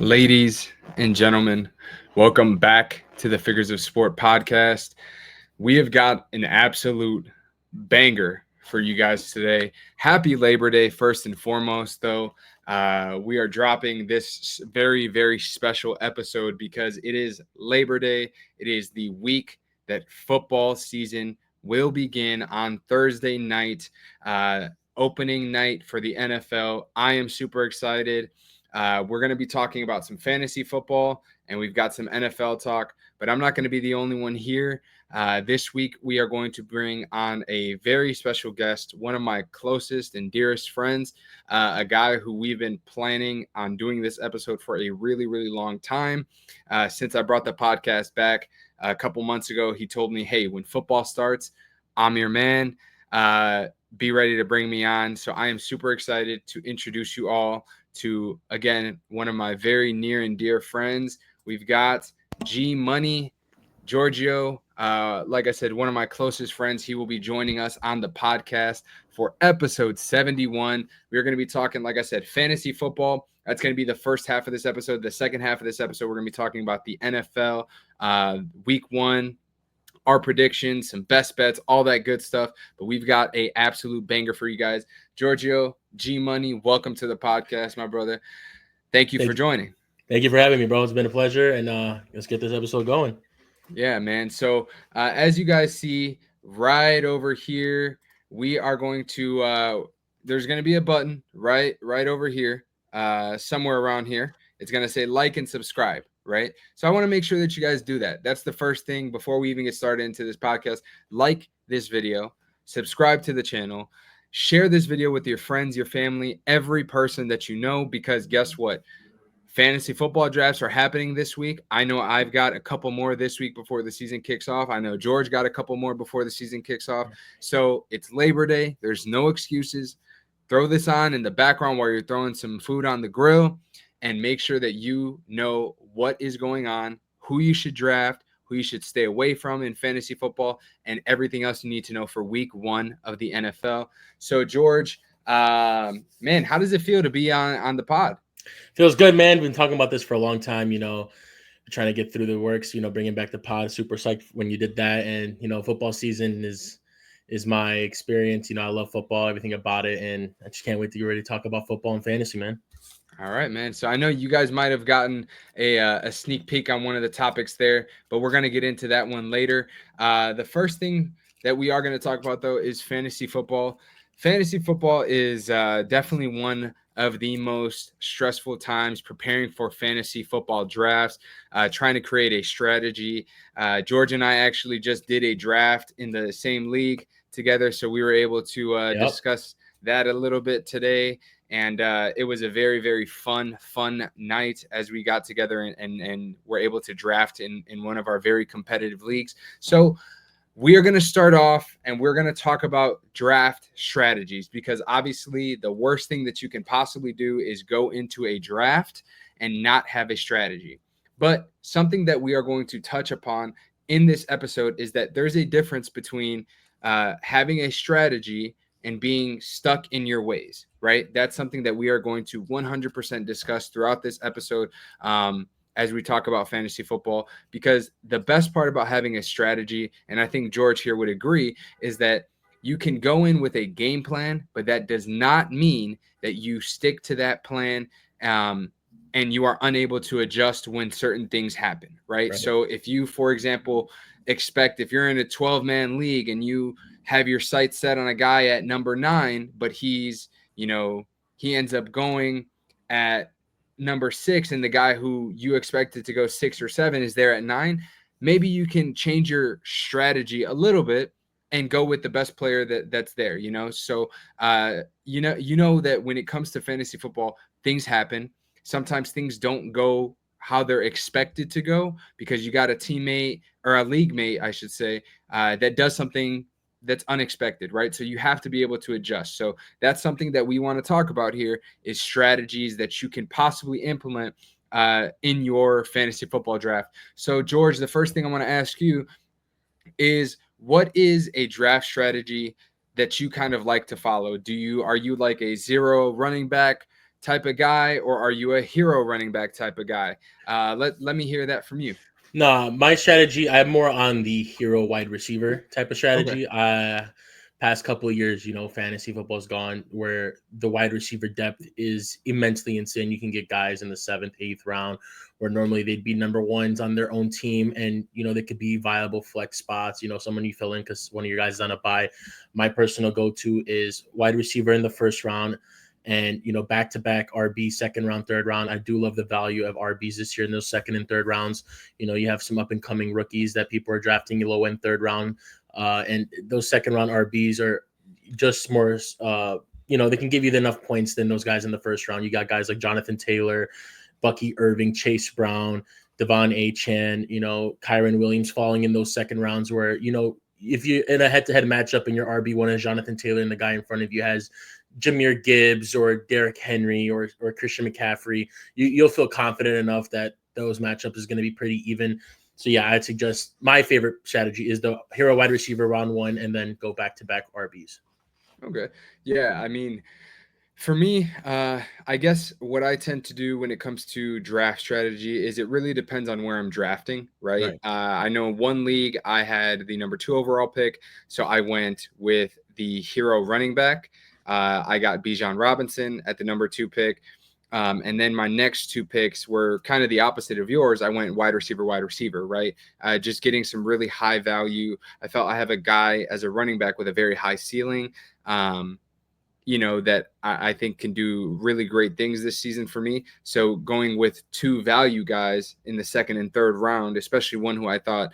Ladies and gentlemen, welcome back to the Figures of Sport podcast. We have got an absolute banger for you guys today. Happy Labor Day, first and foremost, though. We are dropping this very, very special episode because it is Labor Day. It is the week that football season will begin on Thursday night, opening night for the NFL. I am super excited. We're going to be talking about some fantasy football, and we've got some NFL talk, but I'm not going to be the only one here. This week, we are going to bring on a very special guest, one of my closest and dearest friends, a guy who we've been planning on doing this episode for a really, really long time. Since I brought the podcast back a couple months ago, he told me, hey, when football starts, I'm your man. Be ready to bring me on. So I am super excited to introduce you all to, again, one of my very near and dear friends. We've got G Money, Georgio. Like I said, one of my closest friends. He will be joining us on the podcast for episode 71. We're going to be talking, like I said, fantasy football. That's going to be the first half of this episode. The second half of this episode, we're going to be talking about the NFL week one, our predictions, some best bets, all that good stuff. But we've got a absolute banger for you guys. Georgio, G Money, welcome to the podcast, my brother. Thank you for joining. Thank you for having me, bro. It's been a pleasure, and let's get this episode going. Yeah, man. So as you guys see right over here, we are going to there's going to be a button right over here, somewhere around here. It's going to say like and subscribe, right? So I want to make sure that you guys do that. That's the first thing before we even get started into this podcast. Like this video, subscribe to the channel, share this video with your friends, your family, every person that you know, because guess what? Fantasy football drafts are happening this week. I know I've got a couple more this week before the season kicks off. I know George got a couple more before the season kicks off. So it's Labor Day. There's no excuses. Throw this on in the background while you're throwing some food on the grill, and make sure that you know what is going on, who you should draft, who you should stay away from in fantasy football, and everything else you need to know for week one of the NFL. So, George, man, how does it feel to be on the pod? Feels good, man. Been talking about this for a long time, trying to get through the works, bringing back the pod. Super psyched when you did that. And, football season is my experience. I love football, everything about it. And I just can't wait to get ready to talk about football and fantasy, man. All right, man. So I know you guys might have gotten a sneak peek on one of the topics there, but we're going to get into that one later. The first thing that we are going to talk about, though, is fantasy football. Fantasy football is definitely one of the most stressful times preparing for fantasy football drafts, trying to create a strategy. George and I actually just did a draft in the same league together, so we were able to discuss that a little bit today. And it was a very, very fun night as we got together and were able to draft in one of our very competitive leagues. So we are going to start off and we're going to talk about draft strategies, because obviously the worst thing that you can possibly do is go into a draft and not have a strategy. But something that we are going to touch upon in this episode is that there's a difference between having a strategy and being stuck in your ways, right? That's something that we are going to 100% discuss throughout this episode as we talk about fantasy football, because the best part about having a strategy, and I think George here would agree, is that you can go in with a game plan, but that does not mean that you stick to that plan and you are unable to adjust when certain things happen, right? So if you, for example, if you're in a 12-man league and you have your sights set on a guy at number 9, but he ends up going at number 6, and the guy who you expected to go 6 or 7 is there at 9, maybe you can change your strategy a little bit and go with the best player that's there, So, that when it comes to fantasy football, things happen. Sometimes things don't go how they're expected to go because you got a teammate or a league mate, I should say, that does something that's unexpected, right? So you have to be able to adjust. So that's something that we want to talk about here, is strategies that you can possibly implement in your fantasy football draft. So George, the first thing I want to ask you is, what is a draft strategy that you kind of like to follow? Are you like a zero running back type of guy, or are you a hero running back type of guy? Let me hear that from you. No, my strategy, I'm more on the hero wide receiver type of Okay. strategy. Past couple of years, fantasy football's gone where the wide receiver depth is immensely insane. You can get guys in the 7th, 8th round where normally they'd be number ones on their own team, and they could be viable flex spots. Someone you fill in because one of your guys is on a bye. My personal go-to is wide receiver in the first round. And back-to-back RB, second round, third round. I do love the value of RBs this year in those second and third rounds. You have some up and coming rookies that people are drafting low end third round, and those second round RBs are just more. They can give you enough points than those guys in the first round. You got guys like Jonathan Taylor, Bucky Irving, Chase Brown, Devon A. Chan, Kyron Williams falling in those second rounds where if you in a head-to-head matchup and your RB1 is Jonathan Taylor and the guy in front of you has Jahmyr Gibbs or Derrick Henry or Christian McCaffrey, you'll feel confident enough that those matchups is going to be pretty even. So yeah, I'd suggest my favorite strategy is the hero wide receiver round one and then go back-to-back RBs. Okay. Yeah. I mean, for me, I guess what I tend to do when it comes to draft strategy is it really depends on where I'm drafting, right? Right. I know in one league I had the number 2 overall pick, so I went with the hero running back. I got Bijan Robinson at the number 2 pick. And then my next 2 picks were kind of the opposite of yours. I went wide receiver, right? Just getting some really high value. I felt I have a guy as a running back with a very high ceiling. That I think can do really great things this season for me. So going with 2 value guys in the second and third round, especially one who I thought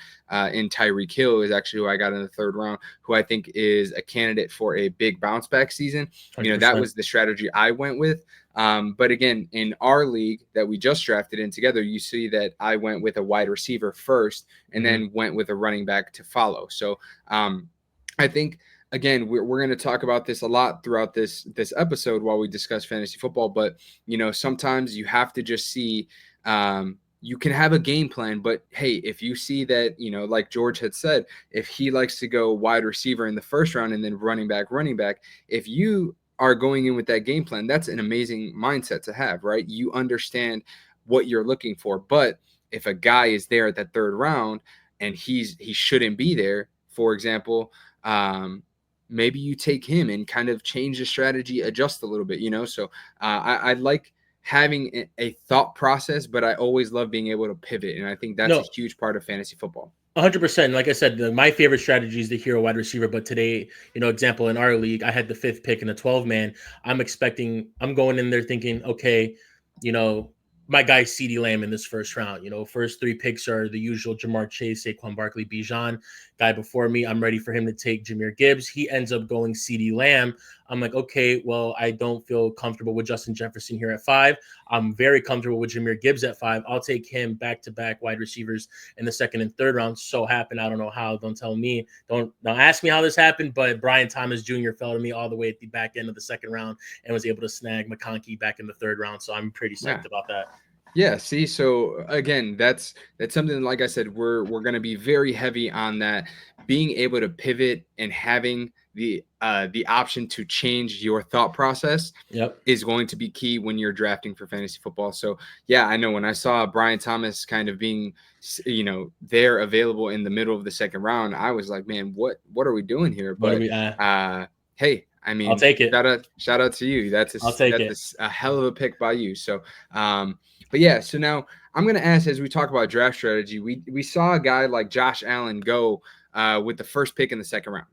in Tyreek Hill is actually who I got in the third round, who I think is a candidate for a big bounce back season. 100%. That was the strategy I went with. But again, in our league that we just drafted in together, you see that I went with a wide receiver first and then went with a running back to follow. So I think again, we're going to talk about this a lot throughout this episode while we discuss fantasy football. But sometimes you have to just see. You can have a game plan, but hey, if you see that like George had said, if he likes to go wide receiver in the first round and then running back, if you are going in with that game plan, that's an amazing mindset to have, right? You understand what you're looking for. But if a guy is there at that third round and he shouldn't be there, for example, maybe you take him and kind of change the strategy, adjust a little bit, So I like having a thought process, but I always love being able to pivot. And I think that's a No, huge part of fantasy football. 100%. Like I said, my favorite strategy is the hero wide receiver. But today, example in our league, I had the 5th pick in a 12-man. I'm going in there thinking, okay, you know, my guy CD Lamb in this first round. First 3 picks are the usual: Jamar Chase, Saquon Barkley, Bijan. Guy before me, I'm ready for him to take Jahmyr Gibbs. He ends up going CD Lamb. I'm like, okay, well, I don't feel comfortable with Justin Jefferson here at 5. I'm very comfortable with Jahmyr Gibbs at 5. I'll take him back-to-back wide receivers in the second and third round. So happened, I don't know how. Don't tell me. Don't ask me how this happened. But Brian Thomas Jr. fell to me all the way at the back end of the second round and was able to snag McConkey back in the third round. So I'm pretty Yeah. psyched about that. Yeah, see, so again, that's something like I said, we're going to be very heavy on that, being able to pivot and having the option to change your thought process Yep. is going to be key when you're drafting for fantasy football. So, yeah, I know when I saw Brian Thomas kind of being there available in the middle of the second round, I was like, man, what are we doing here? What do But we? hey, I I'll mean, take it. shout out to you. I'll take it. A hell of a pick by you. So, but yeah, so now I'm going to ask, as we talk about draft strategy, we saw a guy like Josh Allen go with the first pick in the second round.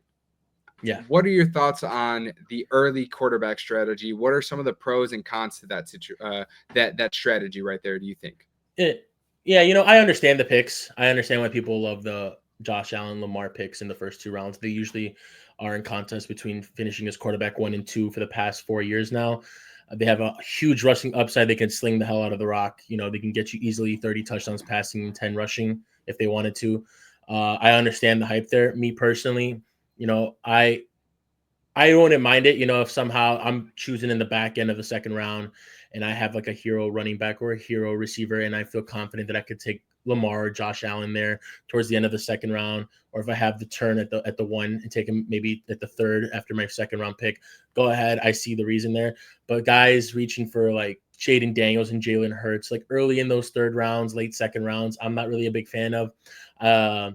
Yeah. What are your thoughts on the early quarterback strategy? What are some of the pros and cons to that strategy right there, do you think? Yeah, I understand the picks. I understand why people love the Josh Allen, Lamar picks in the first 2 rounds. They usually are in contest between finishing as quarterback 1 and 2 for the past 4 years now. They have a huge rushing upside. They can sling the hell out of the rock. They can get you easily 30 touchdowns passing, 10 rushing if they wanted to. I understand the hype there. Me personally, I wouldn't mind it, if somehow I'm choosing in the back end of the second round and I have like a hero running back or a hero receiver, and I feel confident that I could take Lamar or Josh Allen there towards the end of the second round, or if I have the turn at the one and take him maybe at the third after my second round pick, go ahead. I see the reason there. But guys reaching for like Jaden Daniels and Jalen Hurts, like early in those third rounds, late second rounds, I'm not really a big fan of. Uh,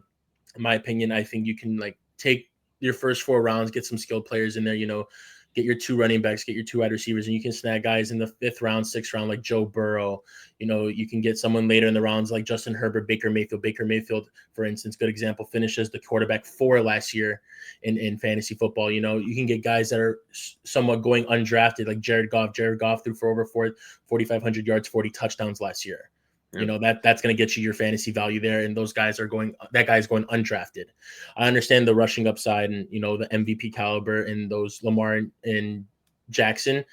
in my opinion, I think you can like take your first 4 rounds, get some skilled players in there, get your 2 running backs, get your 2 wide receivers, and you can snag guys in the 5th round, 6th round, like Joe Burrow. You can get someone later in the rounds like Justin Herbert, Baker Mayfield. Baker Mayfield, for instance, good example, finishes the quarterback 4 last year in fantasy football. You can get guys that are somewhat going undrafted, like Jared Goff. Jared Goff threw for over 4,500 yards, 40 touchdowns last year. Yep. That's going to get you your fantasy value there, and that guy's going undrafted. I understand the rushing upside and the MVP caliber in those Lamar and Jackson.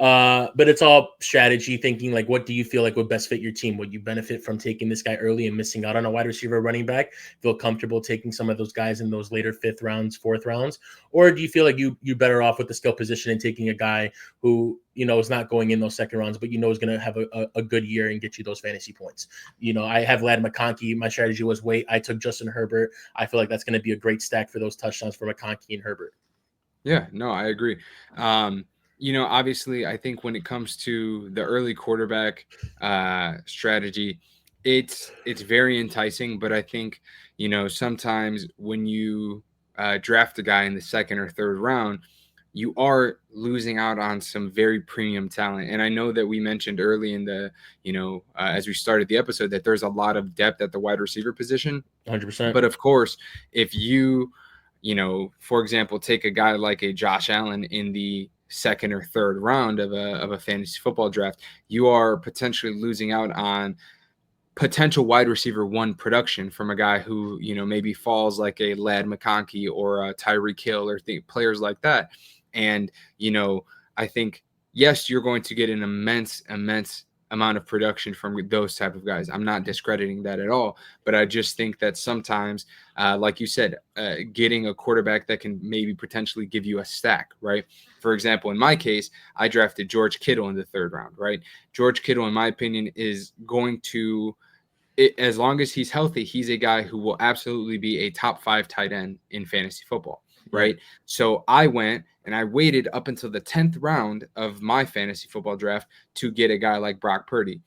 But it's all strategy thinking. Like, what do you feel like would best fit your team? Would you benefit from taking this guy early and missing out on a wide receiver, running back? Feel comfortable taking some of those guys in those later 5th rounds, 4th rounds, or do you feel like you're better off with the skill position and taking a guy who is not going in those second rounds, but is going to have a good year and get you those fantasy points? I have Ladd McConkey. My strategy was wait. I took Justin Herbert. I feel like that's going to be a great stack for those touchdowns for McConkey and Herbert. Yeah, no, I agree. Obviously, I think when it comes to the early quarterback strategy, it's very enticing. But I think sometimes when you draft a guy in the second or third round, you are losing out on some very premium talent. And I know that we mentioned early in the as we started the episode that there's a lot of depth at the wide receiver position. 100%. But of course, if for example, take a guy like a Josh Allen in the second or third round of a fantasy football draft, you are potentially losing out on potential wide receiver 1 production from a guy who, maybe falls like a Ladd McConkey or a Tyreek Hill or players like that. And, I think, yes, you're going to get an immense amount of production from those type of guys. I'm not discrediting that at all, but I just think that sometimes, like you said, getting a quarterback that can maybe potentially give you a stack, right? For example, in my case, I drafted George Kittle in the 3rd round, right? George Kittle, in my opinion, is going to, as long as he's healthy, he's a guy who will absolutely be a top 5 tight end in fantasy football, right? Yep. So I went and I waited up until the 10th round of my fantasy football draft to get a guy like Brock Purdy.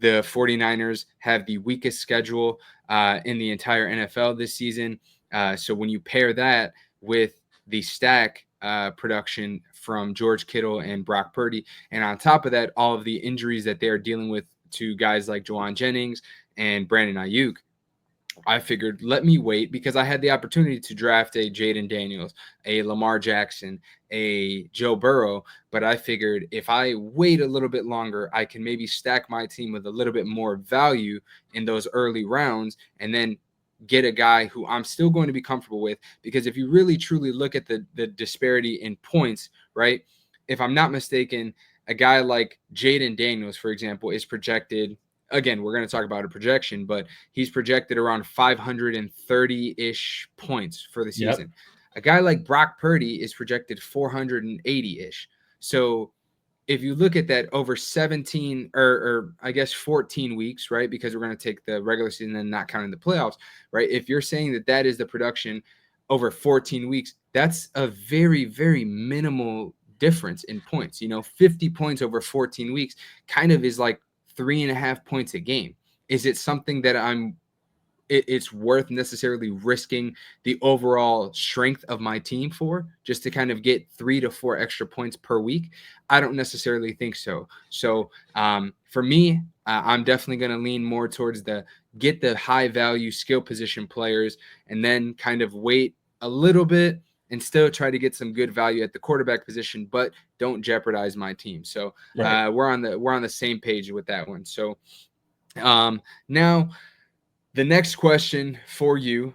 The 49ers have the weakest schedule in the entire NFL this season. So when you pair that with the stack production from George Kittle and Brock Purdy, and on top of that, all of the injuries that they are dealing with to guys like Juwan Jennings and Brandon Ayuk, I figured let me wait because I had the opportunity to draft a Jaden Daniels, a Lamar Jackson, a Joe Burrow. But I figured if I wait a little bit longer, I can maybe stack my team with a little bit more value in those early rounds and then get a guy who I'm still going to be comfortable with. Because if you really truly look at the disparity in points, right? If I'm not mistaken, a guy like Jaden Daniels, for example, is projected. Again, we're going to talk about a projection, but he's projected around 530-ish points for the Yep. season. A guy like Brock Purdy is projected 480-ish. So if you look at that over 17 or I guess 14 weeks, right? Because we're going to take the regular season and not counting the playoffs, right? If you're saying that is the production over 14 weeks, that's a very, very minimal difference in points. 50 points over 14 weeks kind of is like 3.5 points a game. Is it something that it's worth necessarily risking the overall strength of my team for just to kind of get 3 to 4 extra points per week? I don't necessarily think so. So for me, I'm definitely going to lean more towards get the high value skill position players and then kind of wait a little bit and still try to get some good value at the quarterback position, but don't jeopardize my team. So Right. we're on the same page with that one. So now the next question for you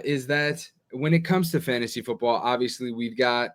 is that when it comes to fantasy football, obviously we've got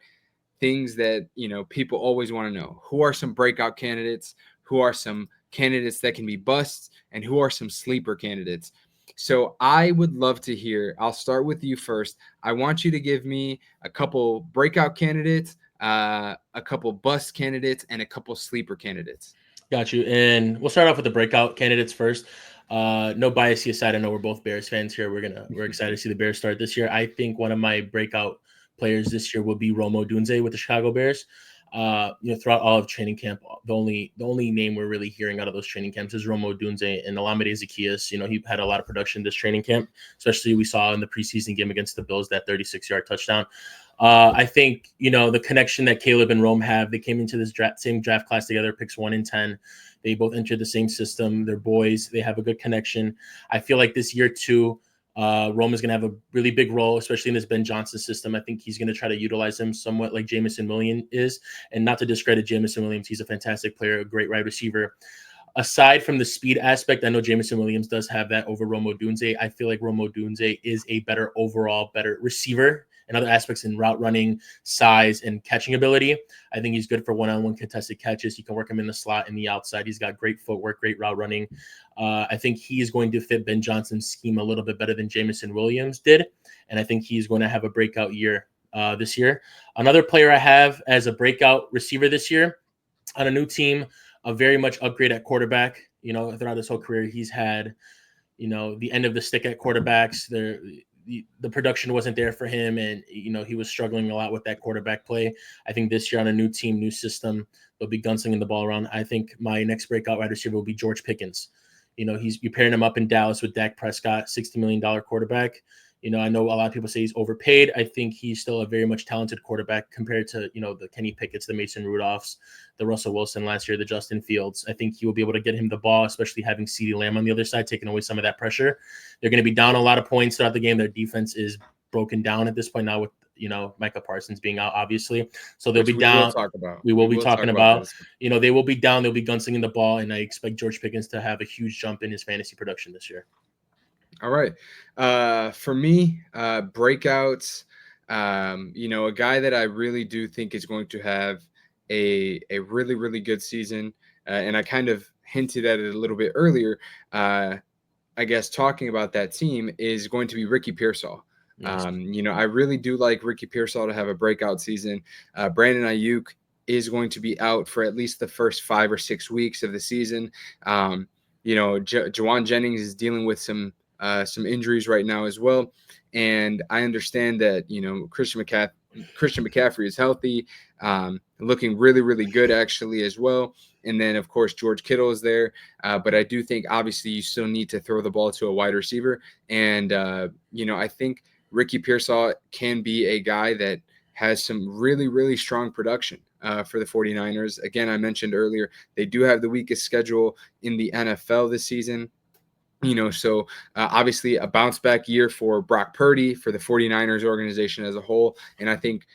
things that people always want to know. Who are some breakout candidates? Who are some candidates that can be busts? And who are some sleeper candidates? So I would love to hear. I'll start with you first. I want you to give me a couple breakout candidates, a couple bust candidates, and a couple sleeper candidates. Got you. And we'll start off with the breakout candidates first. No bias aside, I know we're both Bears fans here. We're excited to see the Bears start this year. I think one of my breakout players this year will be Romo Dunze with the Chicago Bears. Throughout all of training camp, the only name we're really hearing out of those training camps is Romo Dunze and Olamide Zaccheaus. He had a lot of production this training camp, especially we saw in the preseason game against the Bills, that 36-yard touchdown. I think the connection that Caleb and Rome have. They came into this same draft class together, picks 1 in 10. They both entered the same system. They're boys. They have a good connection. I feel like this year too, Rome is going to have a really big role, especially in this Ben Johnson system. I think he's going to try to utilize him somewhat like Jamison Williams is. And not to discredit Jamison Williams, he's a fantastic player, a great wide receiver. Aside from the speed aspect, I know Jamison Williams does have that over Romo Dunze. I feel like Romo Dunze is a better receiver and other aspects in route running, size, and catching ability. I think he's good for one-on-one contested catches. You can work him in the slot and the outside. He's got great footwork, great route running. I think he is going to fit Ben Johnson's scheme a little bit better than Jamison Williams did, and I think he's going to have a breakout year this year. Another player I have as a breakout receiver this year on a new team, a very much upgrade at quarterback. Throughout his whole career, he's had, the end of the stick at quarterbacks. The production wasn't there for him, and he was struggling a lot with that quarterback play. I think this year on a new team, new system, they'll be gunslinging the ball around. I think my next breakout wide receiver will be George Pickens. You're pairing him up in Dallas with Dak Prescott, $60 million quarterback. I know a lot of people say he's overpaid. I think he's still a very much talented quarterback compared to, the Kenny Pickett's, the Mason Rudolphs, the Russell Wilson last year, the Justin Fields. I think he will be able to get him the ball, especially having CeeDee Lamb on the other side, taking away some of that pressure. They're going to be down a lot of points throughout the game. Their defense is broken down at this point now with, Micah Parsons being out, obviously. So they'll be down. We will be talking about, they will be down. They'll be gunslinging the ball. And I expect George Pickens to have a huge jump in his fantasy production this year. All right. For me, breakouts, a guy that I really do think is going to have a really, really good season. And I kind of hinted at it a little bit earlier. I guess talking about that team is going to be Ricky Pearsall. Nice. I really do like Ricky Pearsall to have a breakout season. Brandon Ayuk is going to be out for at least the first 5 or 6 weeks of the season. Jawan Jennings is dealing with some injuries right now as well. And I understand that, Christian McCaffrey is healthy, looking really, really good actually as well. And then, of course, George Kittle is there. But I do think, obviously, you still need to throw the ball to a wide receiver. And, I think Ricky Pearsall can be a guy that has some really, really strong production for the 49ers. Again, I mentioned earlier, they do have the weakest schedule in the NFL this season. So obviously a bounce back year for Brock Purdy, for the 49ers organization as a whole. And I think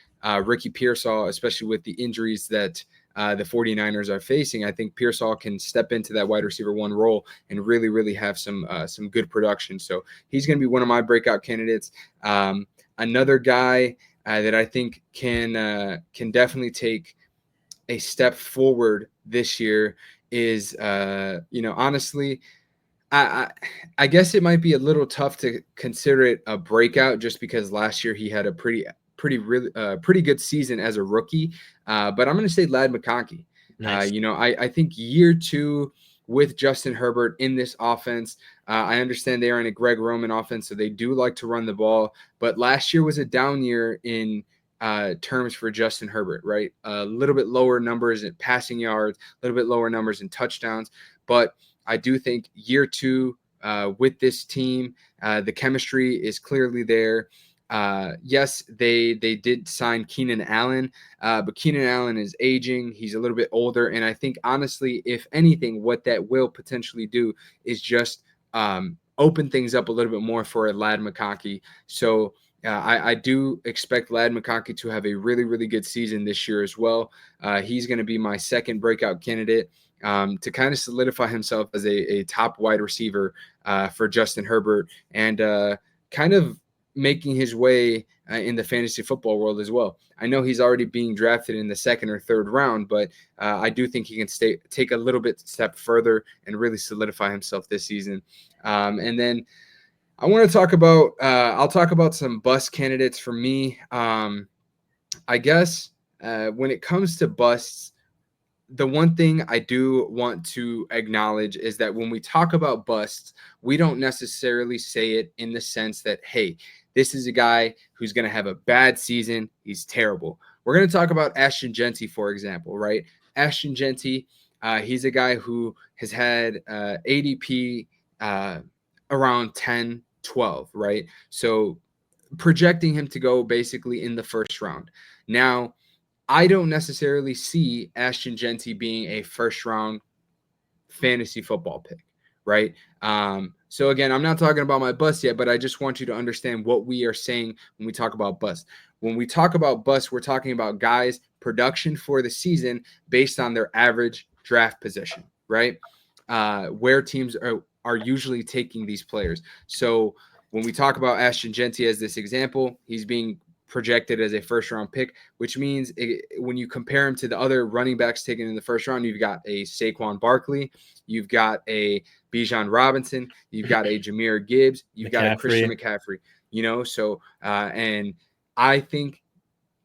Ricky Pearsall, especially with the injuries that the 49ers are facing, I think Pearsall can step into that wide receiver 1 role and really, really have some good production. So he's going to be one of my breakout candidates. Another guy that I think can definitely take a step forward this year is, honestly, I guess it might be a little tough to consider it a breakout just because last year he had a pretty good season as a rookie. But I'm going to say Ladd McConkey. Nice. I think year 2 with Justin Herbert in this offense. I understand they are in a Greg Roman offense, so they do like to run the ball. But last year was a down year in terms for Justin Herbert, right? A little bit lower numbers in passing yards, a little bit lower numbers in touchdowns. But I do think year 2 with this team, the chemistry is clearly there. Yes, they did sign Keenan Allen, but Keenan Allen is aging. He's a little bit older. And I think, honestly, if anything, what that will potentially do is just open things up a little bit more for a Ladd McConkey. So I do expect Ladd McConkey to have a really, really good season this year as well. He's going to be my second breakout candidate to kind of solidify himself as a top wide receiver for Justin Herbert and kind of making his way in the fantasy football world as well. I know he's already being drafted in the 2nd or 3rd round, but I do think he can take a little bit step further and really solidify himself this season. And then I want to talk about, I'll talk about some bust candidates for me. I guess when it comes to busts, the one thing I do want to acknowledge is that when we talk about busts, we don't necessarily say it in the sense that, hey, this is a guy who's going to have a bad season. He's terrible. We're going to talk about Ashton Genty, for example, right? Ashton Genty, he's a guy who has had ADP around 10, 12, right? So projecting him to go basically in the first round. Now, I don't necessarily see Ashton Genty being a first round fantasy football pick, right? So again, I'm not talking about my bust yet, but I just want you to understand what we are saying when we talk about bust. When we talk about bust, we're talking about guys' production for the season based on their average draft position, right? Where teams are usually taking these players. So when we talk about Ashton Genty as this example, he's being projected as a first round pick, which means when you compare him to the other running backs taken in the first round, you've got a Saquon Barkley, you've got a Bijan Robinson, you've got a Jahmyr Gibbs, you've got a Christian McCaffrey. McCaffrey, so and I think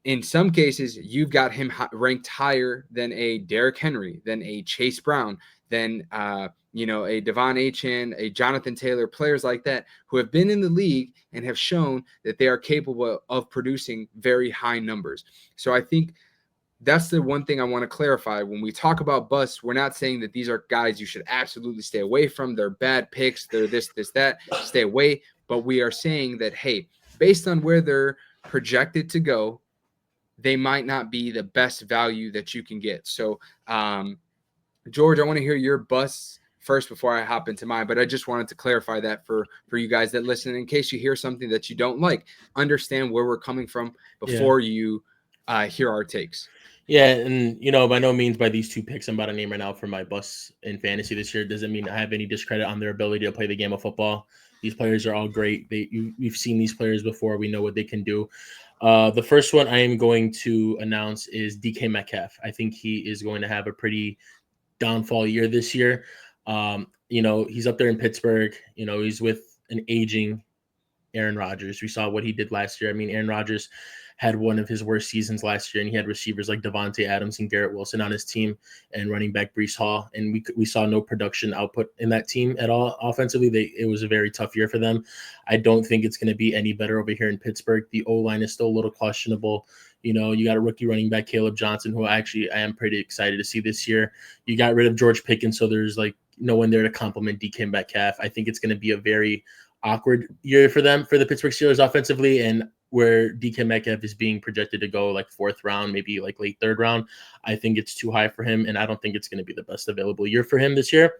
in some cases, you've got him ranked higher than a Derrick Henry, than a Chase Brown, than a Devon Achane, a Jonathan Taylor, players like that who have been in the league and have shown that they are capable of producing very high numbers. So I think that's the one thing I want to clarify. When we talk about busts, we're not saying that these are guys you should absolutely stay away from. They're bad picks. They're this, that. Stay away. But we are saying that, hey, based on where they're projected to go, they might not be the best value that you can get. So, George, I want to hear your busts first before I hop into mine, but I just wanted to clarify that for you guys that listen. In case you hear something that you don't like, understand where we're coming from before you hear our takes. Yeah, and by no means by these two picks I'm about to name right now for my busts in fantasy this year doesn't mean I have any discredit on their ability to play the game of football. These players are all great. We've seen these players before. We know what they can do. The first one I am going to announce is DK Metcalf. I think he is going to have a pretty downfall year this year. He's up there in Pittsburgh. He's with an aging Aaron Rodgers. We saw what he did last year. I mean, Aaron Rodgers had one of his worst seasons last year, and he had receivers like Devontae Adams and Garrett Wilson on his team, and running back Brees Hall. And we saw no production output in that team at all offensively. It was a very tough year for them. I don't think it's going to be any better over here in Pittsburgh. The O-line is still a little questionable. You got a rookie running back, Caleb Johnson, who I am pretty excited to see this year. You got rid of George Pickens, so there's like no one there to complement DK Metcalf. I think it's going to be a very awkward year for them, for the Pittsburgh Steelers offensively, and where DK Metcalf is being projected to go like fourth round, maybe like late third round. I think it's too high for him, and I don't think it's going to be the best available year for him this year.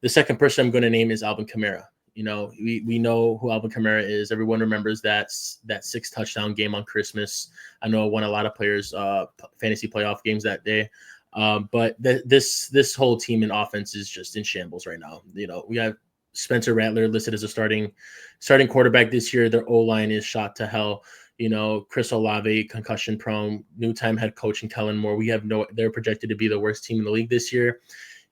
The second person I'm going to name is Alvin Kamara. We know who Alvin Kamara is. Everyone remembers that 6 touchdown game on Christmas. I know I won a lot of players' fantasy playoff games that day. But this whole team in offense is just in shambles right now. We have Spencer Rattler listed as a starting quarterback this year. Their O-line is shot to hell. Chris Olave, concussion prone, new time head coach and Kellen Moore. They're projected to be the worst team in the league this year.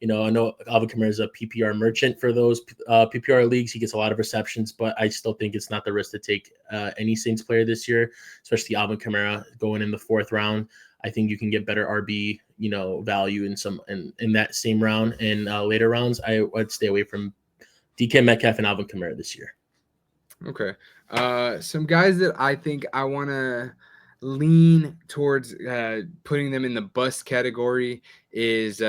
I know Alvin Kamara is a PPR merchant for those PPR leagues. He gets a lot of receptions, but I still think it's not the risk to take any Saints player this year, especially Alvin Kamara going in the fourth round. I think you can get better RB, value in that same round and later rounds. I would stay away from DK Metcalf and Alvin Kamara this year. Okay. Some guys that I think I want to lean towards putting them in the bust category is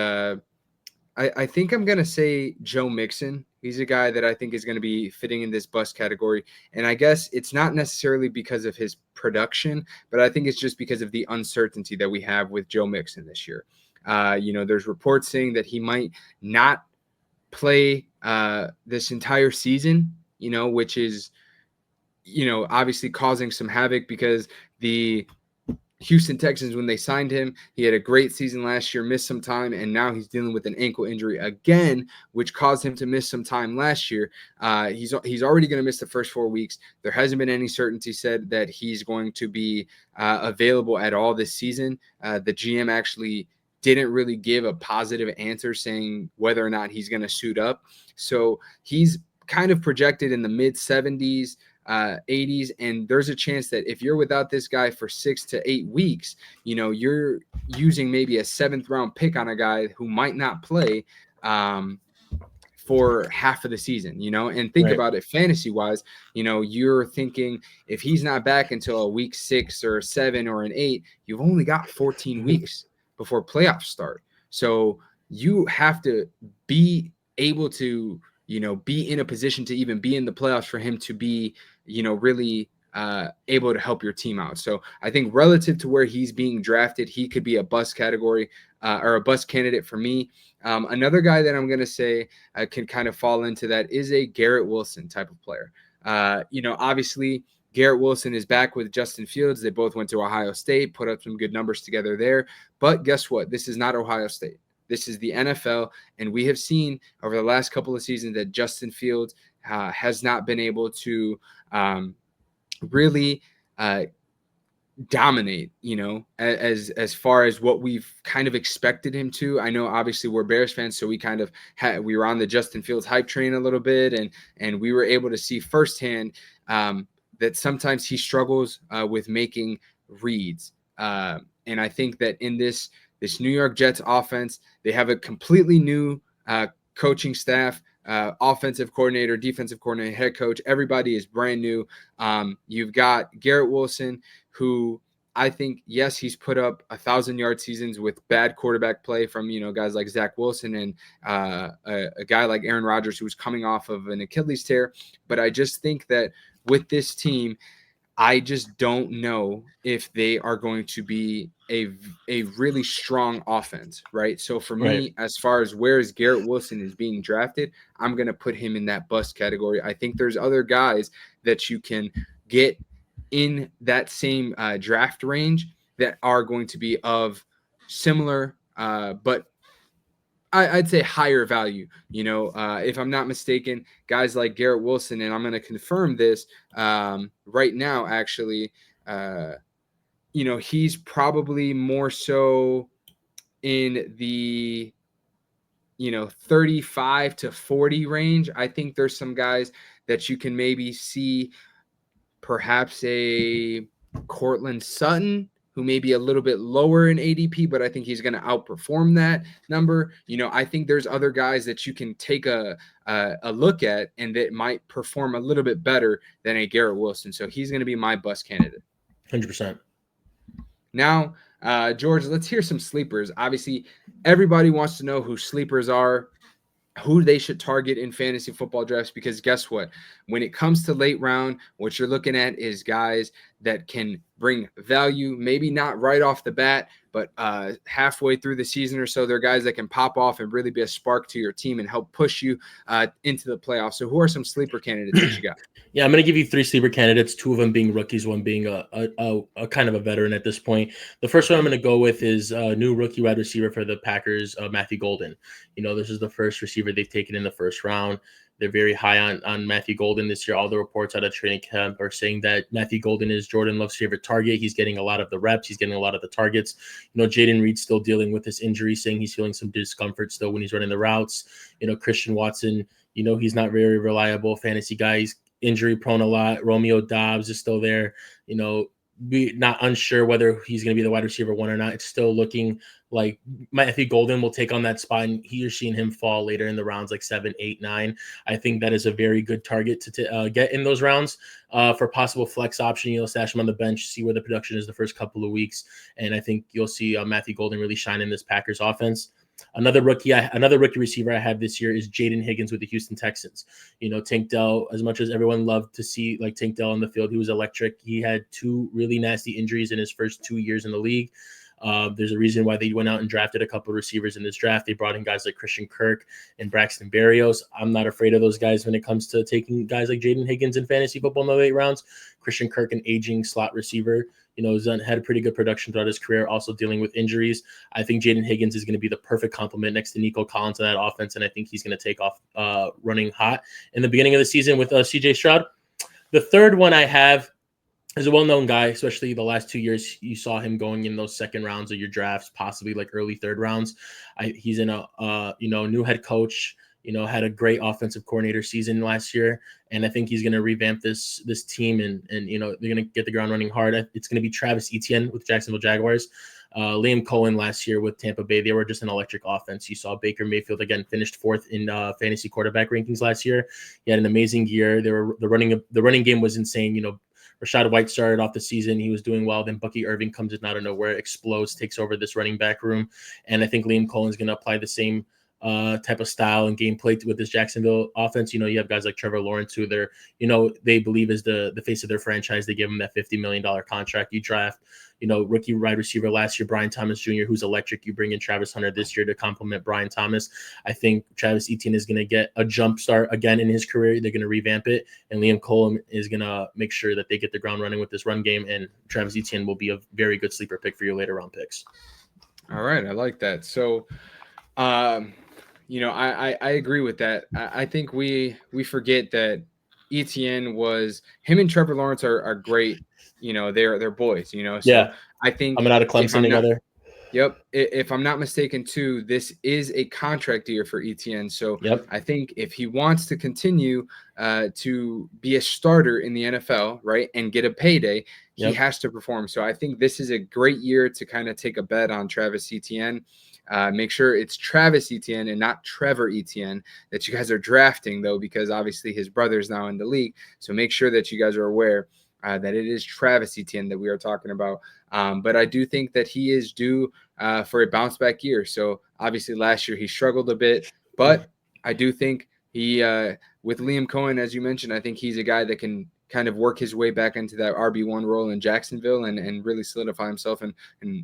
I think I'm going to say Joe Mixon. He's a guy that I think is going to be fitting in this bust category. And I guess it's not necessarily because of his production, but I think it's just because of the uncertainty that we have with Joe Mixon this year. There's reports saying that he might not play this entire season, which is, obviously causing some havoc because the Houston Texans, when they signed him, he had a great season last year, missed some time, and now he's dealing with an ankle injury again, which caused him to miss some time last year. He's already going to miss the first 4 weeks. There hasn't been any certainty said that he's going to be available at all this season. The GM actually didn't really give a positive answer saying whether or not he's going to suit up. So he's kind of projected in the mid 70s. 80s, and there's a chance that if you're without this guy for 6 to 8 weeks, you're using maybe a 7th round pick on a guy who might not play for half of the season, and think Right. about it fantasy wise, you're thinking if he's not back until a week 6 or 7 or an 8, you've only got 14 weeks before playoffs start. So you have to be able to, be in a position to even be in the playoffs for him to be, really able to help your team out. So I think relative to where he's being drafted, he could be a bust category or a bust candidate for me. Another guy that I'm going to say can kind of fall into that is a Garrett Wilson type of player. Obviously, Garrett Wilson is back with Justin Fields. They both went to Ohio State, put up some good numbers together there. But guess what? This is not Ohio State. This is the NFL, and we have seen over the last couple of seasons that Justin Fields has not been able to really dominate, as far as what we've kind of expected him to. I know obviously we're Bears fans, so we kind of we were on the Justin Fields hype train a little bit, and we were able to see firsthand that sometimes he struggles with making reads. And I think that in this New York Jets offense, they have a completely new coaching staff. Offensive coordinator, defensive coordinator, head coach, everybody is brand new. You've got Garrett Wilson, who I think, yes, he's put up 1,000-yard seasons with bad quarterback play from, guys like Zach Wilson and a guy like Aaron Rodgers, who was coming off of an Achilles tear. But I just think that with this team, I just don't know if they are going to be a really strong offense, right? So for me, as far as where is Garrett Wilson is being drafted, I'm going to put him in that bust category. I think there's other guys that you can get in that same draft range that are going to be of similar, but I'd say higher value. If I'm not mistaken, guys like Garrett Wilson, and I'm going to confirm this right now, actually, he's probably more so in the 35 to 40 range. I think there's some guys that you can maybe see, perhaps a Cortland Sutton, who may be a little bit lower in ADP, but I think he's going to outperform that number. I think there's other guys that you can take a look at and that might perform a little bit better than a Garrett Wilson. So he's going to be my bust candidate. 100%. Now, George, let's hear some sleepers. Obviously, everybody wants to know who sleepers are, who they should target in fantasy football drafts, because guess what? When it comes to late round, what you're looking at is guys that can bring value, maybe not right off the bat, but halfway through the season or so. They're guys that can pop off and really be a spark to your team and help push you into the playoffs. So who are some sleeper candidates that you got? Yeah, I'm going to give you 3 sleeper candidates, 2 of them being rookies, 1 being a kind of a veteran at this point. The first one I'm going to go with is a new rookie wide receiver for the Packers, Matthew Golden. This is the first receiver they've taken in the first round. They're very high on Matthew Golden this year. All the reports out of training camp are saying that Matthew Golden is Jordan Love's favorite target. He's getting a lot of the reps. He's getting a lot of the targets. Jaden Reed's still dealing with this injury, saying he's feeling some discomfort still when he's running the routes. Christian Watson, he's not very reliable fantasy guy. He's injury prone a lot. Romeo Dobbs is still there. Not unsure whether he's going to be the wide receiver 1 or not. It's still looking like Matthew Golden will take on that spot, and he or she and him fall later in the rounds, like 7, 8, 9. I think that is a very good target to get in those rounds for possible flex option. Stash him on the bench, see where the production is the first couple of weeks, and I think you'll see Matthew Golden really shine in this Packers offense. Another rookie receiver I have this year is Jaden Higgins with the Houston Texans. Tank Dell, as much as everyone loved to see like Tank Dell on the field, he was electric. He had 2 really nasty injuries in his first 2 years in the league. There's a reason why they went out and drafted a couple of receivers in this draft. They brought in guys like Christian Kirk and Braxton Berrios. I'm not afraid of those guys when it comes to taking guys like Jaden Higgins in fantasy football in the late rounds. Christian Kirk, an aging slot receiver, has had a pretty good production throughout his career, also dealing with injuries. I think Jaden Higgins is going to be the perfect complement next to Nico Collins in that offense, and I think he's going to take off running hot in the beginning of the season with CJ Stroud. The third one I have is a well-known guy, especially the last 2 years. You saw him going in those second rounds of your drafts, possibly like early third rounds. He's in a new head coach. had a great offensive coordinator season last year, and I think he's going to revamp this team, and they're going to get the ground running hard. It's going to be Travis Etienne with Jacksonville Jaguars. Liam Cohen last year with Tampa Bay, they were just an electric offense. You saw Baker Mayfield again finished 4th in fantasy quarterback rankings last year. He had an amazing year. The running game was insane. Rashad White started off the season. He was doing well. Then Bucky Irving comes in out of nowhere, explodes, takes over this running back room. And I think Liam Cohen's going to apply the same type of style and gameplay with this Jacksonville offense. You have guys like Trevor Lawrence, who they believe is the face of their franchise. They give him that $50 million contract. You draft, rookie wide receiver last year, Brian Thomas Jr., who's electric. You bring in Travis Hunter this year to complement Brian Thomas. I think Travis Etienne is going to get a jump start again in his career. They're going to revamp it, and Liam Cohen is going to make sure that they get the ground running with this run game, and Travis Etienne will be a very good sleeper pick for your later round picks. All right, I like that. So, I agree with that. I think we forget that Etienne was him and Trevor Lawrence are great. They're boys. So Yeah, I think coming out of if Clemson I'm not, together. yep, if I'm not mistaken, too, this is a contract year for Etienne. So Yep. I think if he wants to continue to be a starter in the NFL, right, and get a payday, he Yep. has to perform. So I think this is a great year to kind of take a bet on Travis Etienne. Make sure it's Travis Etienne and not Trevor Etienne that you guys are drafting, though, because obviously his brother's now in the league. So make sure that you guys are aware that it is Travis Etienne that we are talking about. But I do think that he is due for a bounce back year. So obviously last year he struggled a bit, but I do think he, with Liam Cohen, as you mentioned, I think he's a guy that can kind of work his way back into that RB1 role in Jacksonville and really solidify himself and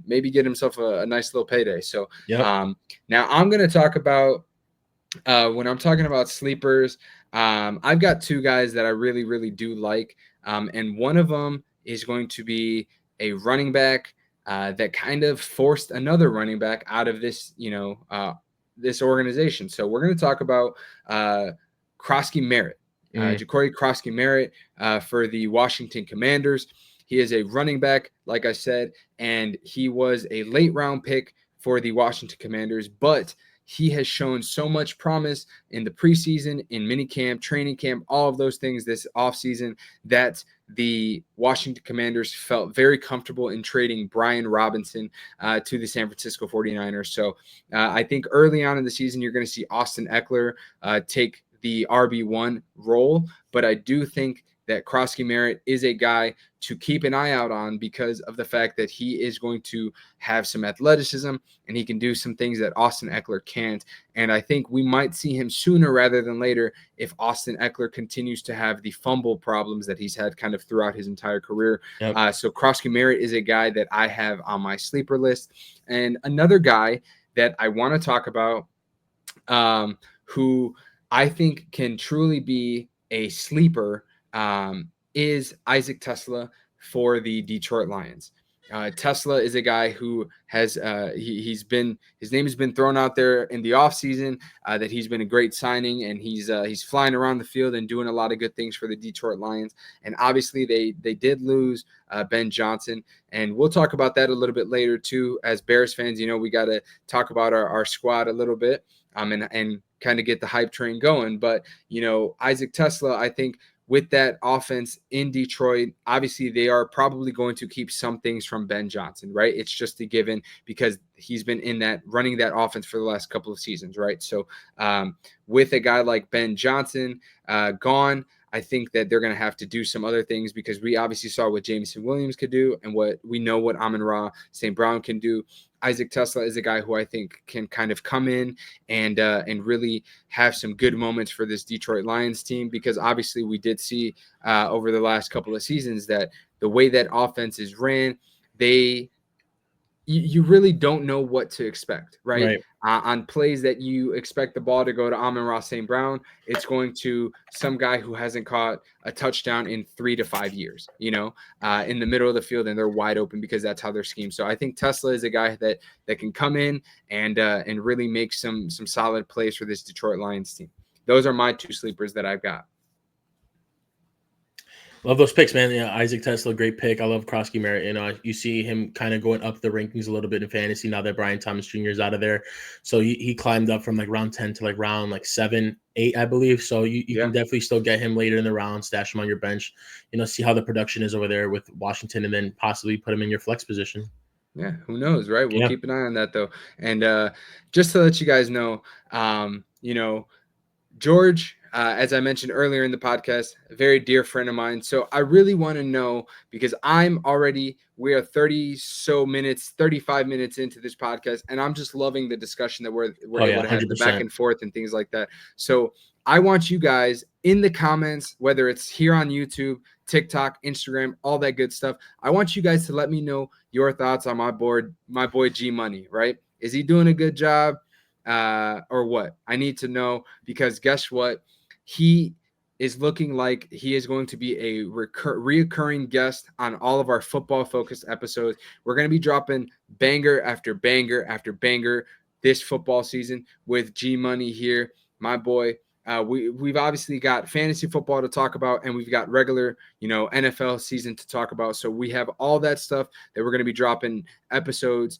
maybe get himself a nice little payday. So Yep. Now I'm going to talk about when I'm talking about sleepers, I've got 2 guys that I really, really do like. And one of them is going to be a running back that kind of forced another running back out of this, this organization. So we're going to talk about Krosky Merritt, Ja'Cory Krosky Merritt for the Washington Commanders. He is a running back, like I said, and he was a late round pick for the Washington Commanders, but he has shown so much promise in the preseason, in minicamp, training camp, all of those things this offseason that the Washington Commanders felt very comfortable in trading Brian Robinson to the San Francisco 49ers. So I think early on in the season, you're going to see Austin Eckler take the RB1 role, but I do think that Krosky Merritt is a guy to keep an eye out on because of the fact that he is going to have some athleticism and he can do some things that Austin Eckler can't. And I think we might see him sooner rather than later if Austin Eckler continues to have the fumble problems that he's had kind of throughout his entire career. Yep. So Krosky Merritt is a guy that I have on my sleeper list. And another guy that I want to talk about who I think can truly be a sleeper is Isaac Tesla for the Detroit Lions. Tesla is a guy who has his name has been thrown out there in the offseason that he's been a great signing, and he's flying around the field and doing a lot of good things for the Detroit Lions. And obviously they did lose Ben Johnson, and we'll talk about that a little bit later too. As Bears fans, we got to talk about our squad a little bit and kind of get the hype train going. But Isaac Tesla, I think, with that offense in Detroit, obviously they are probably going to keep some things from Ben Johnson, right? It's just a given because he's been running that offense for the last couple of seasons, right? So with a guy like Ben Johnson gone, I think that they're going to have to do some other things because we obviously saw what Jameson Williams could do and what Amon-Ra St. Brown can do. Isaac Tesla is a guy who I think can kind of come in and really have some good moments for this Detroit Lions team because obviously we did see over the last couple of seasons that the way that offense is ran, you really don't know what to expect, right? On plays that you expect the ball to go to Amon-Ra St. Brown, it's going to some guy who hasn't caught a touchdown in 3 to 5 years, in the middle of the field, and they're wide open because that's how they're schemed. So I think Tesla is a guy that can come in and really make some solid plays for this Detroit Lions team. Those are my 2 sleepers that I've got. Love those picks, man. Yeah, Isaac Tesla, great pick. I love Krosky Merritt. You see him kind of going up the rankings a little bit in fantasy now that Brian Thomas Jr. is out of there. So he climbed up from like round 10 to like round like 7, 8, I believe. So you Yeah. can definitely still get him later in the round, stash him on your bench, see how the production is over there with Washington, and then possibly put him in your flex position. Yeah, who knows, right? We'll Yeah. keep an eye on that though. And just to let you guys know, you know, George, as I mentioned earlier in the podcast, a very dear friend of mine. So I really want to know because we are 35 minutes into this podcast, and I'm just loving the discussion that we're Oh able yeah, to have, the back 100%. and forth and things like that. So I want you guys in the comments, whether it's here on YouTube, TikTok, Instagram, all that good stuff. I want you guys to let me know your thoughts on my boy G Money, right? Is he doing a good job? Or what? I need to know because guess what? He is looking like he is going to be a reoccurring guest on all of our football focused episodes. We're going to be dropping banger after banger after banger this football season with G Money here, my boy. We've obviously got fantasy football to talk about, and we've got regular, NFL season to talk about. So we have all that stuff that we're going to be dropping episodes,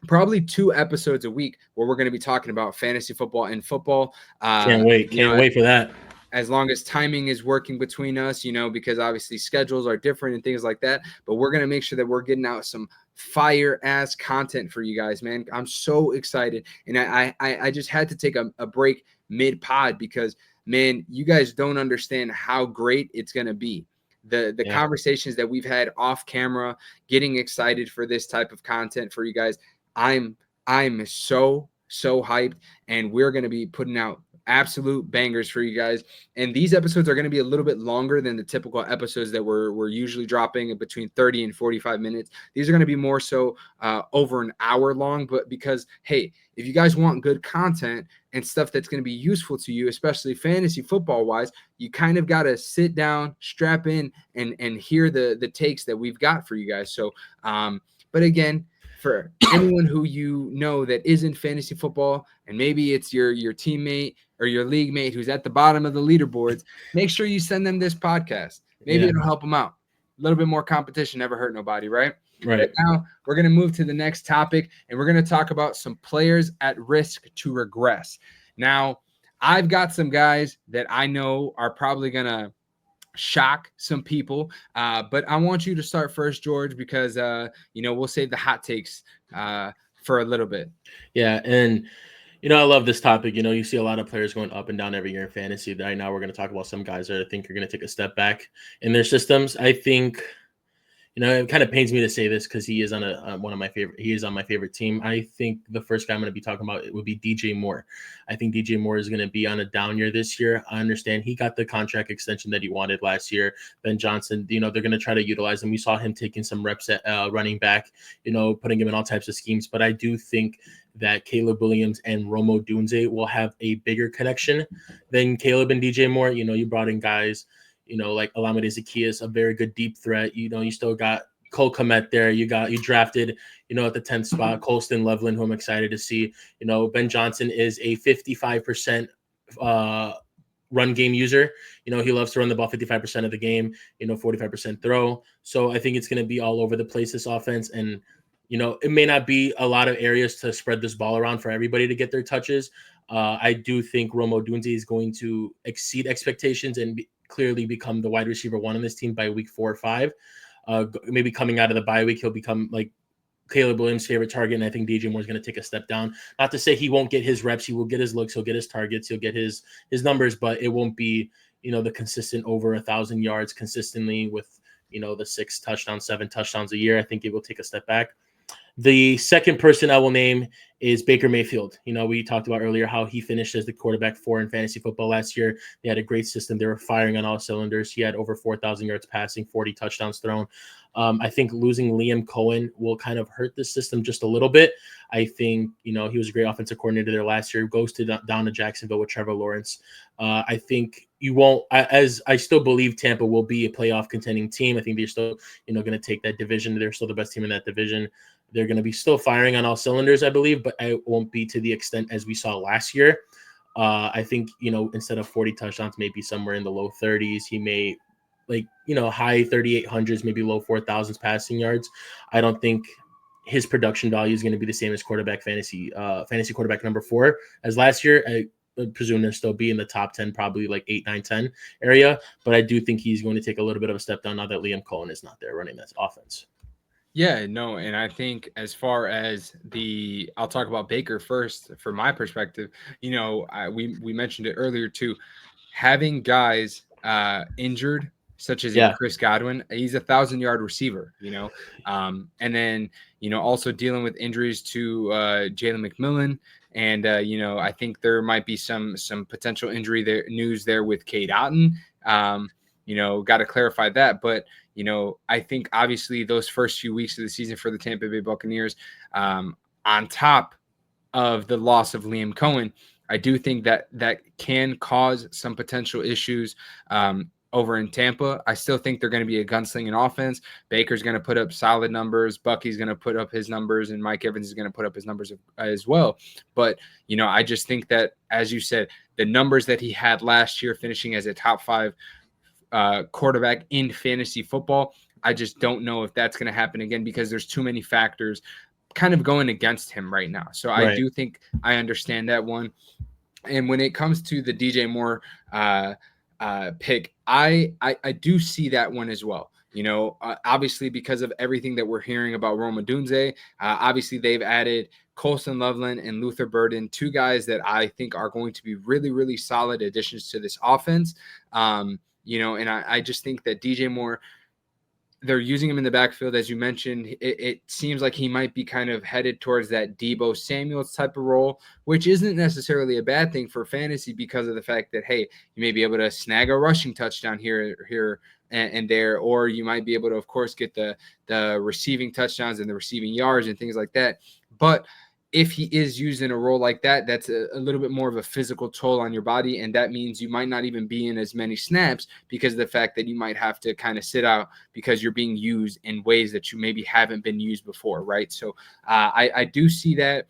probably 2 episodes a week, where we're going to be talking about fantasy football and football. Can't wait. Can't wait for that. As long as timing is working between us, because obviously schedules are different and things like that. But we're going to make sure that we're getting out some fire ass content for you guys, man. I'm so excited. And I just had to take a break mid pod because, man, you guys don't understand how great it's going to be. The Yeah. conversations that we've had off camera, getting excited for this type of content for you guys. I'm so hyped, and we're going to be putting out absolute bangers for you guys. And these episodes are going to be a little bit longer than the typical episodes that we're usually dropping, between 30 and 45 minutes. These are going to be more so over an hour long, but because, hey, if you guys want good content and stuff that's going to be useful to you, especially fantasy football wise, you kind of got to sit down, strap in, and hear the takes that we've got for you guys. So but again, for anyone who that isn't fantasy football, and maybe it's your teammate or your league mate who's at the bottom of the leaderboards, make sure you send them this podcast. Maybe Yeah. it'll help them out. A little bit more competition never hurt nobody, right? Right. But now we're going to move to the next topic, and we're going to talk about some players at risk to regress. Now, I've got some guys that I know are probably going to shock some people. But I want you to start first, George, because we'll save the hot takes for a little bit. Yeah. And I love this topic. You see a lot of players going up and down every year in fantasy. Right now, we're going to talk about some guys that I think are going to take a step back in their systems. I think, it kind of pains me to say this because he is on one of my favorite. He is on my favorite team. I think the first guy I'm going to be talking about it would be DJ Moore. I think DJ Moore is going to be on a down year this year. I understand he got the contract extension that he wanted last year. Ben Johnson, they're going to try to utilize him. We saw him taking some reps at running back, putting him in all types of schemes. But I do think that Caleb Williams and Rome Odunze will have a bigger connection than Caleb and DJ Moore. You brought in guys, like Alameda Zacchaeus, a very good deep threat. You still got Cole Kmet there. You drafted, at the 10th spot, Colston Loveland, who I'm excited to see. Ben Johnson is a 55% run game user. He loves to run the ball 55% of the game, 45% throw. So I think it's going to be all over the place, this offense. And, it may not be a lot of areas to spread this ball around for everybody to get their touches. I do think Rome Odunze is going to exceed expectations and clearly become the wide receiver 1 on this team by week 4 or 5. Maybe coming out of the bye week, he'll become like Caleb Williams' favorite target, and I think DJ Moore is going to take a step down. Not to say he won't get his reps. He will get his looks. He'll get his targets. He'll get his numbers, but it won't be, the consistent over 1,000 yards consistently with, the 6 touchdowns, 7 touchdowns a year. I think it will take a step back. The second person I will name is Baker Mayfield. We talked about earlier how he finished as the quarterback 4 in fantasy football last year. They had a great system. They were firing on all cylinders. He had over 4,000 yards passing, 40 touchdowns thrown. I think losing Liam Cohen will kind of hurt the system just a little bit. I think, he was a great offensive coordinator there last year. Goes down to Jacksonville with Trevor Lawrence. I think you won't, as I still believe Tampa will be a playoff contending team. I think they're still, going to take that division. They're still the best team in that division. They're going to be still firing on all cylinders, I believe, but it won't be to the extent as we saw last year. I think, instead of 40 touchdowns, maybe somewhere in the low 30s. He may like, high 3,800s, maybe low 4,000s passing yards, I don't think his production value is going to be the same as fantasy quarterback number 4 as last year. I presume he'll still be in the top 10, probably like 8, 9, 10 area. But I do think he's going to take a little bit of a step down now that Liam Cohen is not there running that offense. Yeah, no, and I think as far as I'll talk about Baker first. From my perspective, we mentioned it earlier too. Having guys injured, such as in Yeah, Chris Godwin, he's 1,000-yard receiver. And then also dealing with injuries to Jalen McMillan, and I think there might be some potential injury news there with Cade Otton. Got to clarify that, but I think obviously those first few weeks of the season for the Tampa Bay Buccaneers, on top of the loss of Liam Cohen, I do think that can cause some potential issues over in Tampa. I still think they're going to be a gunslinging offense. Baker's going to put up solid numbers. Bucky's going to put up his numbers, and Mike Evans is going to put up his numbers as well. But, I just think that, as you said, the numbers that he had last year, finishing as a top 5 quarterback in fantasy football, I just don't know if that's going to happen again, because there's too many factors kind of going against him right now. So I right. do think I understand that one. And when it comes to the DJ Moore pick, I do see that one as well. Obviously because of everything that we're hearing about Roma Dunze, obviously they've added Colson Loveland and Luther Burden, 2 guys that I think are going to be really, really solid additions to this offense. And I just think that DJ Moore, they're using him in the backfield, as you mentioned. It seems like he might be kind of headed towards that Deebo Samuels type of role, which isn't necessarily a bad thing for fantasy, because of the fact that, hey, you may be able to snag a rushing touchdown here and there, or you might be able to, of course, get the receiving touchdowns and the receiving yards and things like that. But if he is used in a role like that, that's a little bit more of a physical toll on your body. And that means you might not even be in as many snaps, because of the fact that you might have to kind of sit out because you're being used in ways that you maybe haven't been used before. Right. So I do see that.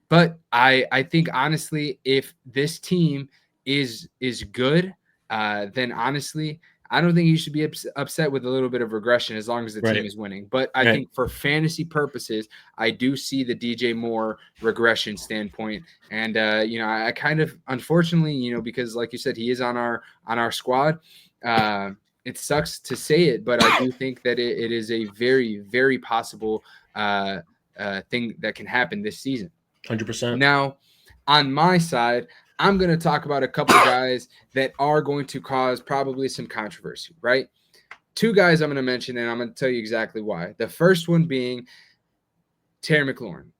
But I think, honestly, if this team is good, then honestly, I don't think you should be upset with a little bit of regression, as long as the team Right. is winning. But I Right. think for fantasy purposes, I do see the DJ Moore regression standpoint. And I kind of, unfortunately, because like you said, he is on our squad. It sucks to say it, but I do think that it is a very, very possible thing that can happen this season. 100%. Now, on my side, I'm going to talk about a couple guys that are going to cause probably some controversy, right? 2 guys I'm going to mention, and I'm going to tell you exactly why. The first one being Terry McLaurin.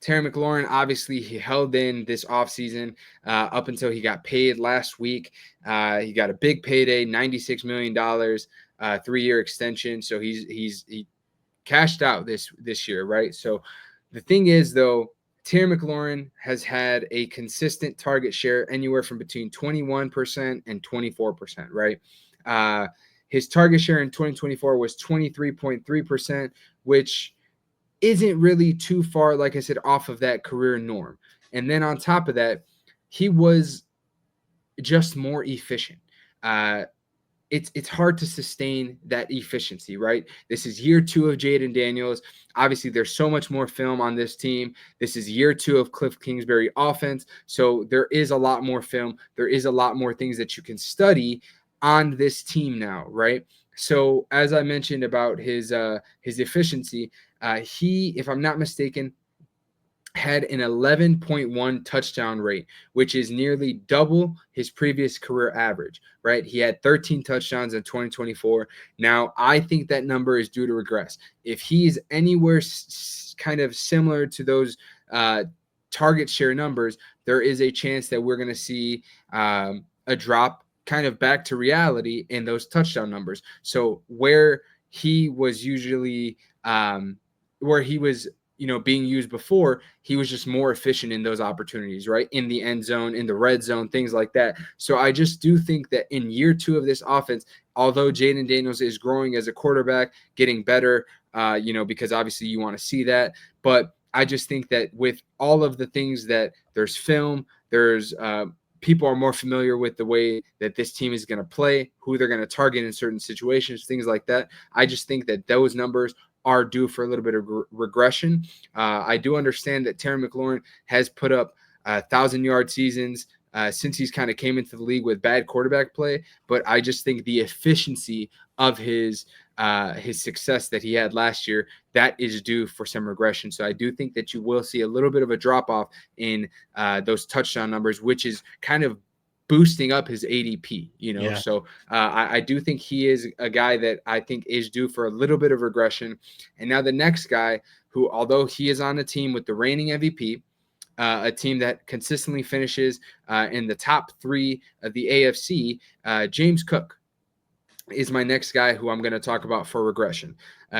Terry McLaurin, obviously, he held in this offseason up until he got paid last week. He got a big payday, $96 million, 3-year extension. So he cashed out this year, right? So the thing is, though, Terry McLaurin has had a consistent target share anywhere from between 21% and 24%, right? His target share in 2024 was 23.3%, which isn't really too far, like I said, off of that career norm. And then on top of that, he was just more efficient. It's hard to sustain that efficiency, right? This is year 2 of Jaden Daniels. Obviously, there's so much more film on this team. This is year 2 of Cliff Kingsbury offense. So there is a lot more film. There is a lot more things that you can study on this team now, right? So as I mentioned about his efficiency, he, if I'm not mistaken, had an 11.1 touchdown rate, which is nearly double his previous career average, right? He had 13 touchdowns in 2024. Now, I think that number is due to regress. If he is anywhere kind of similar to those target share numbers, there is a chance that we're going to see a drop kind of back to reality in those touchdown numbers. So where he was usually where he was being used before, he was just more efficient in those opportunities, right? In the end zone, in the red zone, things like that. So I just do think that in year 2 of this offense, although Jaden Daniels is growing as a quarterback, getting better, because obviously you want to see that. But I just think that with all of the things that there's film, there's people are more familiar with the way that this team is going to play, who they're going to target in certain situations, things like that. I just think that those numbers are due for a little bit of regression. I do understand that Terry McLaurin has put up 1,000-yard seasons since he's kind of came into the league with bad quarterback play, but I just think the efficiency of his success that he had last year, that is due for some regression. So I do think that you will see a little bit of a drop off in those touchdown numbers, which is kind of boosting up his ADP, Yeah. So I do think he is a guy that I think is due for a little bit of regression. And now the next guy, who, although he is on the team with the reigning MVP, a team that consistently finishes in the top 3 of the AFC, James Cook is my next guy who I'm going to talk about for regression.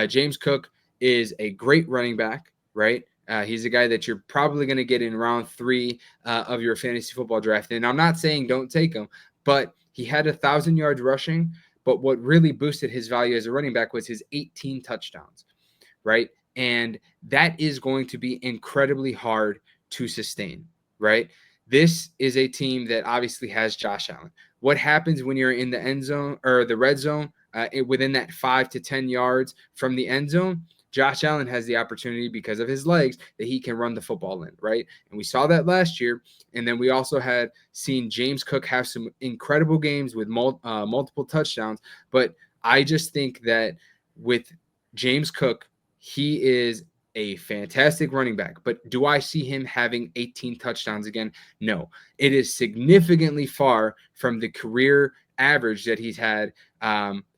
James Cook is a great running back, right? He's a guy that you're probably going to get in round 3 of your fantasy football draft. And I'm not saying don't take him, but he had 1,000 yards rushing. But what really boosted his value as a running back was his 18 touchdowns, right? And that is going to be incredibly hard to sustain, right? This is a team that obviously has Josh Allen. What happens when you're in the end zone or the red zone within that 5 to 10 yards from the end zone? Josh Allen has the opportunity, because of his legs, that he can run the football in, right? And we saw that last year. And then we also had seen James Cook have some incredible games with multiple touchdowns. But I just think that with James Cook, he is a fantastic running back. But do I see him having 18 touchdowns again? No. It is significantly far from the career average that he's had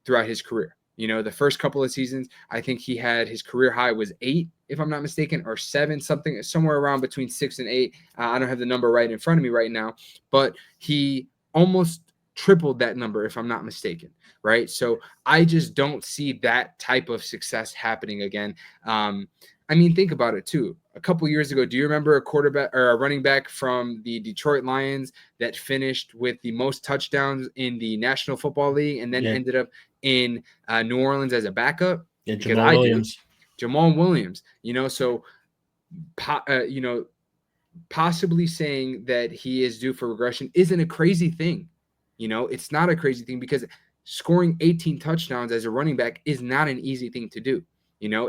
throughout his career. The first couple of seasons, I think he had his career high was 8, if I'm not mistaken, or 7, something somewhere around between 6 and 8. I don't have the number right in front of me right now, but he almost tripled that number, if I'm not mistaken, right? So I just don't see that type of success happening again. I mean, think about it too. A couple years ago, do you remember a quarterback or a running back from the Detroit Lions that finished with the most touchdowns in the National Football League and then ended up in New Orleans as a backup? Yeah, Because Jamal Williams. Jamal Williams, so, possibly saying that he is due for regression isn't a crazy thing. It's not a crazy thing, because scoring 18 touchdowns as a running back is not an easy thing to do,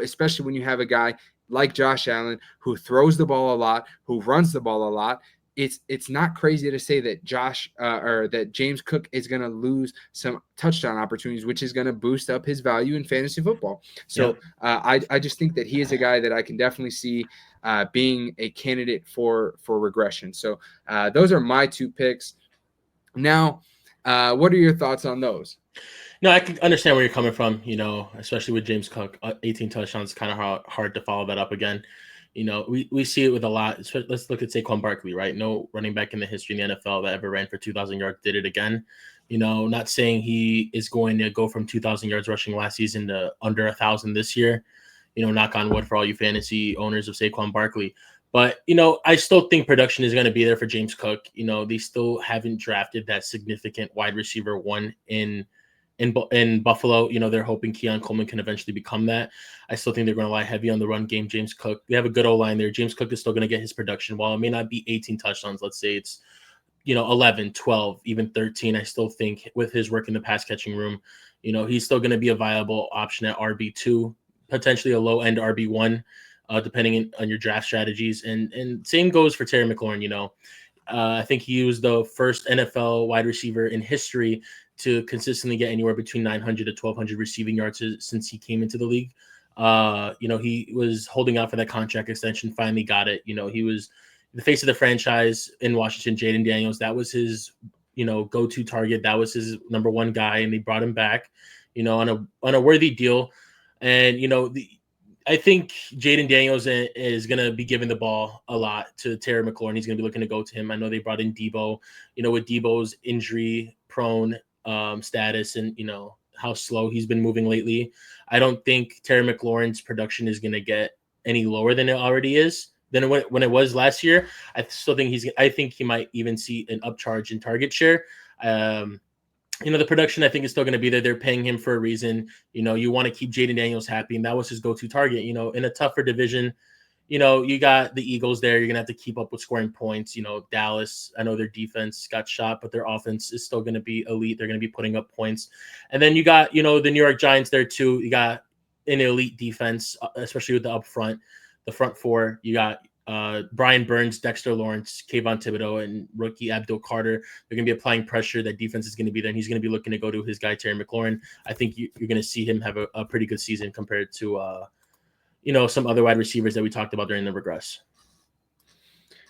especially when you have a guy like Josh Allen who throws the ball a lot, who runs the ball a lot. It's not crazy to say that that James Cook is going to lose some touchdown opportunities, which is going to boost up his value in fantasy football. So I just think that he is a guy that I can definitely see being a candidate for regression. So those are my 2 picks. Now, what are your thoughts on those? No, I can understand where you're coming from, especially with James Cook. 18 touchdowns, kind of hard to follow that up again. We see it with a lot. Let's look at Saquon Barkley, right? No running back in the history in the NFL that ever ran for 2,000 yards did it again. Not saying he is going to go from 2,000 yards rushing last season to under 1,000 this year. Knock on wood for all you fantasy owners of Saquon Barkley. But, I still think production is going to be there for James Cook. They still haven't drafted that significant wide receiver 1 in Buffalo. They're hoping Keon Coleman can eventually become that. I still think they're going to lie heavy on the run game. James Cook, they have a good O-line there. James Cook is still going to get his production. While it may not be 18 touchdowns, let's say it's 11, 12, even 13. I still think with his work in the pass catching room, he's still going to be a viable option at RB2, potentially a low end RB1, depending on your draft strategies. And same goes for Terry McLaurin. I think he was the first NFL wide receiver in history to consistently get anywhere between 900 to 1,200 receiving yards since he came into the league. He was holding out for that contract extension, finally got it. He was the face of the franchise in Washington, Jaden Daniels. That was his, go-to target. That was his number 1 guy, and they brought him back, on a worthy deal. And, I think Jaden Daniels is going to be giving the ball a lot to Terry McLaurin. He's going to be looking to go to him. I know they brought in Debo, with Debo's injury-prone status and, how slow he's been moving lately. I don't think Terry McLaurin's production is going to get any lower than it already is than when it was last year. I still think I think he might even see an upcharge in target share. The production I think is still going to be there. They're paying him for a reason. You want to keep Jaden Daniels happy, and that was his go-to target. In a tougher division, you got the Eagles there. You're gonna have to keep up with scoring points. Dallas. I know their defense got shot, but their offense is still gonna be elite. They're gonna be putting up points. And then you got the New York Giants there too. You got an elite defense, especially with the up front, the front four. You got Brian Burns, Dexter Lawrence, Kayvon Thibodeau, and rookie Abdul Carter. They're going to be applying pressure. That defense is going to be there, and he's going to be looking to go to his guy Terry McLaurin. I think you're going to see him have a pretty good season compared to some other wide receivers that we talked about during the regress.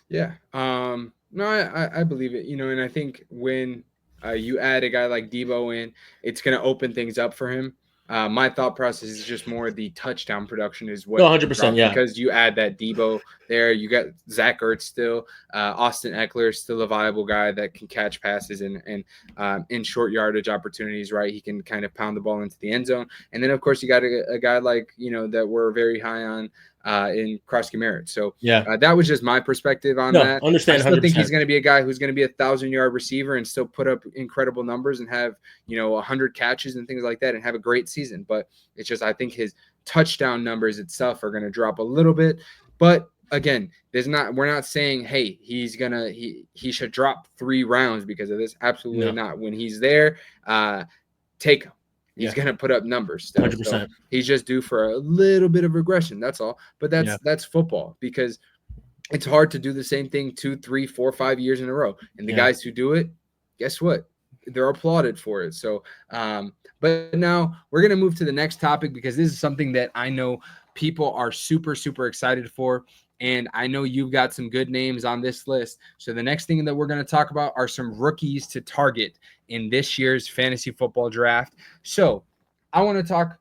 Yeah. No, I believe it. And I think when you add a guy like Debo in, it's going to open things up for him. My thought process is just more the touchdown production is what No, 100%, drops yeah. because you add that Debo there. You got Zach Ertz still. Austin Eckler is still a viable guy that can catch passes and in short yardage opportunities, right? He can kind of pound the ball into the end zone. And then, of course, you got a guy like, that we're very high on in Krosky Merritt. So Yeah. that was just my perspective on No, that. understand I still think 100%. he's going to be a guy who's going to be 1,000-yard receiver and still put up incredible numbers and have 100 catches and things like that and have a great season. But it's just I think his touchdown numbers itself are going to drop a little bit. But again, we're not saying hey he should drop 3 rounds because of this. Absolutely not. When he's there, take him. He's going to put up numbers still. 100%. So he's just due for a little bit of regression. That's all. But that's football because it's hard to do the same thing 2, 3, 4, 5 years in a row. And the guys who do it, guess what? They're applauded for it. So, but now we're going to move to the next topic because this is something that I know people are super, super excited for. And I know you've got some good names on this list. So the next thing that we're going to talk about are some rookies to target in this year's fantasy football draft. So I want to talk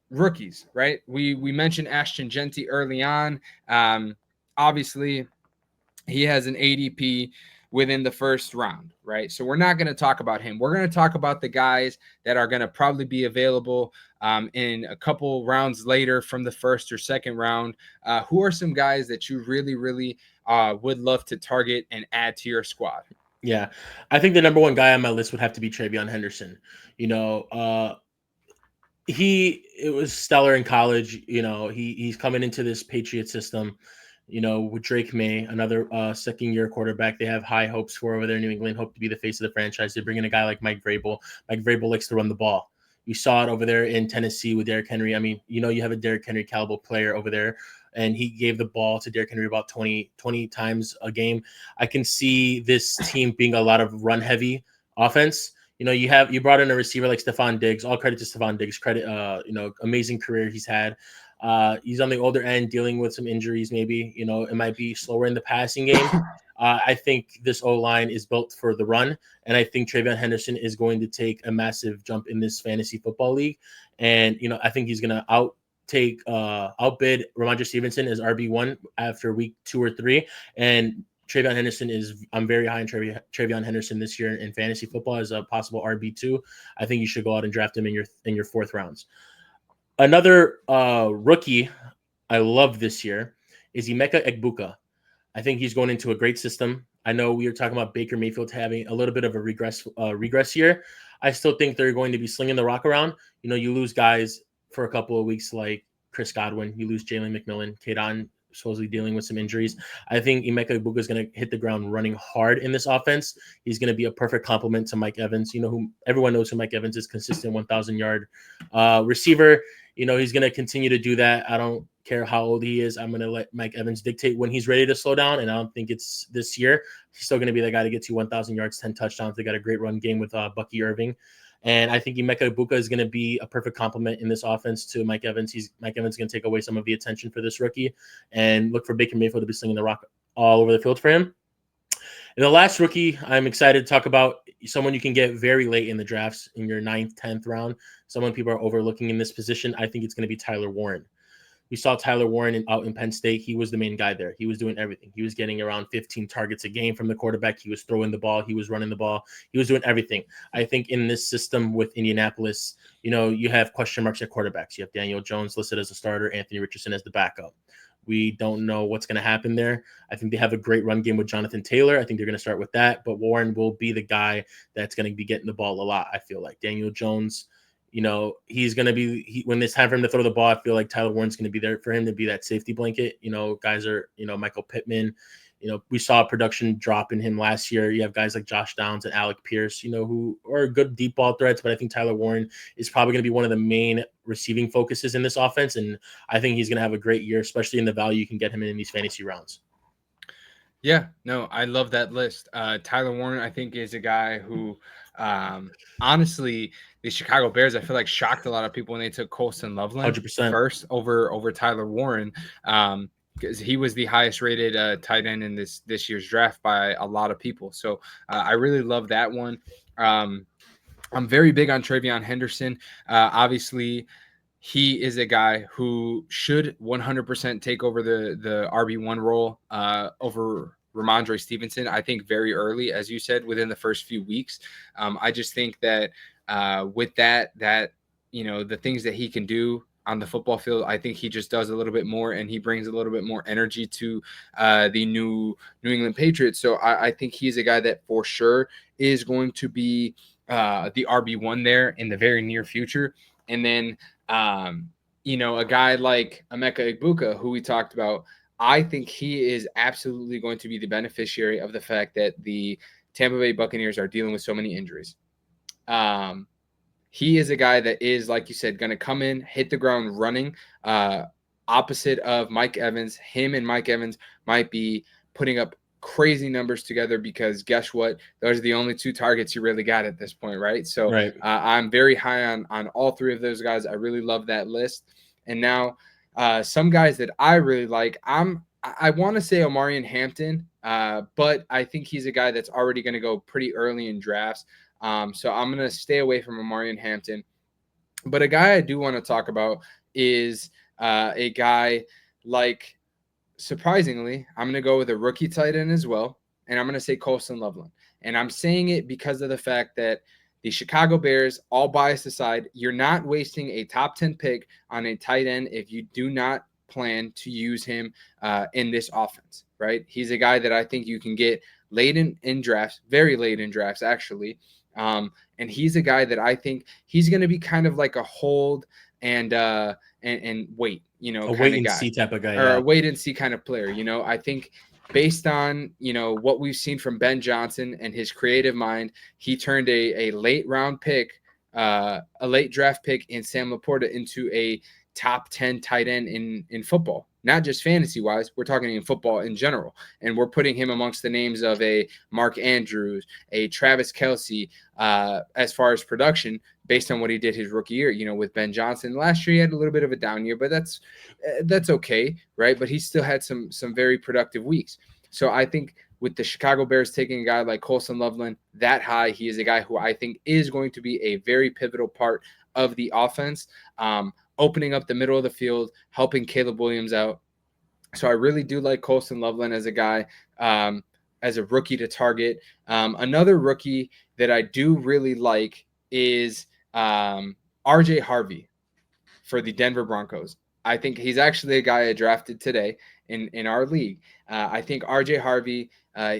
rookies, right? We mentioned Ashton Genty early on. Obviously, he has an ADP within the first round, right? So we're not going to talk about him. We're going to talk about the guys that are going to probably be available in a couple rounds later from the first or second round. Who are some guys that you really, really would love to target and add to your squad? Yeah, I think the number one guy on my list would have to be Travion Henderson. It was stellar in college. He's coming into this Patriot system. With Drake May, another second-year quarterback, they have high hopes for over there in New England. Hope to be the face of the franchise. They bring in a guy like Mike Vrabel. Mike Vrabel likes to run the ball. You saw it over there in Tennessee with Derrick Henry. I mean, you have a Derrick Henry caliber player over there, and he gave the ball to Derrick Henry about 20 times a game. I can see this team being a lot of run-heavy offense. You brought in a receiver like Stephon Diggs. All credit to Stephon Diggs. Amazing career he's had. He's on the older end, dealing with some injuries. Maybe it might be slower in the passing game. I think this O-line is built for the run, and I think Travion Henderson is going to take a massive jump in this fantasy football league. And I think he's going to outbid Ramondre Stevenson as RB1 after week 2 or 3. And Travion Henderson I'm very high in Travion Henderson this year in fantasy football as a possible RB2. I think you should go out and draft him in your 4th rounds. Another rookie I love this year is Emeka Egbuka. I think he's going into a great system. I know we were talking about Baker Mayfield having a little bit of a regress year. I still think they're going to be slinging the rock around. You lose guys for a couple of weeks like Chris Godwin. You lose Jalen McMillan. Kadon supposedly dealing with some injuries. I think Emeka Egbuka is going to hit the ground running hard in this offense. He's going to be a perfect complement to Mike Evans. Everyone knows who Mike Evans is, consistent 1,000-yard receiver. He's going to continue to do that. I don't care how old he is. I'm going to let Mike Evans dictate when he's ready to slow down, and I don't think it's this year. He's still going to be the guy to get you 1,000 yards, 10 touchdowns. They got a great run game with Bucky Irving. And I think Emeka Egbuka is going to be a perfect complement in this offense to Mike Evans. Mike Evans is going to take away some of the attention for this rookie and look for Baker Mayfield to be slinging the rock all over the field for him. And the last rookie I'm excited to talk about, someone you can get very late in the drafts in your 9th, 10th round, someone people are overlooking in this position. I think it's going to be Tyler Warren. We saw Tyler Warren out in Penn State. He was the main guy there. He was doing everything. He was getting around 15 targets a game from the quarterback. He was throwing the ball. He was running the ball. He was doing everything. I think in this system with Indianapolis, you have question marks at quarterbacks. You have Daniel Jones listed as a starter, Anthony Richardson as the backup. We don't know what's going to happen there. I think they have a great run game with Jonathan Taylor. I think they're going to start with that. But Warren will be the guy that's going to be getting the ball a lot, I feel like. Daniel Jones He's going to be when it's time for him to throw the ball. I feel like Tyler Warren's going to be there for him to be that safety blanket. Guys are, Michael Pittman. We saw production drop in him last year. You have guys like Josh Downs and Alec Pierce, who are good deep ball threats, but I think Tyler Warren is probably going to be one of the main receiving focuses in this offense. And I think he's going to have a great year, especially in the value you can get him in these fantasy rounds. Yeah, no, I love that list. Tyler Warren, I think, is a guy who, honestly, the Chicago Bears, I feel like shocked a lot of people when they took Colston Loveland 100%. first over Tyler Warren, because he was the highest rated tight end in this year's draft by a lot of people. So I really love that one. I'm very big on Travion Henderson. Obviously, he is a guy who should 100% take over the RB1 role over Ramondre Stevenson. I think very early, as you said, within the first few weeks. I just think that with that the things that he can do on the football field, I think he just does a little bit more, and he brings a little bit more energy to the New England Patriots. So I think he's a guy that for sure is going to be the RB1 there in the very near future. And then a guy like Emeka Egbuka, who we talked about, I think he is absolutely going to be the beneficiary of the fact that the Tampa Bay Buccaneers are dealing with so many injuries. He is a guy that is, like you said, going to come in, hit the ground running, opposite of Mike Evans. Him and Mike Evans might be putting up crazy numbers together because guess what? Those are the only two targets you really got at this point, right? So Right. I'm very high on all three of those guys. I really love that list. And now some guys that I really like, I want to say Omarion Hampton, but I think he's a guy that's already going to go pretty early in drafts. So I'm going to stay away from Omarion Hampton. But a guy I do want to talk about is a guy like, surprisingly, I'm going to go with a rookie tight end as well. And I'm going to say Colston Loveland. And I'm saying it because of the fact that the Chicago Bears, all bias aside, you're not wasting a top 10 pick on a tight end if you do not plan to use him in this offense, right? He's a guy that I think you can get late in drafts, very late in drafts, actually. And he's a guy that I think he's going to be kind of like a hold and wait, A kind wait of and guy, see type of guy. or Yeah. a wait and see kind of player. I think based on, what we've seen from Ben Johnson and his creative mind, he turned a late round pick, a late draft pick in Sam Laporta into a top 10 tight end in football, not just fantasy wise. We're talking in football in general. And we're putting him amongst the names of a Mark Andrews, a Travis Kelce, as far as production, based on what he did his rookie year, with Ben Johnson. Last year he had a little bit of a down year, but that's okay, right? But he still had some very productive weeks. So I think with the Chicago Bears taking a guy like Colston Loveland that high, he is a guy who I think is going to be a very pivotal part of the offense, opening up the middle of the field, helping Caleb Williams out. So I really do like Colston Loveland as a guy, as a rookie to target. Another rookie that I do really like is RJ Harvey for the Denver Broncos. I think he's actually a guy I drafted today in our league. I think RJ Harvey,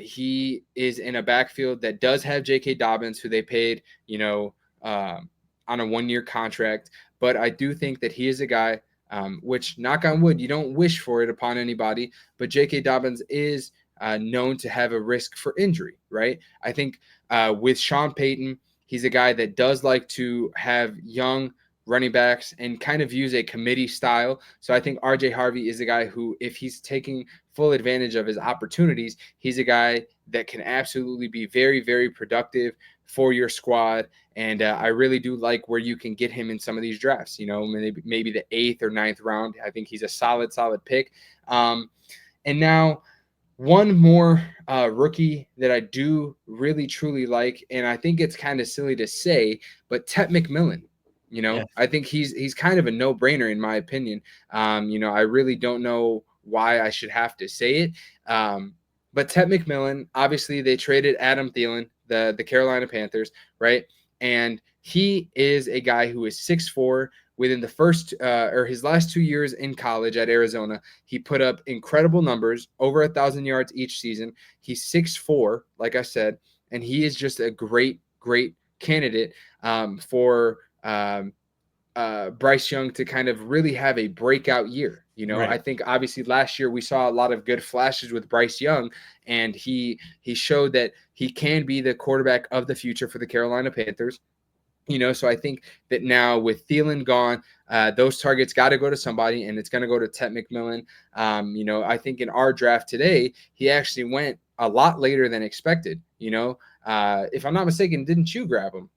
he is in a backfield that does have J.K. Dobbins, who they paid, on a 1-year contract. But I do think that he is a guy, which, knock on wood, you don't wish for it upon anybody, but J.K. Dobbins is known to have a risk for injury, right? I think with Sean Payton, he's a guy that does like to have young running backs and kind of use a committee style. So I think RJ Harvey is a guy who, if he's taking full advantage of his opportunities, he's a guy that can absolutely be very, very productive for your squad. And I really do like where you can get him in some of these drafts, maybe the 8th or 9th round. I think he's a solid pick. And now one more rookie that I do really, truly like, and I think it's kind of silly to say, but Tet McMillan. Yeah. I think he's kind of a no-brainer in my opinion. I really don't know why I should have to say it. But Tet McMillan, obviously they traded Adam Thielen, the Carolina Panthers, right? And he is a guy who is 6'4". Within the first or his last 2 years in college at Arizona, he put up incredible numbers, over 1,000 yards each season. He's 6'4", like I said, and he is just a great, great candidate for Bryce Young to kind of really have a breakout year. Right. I think obviously last year we saw a lot of good flashes with Bryce Young, and he showed that he can be the quarterback of the future for the Carolina Panthers. So I think that now with Thielen gone, those targets got to go to somebody, and it's going to go to Ted McMillan. I think in our draft today, he actually went a lot later than expected. If I'm not mistaken, didn't you grab him?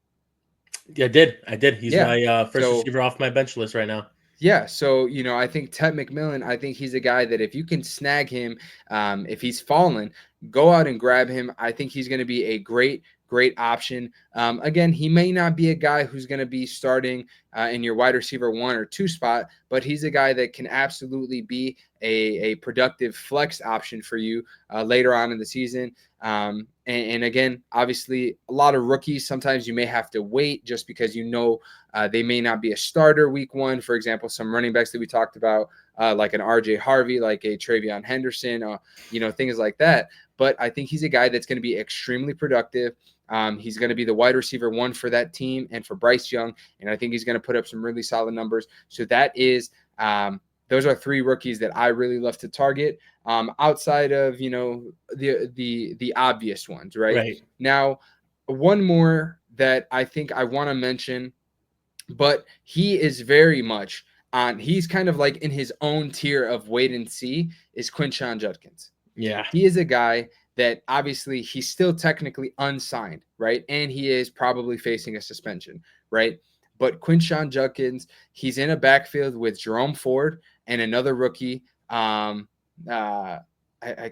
Yeah, I did. He's Yeah. my first So receiver off my bench list right now. yeah, so I think Ted McMillan. I think he's a guy that if you can snag him, if he's fallen, go out and grab him. I think he's going to be a great option. Again, he may not be a guy who's going to be starting in your wide receiver 1 or 2 spot, but he's a guy that can absolutely be a productive flex option for you later on in the season. And again, obviously, a lot of rookies. Sometimes you may have to wait just because they may not be a starter week 1. For example, some running backs that we talked about, like an RJ Harvey, like a Travion Henderson, things like that. But I think he's a guy that's going to be extremely productive. He's going to be the wide receiver 1 for that team and for Bryce Young, and I think he's going to put up some really solid numbers. So that is those are 3 rookies that I really love to target. Outside of the obvious ones, right? Right. Now, one more that I think I want to mention, but he is very much on. He's kind of like in his own tier of wait and see. Is Quinshon Judkins? Yeah. He is a guy that obviously he's still technically unsigned, right? And he is probably facing a suspension, right? But Quinshon Judkins, he's in a backfield with Jerome Ford and another rookie. I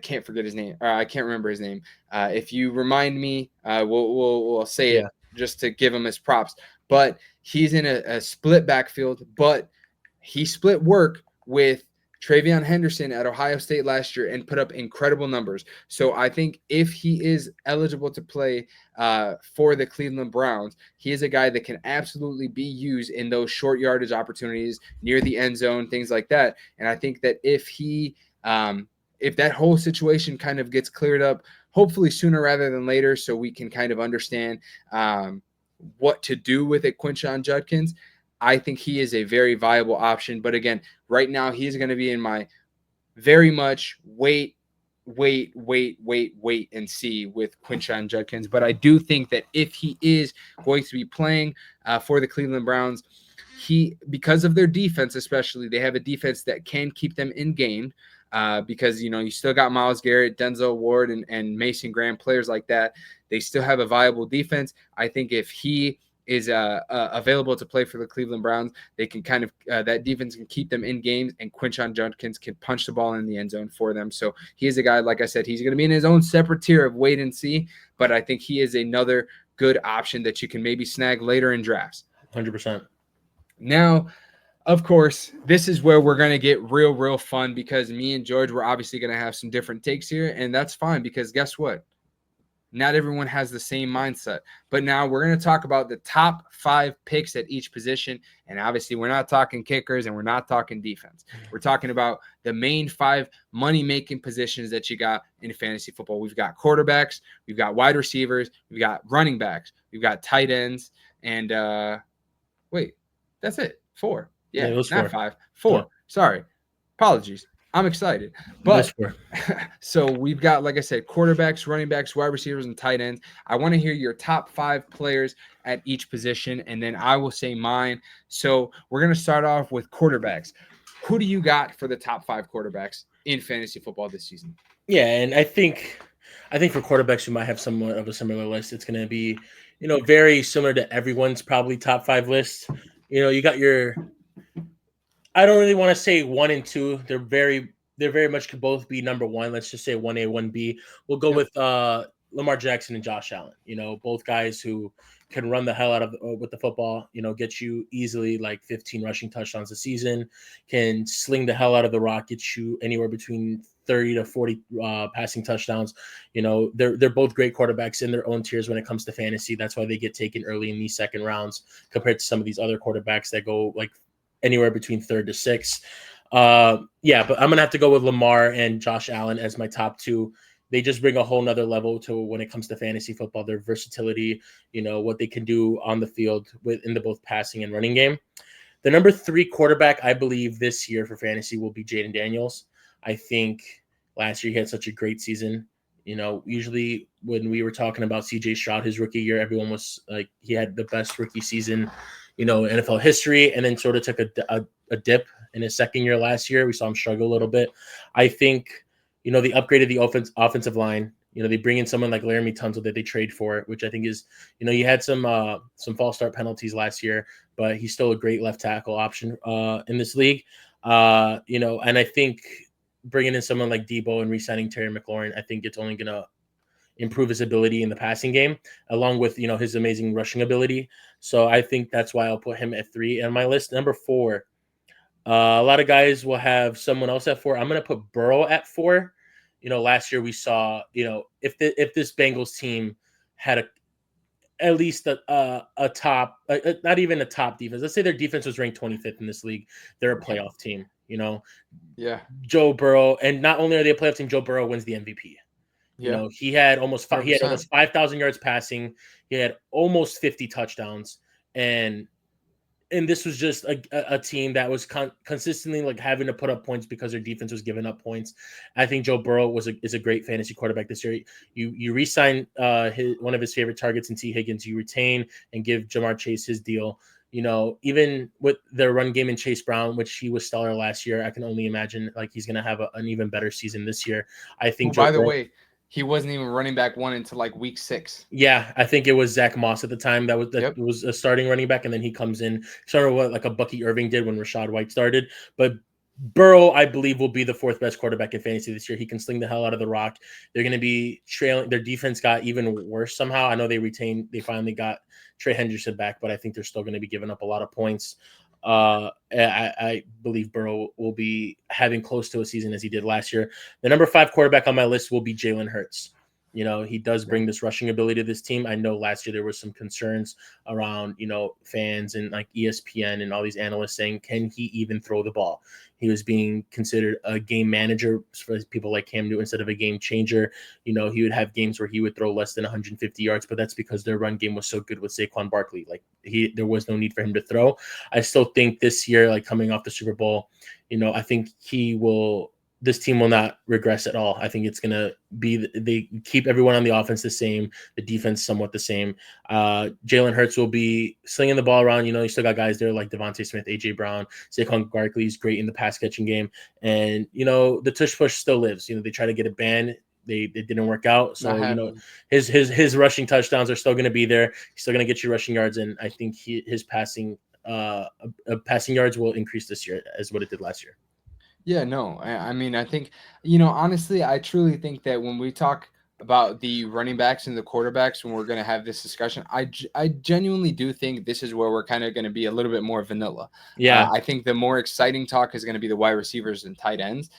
can't forget his name. I can't remember his name. If you remind me, we'll say Yeah. it just to give him his props. But he's in a split backfield, but he split work with Travion Henderson at Ohio State last year and put up incredible numbers. So I think if he is eligible to play for the Cleveland Browns, he is a guy that can absolutely be used in those short yardage opportunities near the end zone, things like that. And I think that if that whole situation kind of gets cleared up, hopefully sooner rather than later, so we can kind of understand what to do with it, Quinshon Judkins, I think he is a very viable option. But again, right now he's going to be in my very much wait and see with Quinshon Judkins. But I do think that if he is going to be playing for the Cleveland Browns, because of their defense, especially, they have a defense that can keep them in game. Because you still got Myles Garrett, Denzel Ward, and Mason Graham, players like that. They still have a viable defense. I think if he is available to play for the Cleveland Browns, they can kind of that defense can keep them in games, and Quinshon Judkins can punch the ball in the end zone for them. So he is a guy, like I said, he's going to be in his own separate tier of wait and see, but I think he is another good option that you can maybe snag later in drafts. 100%. Now, of course, this is where we're going to get real fun, because me and George, we're obviously going to have some different takes here, and that's fine, because guess what? Not everyone has the same mindset. But now we're going to talk about the top 5 picks at each position. And obviously, we're not talking kickers and we're not talking defense. We're talking about the main 5 money-making positions that you got in fantasy football. We've got quarterbacks, we've got wide receivers, we've got running backs, we've got tight ends, and wait, that's it. 4. Yeah, Yeah, those not 4. 5. 4. Yeah. Sorry. Apologies. I'm excited. Those But 4. so we've got, like I said, quarterbacks, running backs, wide receivers, and tight ends. I want to hear your top 5 players at each position, and then I will say mine. So we're going to start off with quarterbacks. Who do you got for the top 5 quarterbacks in fantasy football this season? Yeah, and I think for quarterbacks who might have somewhat of a similar list, it's going to be, very similar to everyone's probably top 5 list. You got your, I don't really want to say 1 and 2. They're very much could both be number 1. Let's just say 1A, 1B. We'll go Yep. with Lamar Jackson and Josh Allen. Both guys who can run the hell out of with the football. Get you easily like 15 rushing touchdowns a season. Can sling the hell out of the rock. Get you anywhere between 30 to 40 passing touchdowns. They're both great quarterbacks in their own tiers when it comes to fantasy. That's why they get taken early in these second rounds compared to some of these other quarterbacks that go like anywhere between 3rd to 6th. But I'm gonna have to go with Lamar and Josh Allen as my top 2. They just bring a whole nother level to when it comes to fantasy football, their versatility, what they can do on the field in the both passing and running game. The number 3 quarterback, I believe, this year for fantasy will be Jaden Daniels. I think last year he had such a great season. Usually when we were talking about CJ Stroud, his rookie year, everyone was like, he had the best rookie season, NFL history, and then sort of took a dip in his second year last year. We saw him struggle a little bit. I think, they upgraded the offensive line. They bring in someone like Laramie Tunsil that they trade for, which I think is, he had some false start penalties last year, but he's still a great left tackle option in this league. And I think bringing in someone like Debo and re-signing Terry McLaurin, I think it's only going to improve his ability in the passing game, along with his amazing rushing ability. So I think that's why I'll put him at 3 on my list. Number 4, a lot of guys will have someone else at 4. I'm going to put Burrow at 4. Last year we saw, if this Bengals team had at least a top, not even a top defense. Let's say their defense was ranked 25th in this league. They're a playoff team. Yeah. Joe Burrow, and not only are they a playoff team, Joe Burrow wins the MVP. Yeah. He had almost 100%. 5,000 yards passing. He had almost 50 touchdowns, and this was just a team that was consistently like having to put up points because their defense was giving up points. I think Joe Burrow is a great fantasy quarterback this year. You re-sign one of his favorite targets in T. Higgins. You retain and give Jamar Chase his deal. Even with their run game and Chase Brown, which he was stellar last year, I can only imagine like he's going to have an even better season this year. I think Joe By the Burrow. way, he wasn't even running back 1 until like week 6. Yeah, I think it was Zach Moss at the time that Yep. was a starting running back, and then he comes in, sort of what like a Bucky Irving did when Rashad White started. But Burrow, I believe, will be the 4th best quarterback in fantasy this year. He can sling the hell out of the rock. They're going to be trailing. Their defense got even worse somehow. I know they finally got Trey Hendrickson back, but I think they're still going to be giving up a lot of points. I believe Burrow will be having close to a season as he did last year. The number 5 quarterback on my list will be Jalen Hurts. He does bring this rushing ability to this team. I know last year there was some concerns around, fans and like ESPN and all these analysts saying, can he even throw the ball? He was being considered a game manager for people like Cam Newton instead of a game changer. He would have games where he would throw less than 150 yards, but that's because their run game was so good with Saquon Barkley. Like there was no need for him to throw. I still think this year, like coming off the Super Bowl, I think this team will not regress at all. I think it's going to be, they keep everyone on the offense the same, the defense somewhat the same. Jalen Hurts will be slinging the ball around. You still got guys there like Devontae Smith, AJ Brown, Saquon Barkley is great in the pass catching game. And, the tush push still lives. They try to get it banned. It didn't work out. So, his rushing touchdowns are still going to be there. He's still going to get you rushing yards. And I think his passing yards will increase this year as what it did last year. Yeah, no. I mean, I think, honestly, I truly think that when we talk about the running backs and the quarterbacks, when we're going to have this discussion, I genuinely do think this is where we're kind of going to be a little bit more vanilla. Yeah. I think the more exciting talk is going to be the wide receivers and tight ends.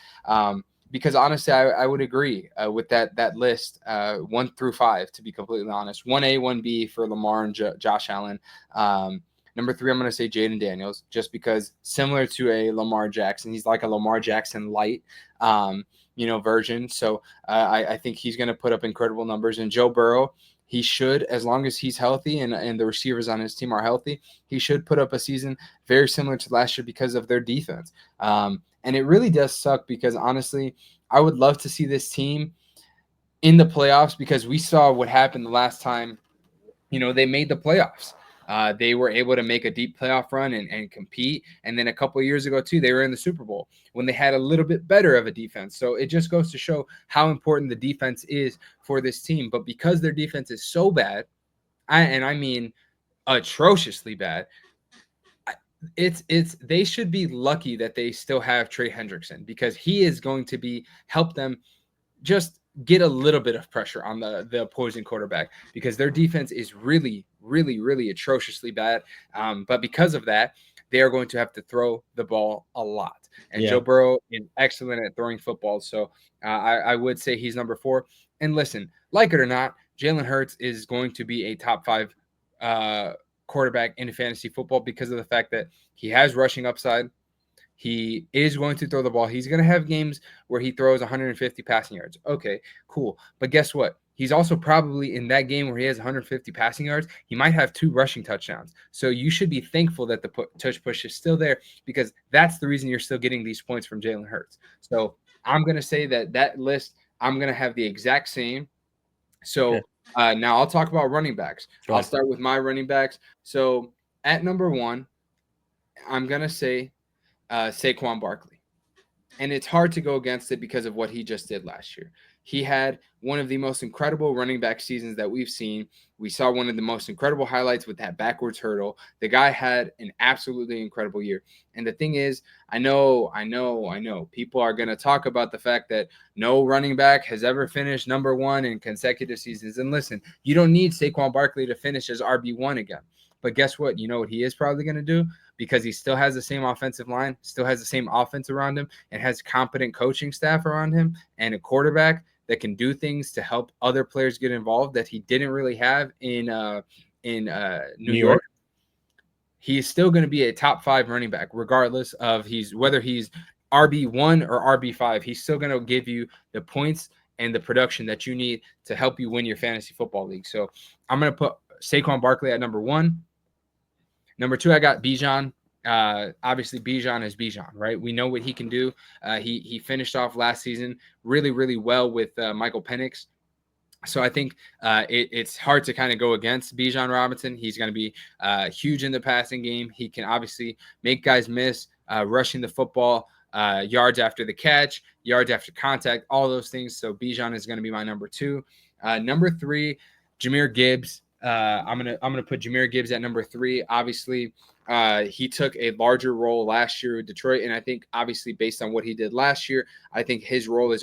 Because honestly, I would agree with that list, 1 through 5, to be completely honest. 1A, 1B for Lamar and Josh Allen. Number 3, I'm going to say Jaden Daniels, just because similar to a Lamar Jackson, he's like a Lamar Jackson light, version. So I think he's going to put up incredible numbers. And Joe Burrow, he should, as long as he's healthy and the receivers on his team are healthy, he should put up a season very similar to last year because of their defense. And it really does suck because, honestly, I would love to see this team in the playoffs because we saw what happened the last time, they made the playoffs. They were able to make a deep playoff run and compete. And then a couple of years ago, too, they were in the Super Bowl when they had a little bit better of a defense. So it just goes to show how important the defense is for this team. But because their defense is so bad, I mean atrociously bad, they should be lucky that they still have Trey Hendrickson because he is going to help them just get a little bit of pressure on the opposing quarterback because their defense is really, really, really atrociously bad. But because of that, they are going to have to throw the ball a lot. And Joe Burrow is excellent at throwing football. So I would say he's number 4. And listen, like it or not, Jalen Hurts is going to be a top 5 quarterback in fantasy football because of the fact that he has rushing upside. He is going to throw the ball. He's going to have games where he throws 150 passing yards. Okay, cool. But guess what? He's also probably in that game where he has 150 passing yards, he might have 2 rushing touchdowns. So you should be thankful that the touch push is still there, because that's the reason you're still getting these points from Jalen Hurts. So I'm going to say that list, I'm going to have the exact same. Okay. So now I'll talk about running backs. Go I'll ahead. start with my running backs. So at number 1, I'm going to say Saquon Barkley. And it's hard to go against it because of what he just did last year. He had one of the most incredible running back seasons that we've seen. We saw one of the most incredible highlights with that backwards hurdle. The guy had an absolutely incredible year. And the thing is, I know, people are going to talk about the fact that no running back has ever finished number 1 in consecutive seasons. And listen, you don't need Saquon Barkley to finish as RB1 again. But guess what? You know what he is probably going to do? Because he still has the same offensive line, still has the same offense around him, and has competent coaching staff around him, and a quarterback that can do things to help other players get involved that he didn't really have in New New York. York. He is still going to be a top 5 running back, regardless of whether he's RB1 or RB5. He's still going to give you the points and the production that you need to help you win your fantasy football league. So I'm going to put Saquon Barkley at number 1. Number 2, I got Bijan. Obviously, Bijan is Bijan, right? We know what he can do. He finished off last season really, really well with Michael Penix. So I think it's hard to kind of go against Bijan Robinson. He's going to be huge in the passing game. He can obviously make guys miss, rushing the football, yards after the catch, yards after contact, all those things. So Bijan is going to be my number 2. Number 3, Jahmyr Gibbs. I'm gonna put Jahmyr Gibbs at number 3. Obviously, he took a larger role last year with Detroit, and I think obviously based on what he did last year, I think his role is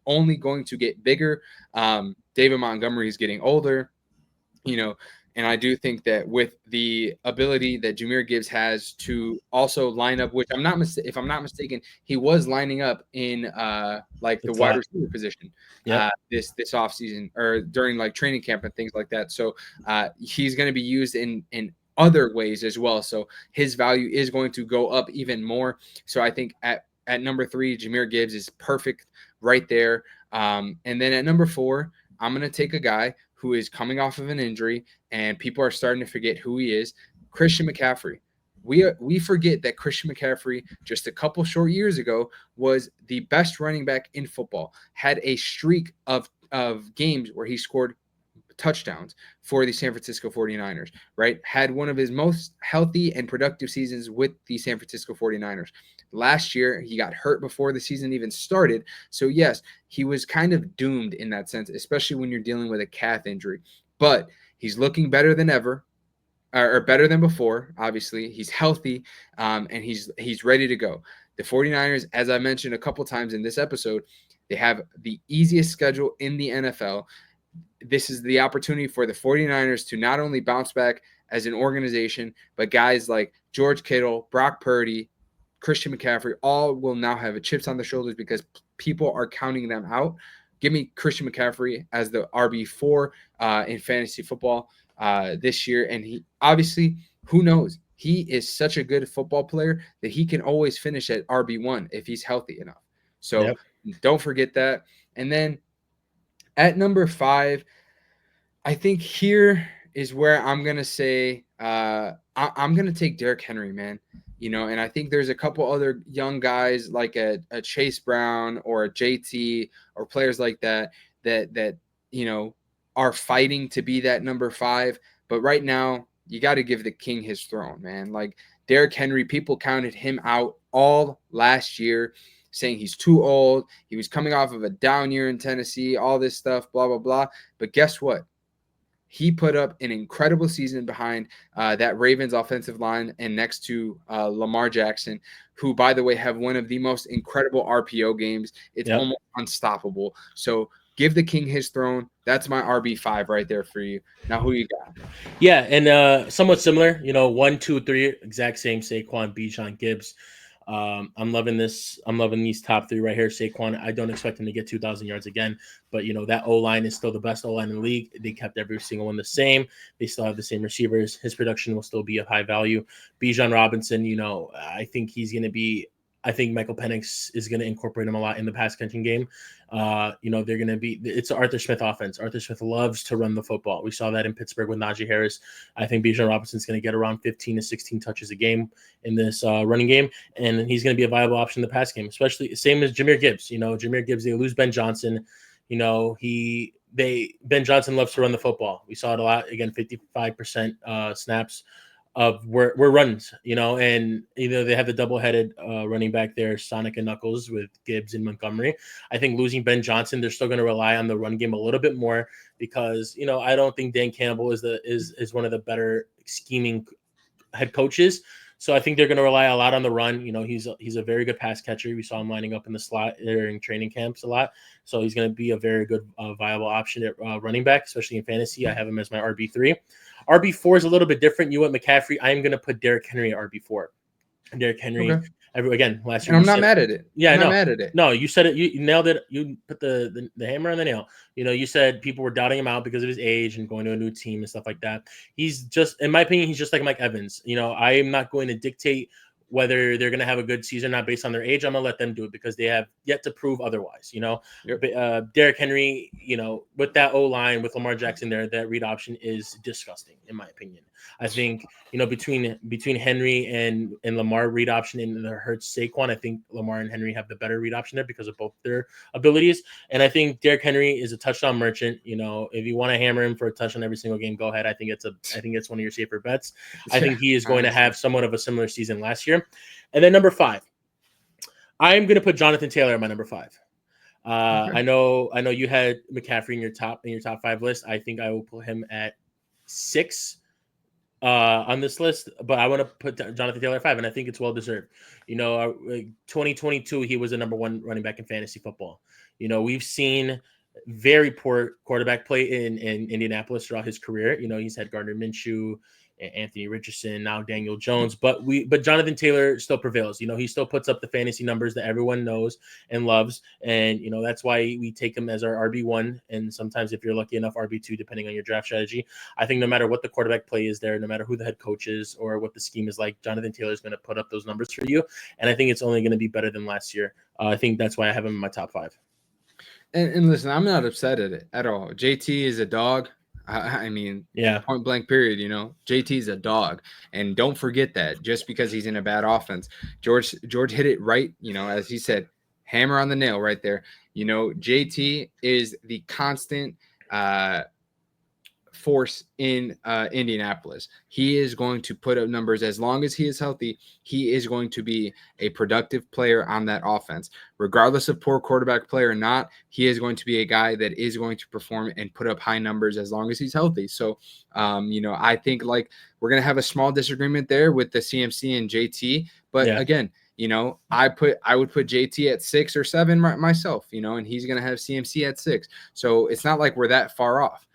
only going to get bigger. David Montgomery is getting older, and I do think that with the ability that Jahmyr Gibbs has to also line up, which if I'm not mistaken, he was lining up in like the wide receiver position this offseason or during like training camp and things like that. So he's going to be used in other ways as well. So his value is going to go up even more. So I think at number 3, Jahmyr Gibbs is perfect right there. And then at number 4, I'm going to take a guy who is coming off of an injury, and people are starting to forget who he is, Christian McCaffrey. We forget that Christian McCaffrey just a couple short years ago was the best running back in football, had a streak of games where he scored touchdowns for the San Francisco 49ers, right? Had one of his most healthy and productive seasons with the San Francisco 49ers. Last year, he got hurt before the season even started. So, yes, he was kind of doomed in that sense, especially when you're dealing with a calf injury. But he's looking better than ever, or better than before, obviously. He's healthy, and he's ready to go. The 49ers, as I mentioned a couple times in this episode, they have the easiest schedule in the NFL. This is the opportunity for the 49ers to not only bounce back as an organization, but guys like George Kittle, Brock Purdy, Christian McCaffrey, all will now have chips on their shoulders because people are counting them out. Give me Christian McCaffrey as the RB4 in fantasy football this year. And he obviously, who knows? He is such a good football player that he can always finish at RB1 if he's healthy enough. So don't forget that. And then at number 5, I think here is where I'm going to say I'm going to take Derrick Henry, man. And I think there's a couple other young guys like a Chase Brown or a JT or players like that are fighting to be that number 5. But right now, you got to give the king his throne, man. Like Derrick Henry, people counted him out all last year, saying he's too old. He was coming off of a down year in Tennessee, all this stuff, blah, blah, blah. But guess what? He put up an incredible season behind that Ravens offensive line and next to Lamar Jackson, who, by the way, have one of the most incredible RPO games. It's almost unstoppable. So give the king his throne. That's my RB5 right there for you. Now, who you got? Yeah, and somewhat similar, 1, 2, 3, exact same. Saquon, Bijan, Gibbs. I'm loving this. I'm loving these top 3 right here. Saquon, I don't expect him to get 2,000 yards again, but that O-line is still the best O-line in the league. They kept every single one the same. They still have the same receivers. His production will still be of high value. Bijan Robinson, I think he's going to be I think Michael Penix is going to incorporate him a lot in the pass catching game. They're going to it's an Arthur Smith offense. Arthur Smith loves to run the football. We saw that in Pittsburgh with Najee Harris. I think Bijan Robinson's going to get around 15 to 16 touches a game in this running game, and he's going to be a viable option in the pass game, especially same as Jahmyr Gibbs. Jahmyr Gibbs, they lose Ben Johnson. Ben Johnson loves to run the football. We saw it a lot. Again, 55% snaps of were runs, and they have the double-headed running back there, Sonic and Knuckles, with Gibbs and Montgomery. I think losing Ben Johnson, they're still going to rely on the run game a little bit more because I don't think Dan Campbell is one of the better scheming head coaches. So I think they're going to rely a lot on the run. He's a very good pass catcher. We saw him lining up in the slot during training camps a lot. So he's going to be a very good viable option at running back, especially in fantasy. I have him as my RB3. RB4 is a little bit different. You went McCaffrey. I'm going to put Derrick Henry at RB4. Derrick Henry, Okay. Again, last year. And I'm not mad at it. Yeah, I'm not mad at it. No, you said it. You nailed it. You put the hammer on the nail. You said people were doubting him out because of his age and going to a new team and stuff like that. He's just, in my opinion, he's just like Mike Evans. I am not going to dictate whether they're going to have a good season, not based on their age. I'm going to let them do it because they have yet to prove otherwise. Yep. Derrick Henry, with that O-line, with Lamar Jackson there, that read option is disgusting, in my opinion. I think, between Henry and Lamar read option and the Hurts Saquon, I think Lamar and Henry have the better read option there because of both their abilities. And I think Derrick Henry is a touchdown merchant. If you want to hammer him for a touchdown every single game, go ahead. I think it's one of your safer bets. I think he is going to have somewhat of a similar season last year. And then number 5, I'm going to put Jonathan Taylor at my number 5. Okay. I know you had McCaffrey in your top 5 list. I think I will put him at 6 on this list, but I want to put Jonathan Taylor at 5, and I think it's well deserved. 2022, he was the number 1 running back in fantasy football. We've seen very poor quarterback play in Indianapolis throughout his career. He's had Gardner Minshew, Anthony Richardson, now Daniel Jones, but Jonathan Taylor still prevails. He still puts up the fantasy numbers that everyone knows and loves, and that's why we take him as our RB1, and sometimes if you're lucky enough, RB2, depending on your draft strategy. I think no matter what the quarterback play is there, no matter who the head coach is or what the scheme is like, Jonathan Taylor is going to put up those numbers for you, and I think it's only going to be better than last year. I think that's why I have him in my top 5. And listen, I'm not upset at it at all. JT is a dog. I mean, yeah, point blank period, JT's a dog. And don't forget that just because he's in a bad offense. George hit it right, as he said, hammer on the nail right there. JT is the constant force in Indianapolis. He is going to put up numbers as long as he is healthy. He is going to be a productive player on that offense, regardless of poor quarterback play or not. He is going to be a guy that is going to perform and put up high numbers as long as he's healthy. So, I think like we're going to have a small disagreement there with the CMC and JT, but again, I would put JT at 6 or 7 myself, and he's going to have CMC at 6. So it's not like we're that far off.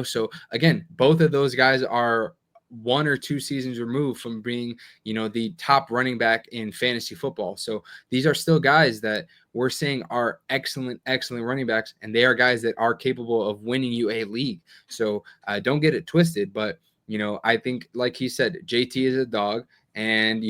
So again, both of those guys are 1 or 2 seasons removed from being, the top running back in fantasy football. So these are still guys that we're saying are excellent running backs, and they are guys that are capable of winning you a league. So don't get it twisted, but I think, like he said, JT is a dog, and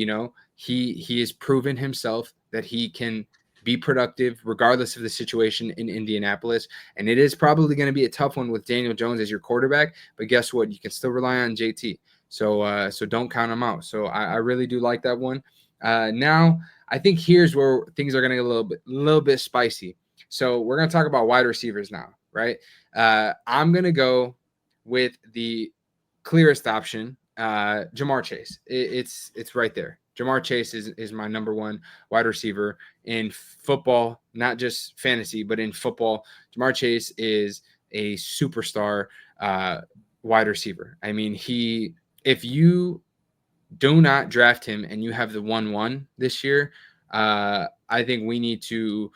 he has proven himself that he can be productive regardless of the situation in Indianapolis. And it is probably going to be a tough one with Daniel Jones as your quarterback, but guess what? You can still rely on JT. So don't count him out. So I really do like that one. Now I think here's where things are going to get a little bit spicy. So we're going to talk about wide receivers now, right? I'm going to go with the clearest option, Jamar Chase. It's right there. Jamar Chase is my number 1 wide receiver in football, not just fantasy, but in football. Jamar Chase is a superstar wide receiver. I mean, if you do not draft him and you have the 1-1 this year, I think we need to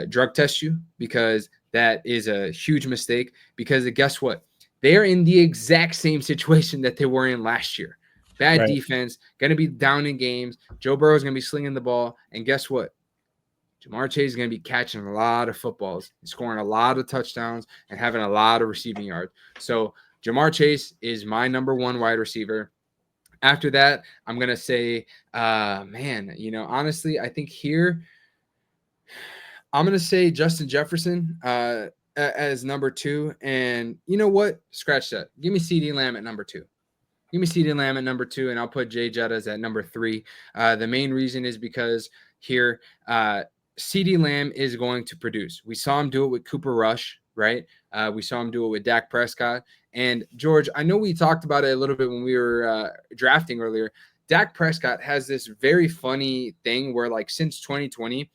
drug test you, because that is a huge mistake. Because guess what? They're in the exact same situation that they were in last year. Bad defense, going to be down in games. Joe Burrow is going to be slinging the ball. And guess what? Jamar Chase is going to be catching a lot of footballs, scoring a lot of touchdowns, and having a lot of receiving yards. So Jamar Chase is my number 1 wide receiver. After that, I'm going to say, man, honestly, I think here I'm going to say Justin Jefferson as number 2. And you know what? Scratch that. Give me CeeDee Lamb at number 2. Give me CeeDee Lamb at number 2, and I'll put Jay Jettas at number 3. The main reason is because here, CeeDee Lamb is going to produce. We saw him do it with Cooper Rush, right? We saw him do it with Dak Prescott. And George, I know we talked about it a little bit when we were drafting earlier. Dak Prescott has this very funny thing where, like, since 2020,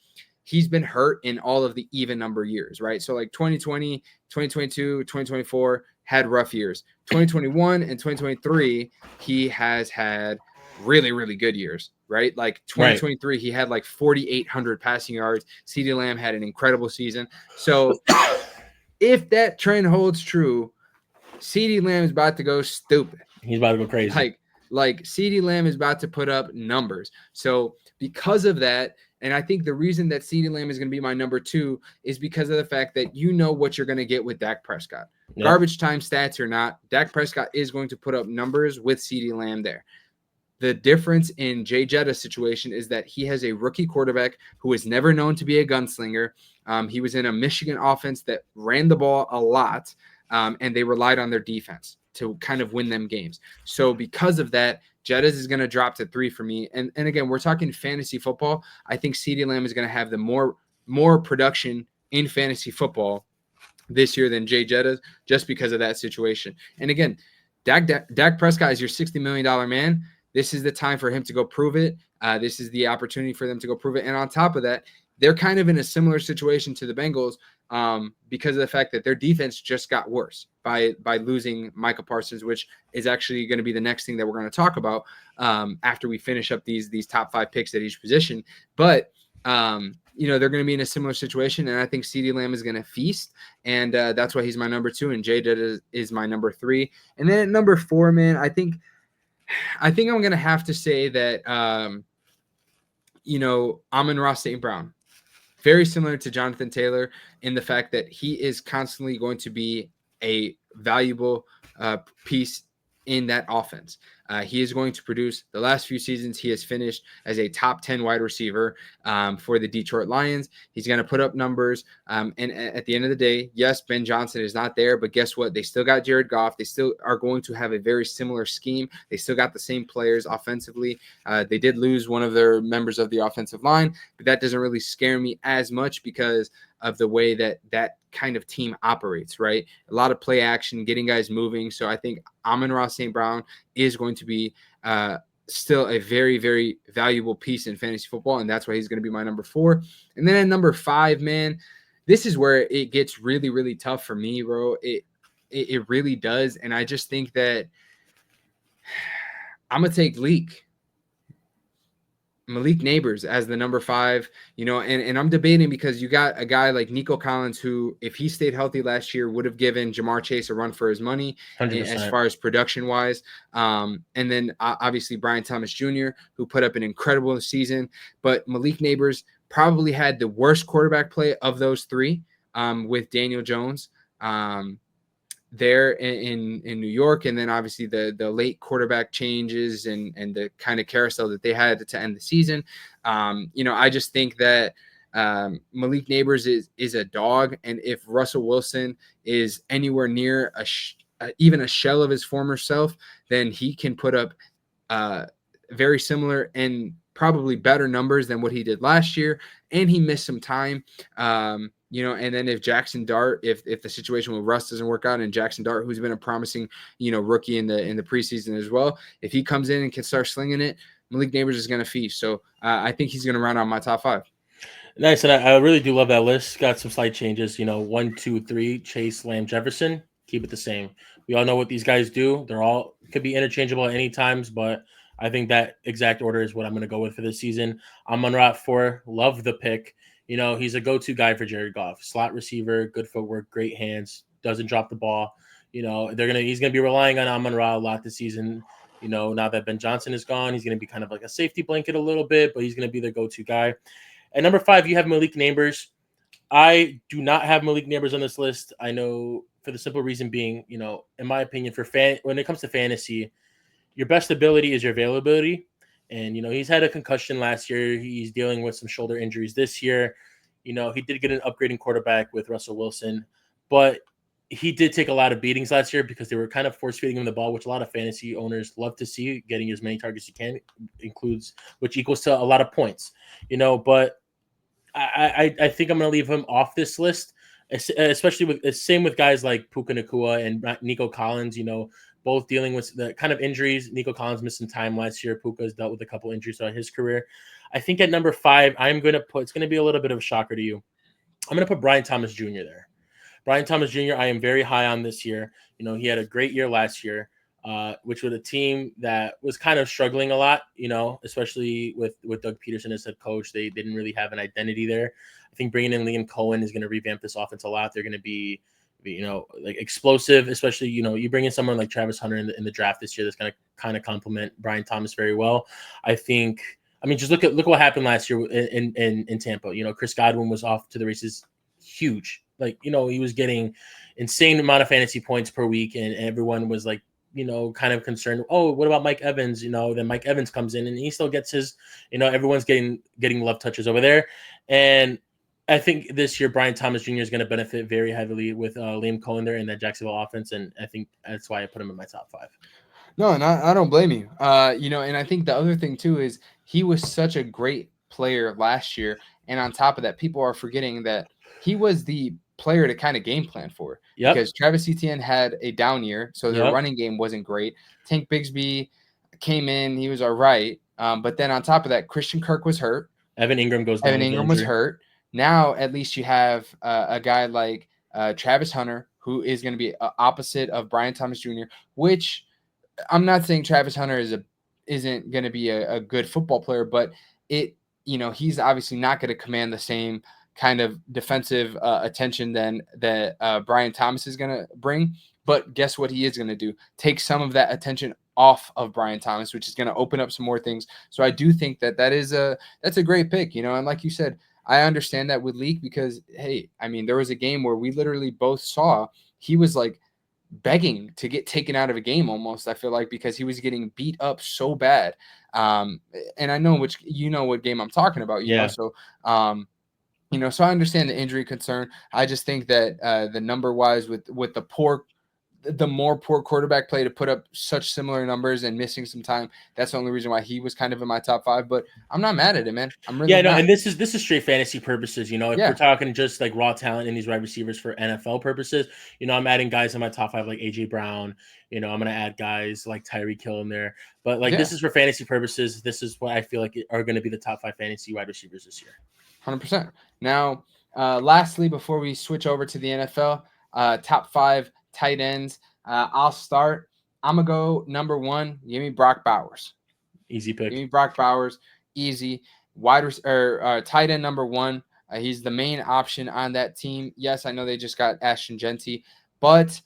he's been hurt in all of the even number years, right? So like 2020, 2022, 2024 had rough years. 2021 and 2023, he has had really, really good years, right? Like 2023, he had like 4,800 passing yards. CeeDee Lamb had an incredible season. So if that trend holds true, CeeDee Lamb is about to go stupid. He's about to go crazy. Like CeeDee Lamb is about to put up numbers. So because of that, and I think the reason that CeeDee Lamb is going to be my number 2 is because of the fact that you know what you're going to get with Dak Prescott. Yep. Garbage time stats or not, Dak Prescott is going to put up numbers with CeeDee Lamb there. The difference in Jay Jetta's situation is that he has a rookie quarterback who is never known to be a gunslinger. He was in a Michigan offense that ran the ball a lot, and they relied on their defense to kind of win them games. So because of that, Jettas is going to drop to 3 for me. And again, we're talking fantasy football. I think CeeDee Lamb is going to have the more production in fantasy football this year than Jay Jettas just because of that situation. And again, Dak Prescott is your $60 million man. This is the time for him to go prove it. This is the opportunity for them to go prove it. And on top of that, they're kind of in a similar situation to the Bengals because of the fact that their defense just got worse by losing Micah Parsons, which is actually going to be the next thing that we're going to talk about after we finish up these top 5 picks at each position. But they're going to be in a similar situation, and I think CeeDee Lamb is going to feast, and that's why he's my number 2, and Jay is my number 3. And then at number 4, man, I think I'm going to have to say that, Amon-Ra St. Brown, very similar to Jonathan Taylor in the fact that he is constantly going to be a valuable piece in that offense. He is going to produce. The last few seasons, he has finished as a top 10 wide receiver for the Detroit Lions. He's going to put up numbers. And at the end of the day, yes, Ben Johnson is not there, but guess what? They still got Jared Goff. They still are going to have a very similar scheme. They still got the same players offensively. They did lose one of their members of the offensive line, but that doesn't really scare me as much because of the way that kind of team operates, right? A lot of play action, getting guys moving. So I think Amon-Ra St. Brown is going to be still a very, very valuable piece in fantasy football, and that's why he's going to be my number 4. And then at number 5, man, this is where it gets really, really tough for me, bro. It really does, and I just think that I'm going to take Malik Neighbors as the number 5, and I'm debating because you got a guy like Nico Collins who, if he stayed healthy last year, would have given Jamar Chase a run for his money 100%. As far as production wise. And then obviously Brian Thomas Jr., who put up an incredible season, but Malik Neighbors probably had the worst quarterback play of those 3 with Daniel Jones. There in New York, and then obviously the late quarterback changes and the kind of carousel that they had to end the season. I just think that Malik Neighbors is a dog, and if Russell Wilson is anywhere near even a shell of his former self, then he can put up very similar and probably better numbers than what he did last year. And he missed some time. And then if Jackson Dart, if the situation with Russ doesn't work out, and Jackson Dart, who's been a promising, rookie in the preseason as well, if he comes in and can start slinging it, Malik Neighbors is going to feast. So I think he's going to round out my top 5. Nice, and I really do love that list. Got some slight changes. 1, 2, 3, Chase, Lamb, Jefferson. Keep it the same. We all know what these guys do. They're all could be interchangeable at any times, but I think that exact order is what I'm going to go with for this season. I'm on route 4. Love the pick. He's a go-to guy for Jared Goff. Slot receiver, good footwork, great hands, doesn't drop the ball. He's gonna be relying on Amon-Ra a lot this season. Now that Ben Johnson is gone, he's gonna be kind of like a safety blanket a little bit, but he's gonna be the go-to guy. At number 5, you have Malik Neighbors. I do not have Malik Neighbors on this list. I know for the simple reason being, in my opinion, when it comes to fantasy, your best ability is your availability. And he's had a concussion last year. He's dealing with some shoulder injuries this year. He did get an upgrading quarterback with Russell Wilson, but he did take a lot of beatings last year because they were kind of force feeding him the ball, which a lot of fantasy owners love to see. Getting as many targets you can includes, which equals to a lot of points. But I think I'm going to leave him off this list, especially with same with guys like Puka Nakua and Nico Collins. Both dealing with the kind of injuries. Nico Collins missed some time last year. Puka's dealt with a couple injuries throughout his career. I think at number 5, I'm going to put. It's going to be a little bit of a shocker to you. I'm going to put Brian Thomas Jr. there. Brian Thomas Jr. I am very high on this year. He had a great year last year, which was a team that was kind of struggling a lot. Especially with Doug Peterson as head coach, they didn't really have an identity there. I think bringing in Liam Cohen is going to revamp this offense a lot. They're going to be like explosive, especially you bring in someone like Travis Hunter in the draft this year that's going to kind of complement Brian Thomas very well. I think. I mean, just look what happened last year in Tampa. Chris Godwin was off to the races, huge. Like, he was getting insane amount of fantasy points per week, and everyone was like, kind of concerned. Oh, what about Mike Evans? Then Mike Evans comes in and he still gets his. Everyone's getting love touches over there, and I think this year Brian Thomas Jr. is going to benefit very heavily with Liam Cohen there in that Jacksonville offense, and I think that's why I put him in my top 5. No, and I don't blame you. And I think the other thing too is he was such a great player last year, and on top of that, people are forgetting that he was the player to kind of game plan for because Travis Etienne had a down year, so their running game wasn't great. Tank Bigsby came in, he was all right, but then on top of that, Christian Kirk was hurt. Evan Ingram goes down. Evan Ingram was hurt. Now at least you have a guy like Travis Hunter, who is going to be opposite of Brian Thomas Jr., which I'm not saying Travis Hunter isn't going to be a good football player, but he's obviously not going to command the same kind of defensive attention that Brian Thomas is going to bring. But guess what he is going to do? Take some of that attention off of Brian Thomas, which is going to open up some more things. So I do think that's a great pick, and like you said, I understand that with Leak because, hey, I mean, there was a game where we literally both saw he was like begging to get taken out of a game almost, I feel like, because he was getting beat up so bad. And I know what game I'm talking about, so so I understand the injury concern. I just think that the number wise with the more poor quarterback play to put up such similar numbers and missing some time, that's the only reason why he was kind of in my top 5. But I'm not mad at it, man. I'm really not. And this is straight fantasy purposes. If we're talking just like raw talent in these wide receivers for NFL purposes, I'm adding guys in my top 5 like AJ Brown. I'm going to add guys like Tyreek Hill in there. But this is for fantasy purposes. This is what I feel like are going to be the top 5 fantasy wide receivers this year. 100%. Now, lastly, before we switch over to the NFL, top 5 tight ends. I'll start. I'm going to go number 1. Give me Brock Bowers. Easy pick. Give me Brock Bowers. Easy. Tight end number 1. He's the main option on that team. Yes, I know they just got Ashton Genty, but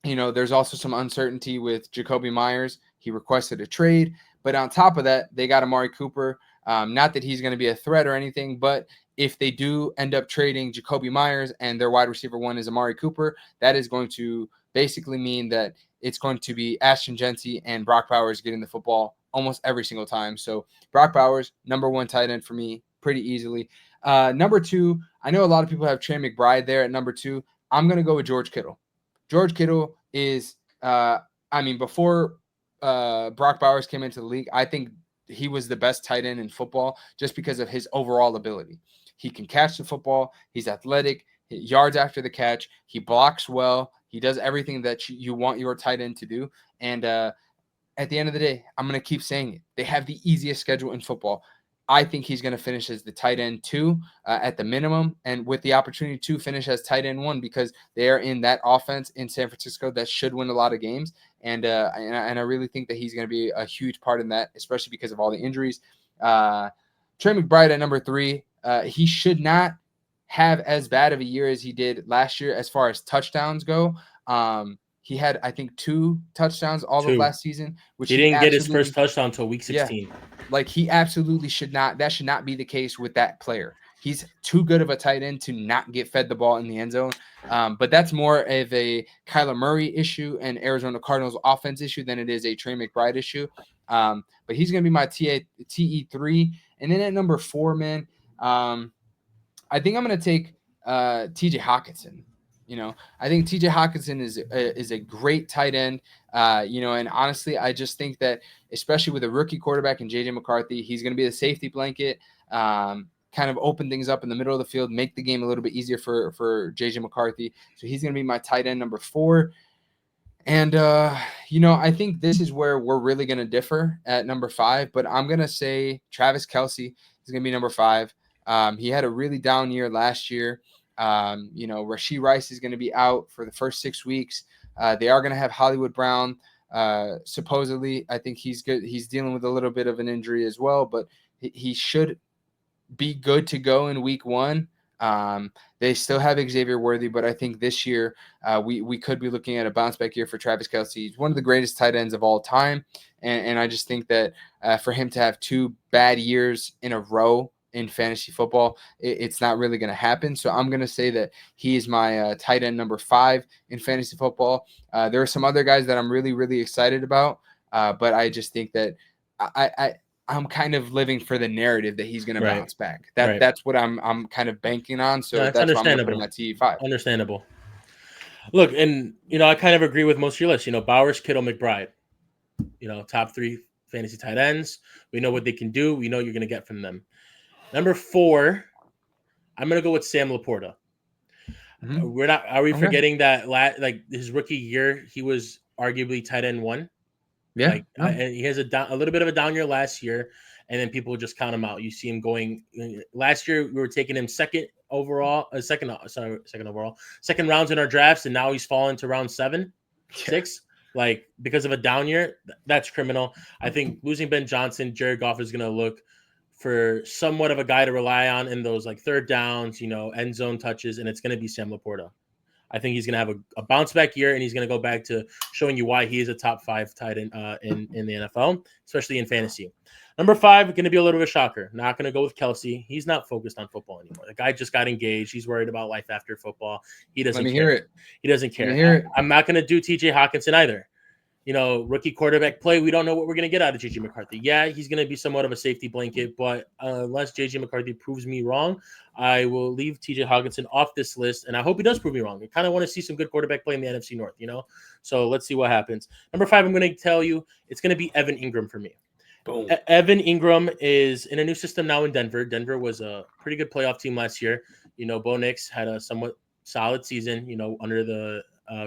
there's also some uncertainty with Jacoby Myers. He requested a trade, but on top of that, they got Amari Cooper. Not that he's going to be a threat or anything, but if they do end up trading Jacoby Myers and their wide receiver 1 is Amari Cooper, that is going to basically mean that it's going to be Ashton Genty and Brock Bowers getting the football almost every single time. So Brock Bowers, number 1 tight end for me, pretty easily. Number 2, I know a lot of people have Trey McBride there at number 2. I'm going to go with George Kittle. George Kittle is, before Brock Bowers came into the league, I think he was the best tight end in football just because of his overall ability. He can catch the football. He's athletic, yards after the catch. He blocks well. He does everything that you want your tight end to do. And at the end of the day, I'm going to keep saying it. They have the easiest schedule in football. I think he's going to finish as the tight end 2 at the minimum, and with the opportunity to finish as tight end 1 because they are in that offense in San Francisco that should win a lot of games. And I really think that he's going to be a huge part in that, especially because of all the injuries. Trey McBride at number 3. He should not have as bad of a year as he did last year as far as touchdowns go. He had, I think, 2 touchdowns all of 2. last season, which He he didn't get his first absolutely, touchdown until week yeah, 16. like he absolutely should not. That should not be the case with that player. He's too good of a tight end to not get fed the ball in the end zone. But that's more of a Kyler Murray issue and Arizona Cardinals offense issue than it is a Trey McBride issue. But he's going to be my TE3. And then at number 4, man, I think I'm going to take TJ Hawkinson. I think TJ Hawkinson is a great tight end. And honestly, I just think that, especially with a rookie quarterback in JJ McCarthy, he's going to be the safety blanket, kind of open things up in the middle of the field, make the game a little bit easier for JJ McCarthy. So he's going to be my tight end number 4. And, I think this is where we're really going to differ at number 5, but I'm going to say Travis Kelce is going to be number 5. He had a really down year last year. Rashee Rice is going to be out for the first 6 weeks. They are going to have Hollywood Brown. Supposedly, I think he's good. He's dealing with a little bit of an injury as well, but he should be good to go in week 1. They still have Xavier Worthy, but I think this year we could be looking at a bounce back year for Travis Kelce. He's one of the greatest tight ends of all time, and I just think that for him to have 2 bad years in a row in fantasy football, it's not really going to happen. So I'm going to say that he is my tight end number 5 in fantasy football. There are some other guys that I'm really, really excited about, but I just think that I'm kind of living for the narrative that he's going to bounce back. That's what I'm kind of banking on. So that's why I'm going to put him at TE5. Understandable. Look, and I kind of agree with most of your lists. Bowers, Kittle, McBride. Top 3 fantasy tight ends. We know what they can do. We know you're going to get from them. Number 4, I'm going to go with Sam Laporta. Mm-hmm. Are we forgetting that his rookie year, he was arguably tight end 1? Yeah. And he has a little bit of a down year last year, and then people just count him out. You see him going last year. We were taking him second rounds in our drafts, and now he's fallen to round 7, 6. Because of a down year, that's criminal. I think losing Ben Johnson, Jared Goff is going to look for somewhat of a guy to rely on in those third downs, end zone touches, and it's going to be Sam Laporta. I think he's going to have a bounce back year, and he's going to go back to showing you why he is a top 5 tight end in the NFL, especially in fantasy. Number 5, going to be a little bit of a shocker. Not going to go with Kelce. He's not focused on football anymore. The guy just got engaged. He's worried about life after football. He doesn't care. Hear it. He doesn't care. I'm not going to do TJ Hawkinson either. Rookie quarterback play. We don't know what we're going to get out of JJ McCarthy. Yeah, he's going to be somewhat of a safety blanket, but unless JJ McCarthy proves me wrong, I will leave TJ Hawkinson off this list, and I hope he does prove me wrong. I kind of want to see some good quarterback play in the NFC North, So let's see what happens. Number 5, I'm going to tell you, it's going to be Evan Ingram for me. Boom. Evan Ingram is in a new system now in Denver. Denver was a pretty good playoff team last year. Bo Nix had a somewhat solid season, under the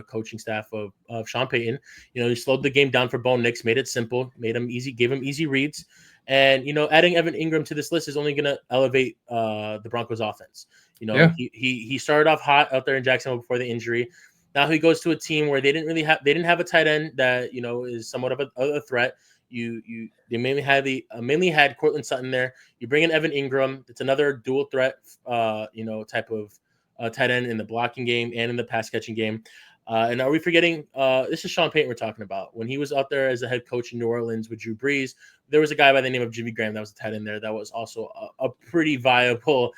coaching staff of Sean Payton. He slowed the game down for Bo Nix, made it simple, made him easy, gave him easy reads. And, adding Evan Ingram to this list is only going to elevate the Broncos offense. He started off hot out there in Jacksonville before the injury. Now he goes to a team where they didn't have a tight end that, is somewhat of a threat. They mainly had Cortland Sutton there. You bring in Evan Ingram. It's another dual threat, type of tight end in the blocking game and in the pass catching game. And are we forgetting? This is Sean Payton we're talking about. When he was out there as a head coach in New Orleans with Drew Brees, there was a guy by the name of Jimmy Graham that was a tight end there. That was also a pretty viable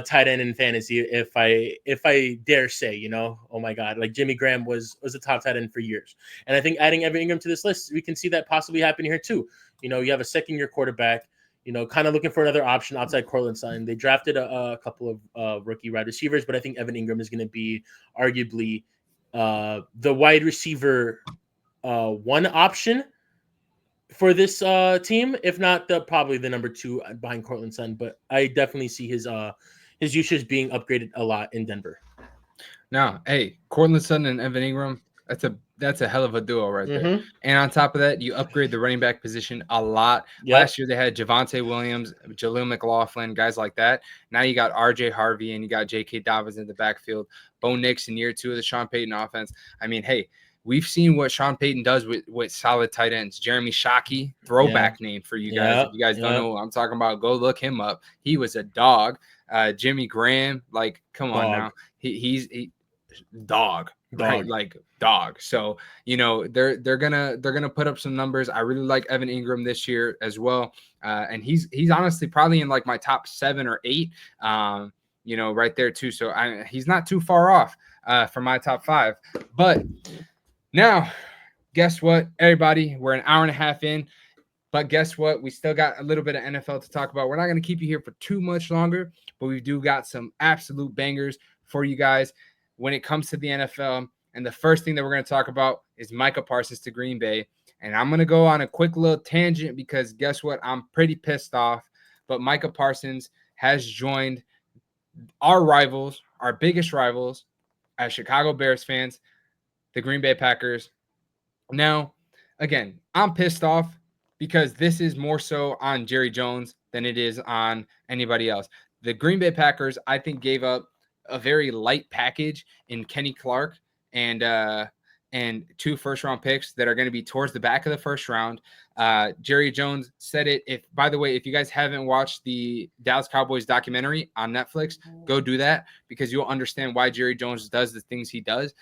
tight end in fantasy, if I dare say. Oh my God, Jimmy Graham was a top tight end for years. And I think adding Evan Ingram to this list, we can see that possibly happen here too. You have a second-year quarterback. Kind of looking for another option outside Cortland Sutton. They drafted a couple of rookie wide receivers, but I think Evan Ingram is going to be arguably the wide receiver 1 option for this team, if not probably the number 2 behind Cortland Sutton. But I definitely see his usage being upgraded a lot in Denver. Now, hey, Cortland Sutton and Evan Ingram, that's a hell of a duo right there. And on top of that, you upgrade the running back position a lot. Yep. Last year they had Javonte Williams, Jaleel McLaughlin, guys like that. Now you got RJ Harvey and you got J.K. Dobbins in the backfield. Bo Nix in year 2 of the Sean Payton offense. I mean, hey, we've seen what Sean Payton does with solid tight ends. Jeremy Shockey, throwback name for you guys. If you guys don't know what I'm talking about, go look him up. He was a dog. Jimmy Graham, come on now. He's dog, right? Dog. Like dog. So they're gonna put up some numbers. I really like Evan Ingram this year as well, and he's honestly probably in like my top 7 or 8, right there too. So he's not too far off from my top 5. But now, guess what, everybody? We're an hour and a half in. But guess what? We still got a little bit of NFL to talk about. We're not going to keep you here for too much longer, but we do got some absolute bangers for you guys when it comes to the NFL. And the first thing that we're going to talk about is Micah Parsons to Green Bay. And I'm going to go on a quick little tangent because guess what? I'm pretty pissed off. But Micah Parsons has joined our rivals, our biggest rivals, as Chicago Bears fans, the Green Bay Packers. Now, again, I'm pissed off because this is more so on Jerry Jones than it is on anybody else. The Green Bay Packers, I think, gave up a very light package in Kenny Clark and 2 first-round picks that are going to be towards the back of the first round. Jerry Jones said it. By the way, if you guys haven't watched the Dallas Cowboys documentary on Netflix, go do that because you'll understand why Jerry Jones does the things he does.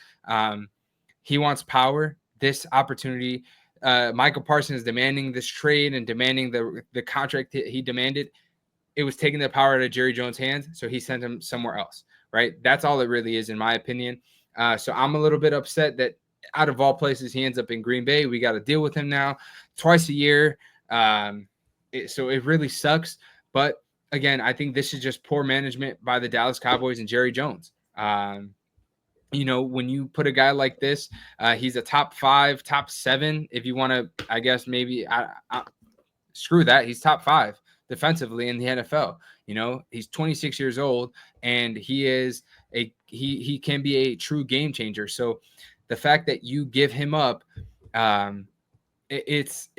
He wants power. This opportunity, Michael Parsons demanding this trade and demanding the contract he demanded, it was taking the power out of Jerry Jones' hands, so he sent him somewhere else, right? That's all it really is, in my opinion. So I'm a little bit upset that out of all places, he ends up in Green Bay. We got to deal with him now twice a year. So it really sucks. But again, I think this is just poor management by the Dallas Cowboys and Jerry Jones. When you put a guy like this, he's a top 5, top 7. If you want to, I guess maybe screw that. He's top 5 defensively in the NFL. He's 26 years old and he can be a true game changer. So the fact that you give him up, it's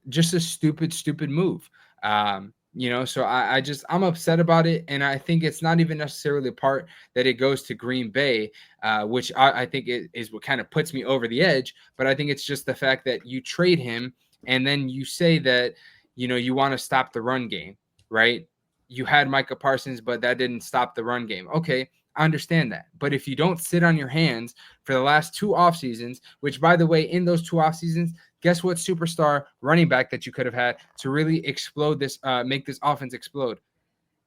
just a stupid move. So I'm upset about it. And I think it's not even necessarily the part that it goes to Green Bay, which I think is what kind of puts me over the edge. But I think it's just the fact that you trade him and then you say that, you want to stop the run game, right? You had Micah Parsons, but that didn't stop the run game. Okay, I understand that. But if you don't sit on your hands for the last 2 off seasons, which by the way, in those 2 off seasons, guess what superstar running back that you could have had to really explode this, make this offense explode?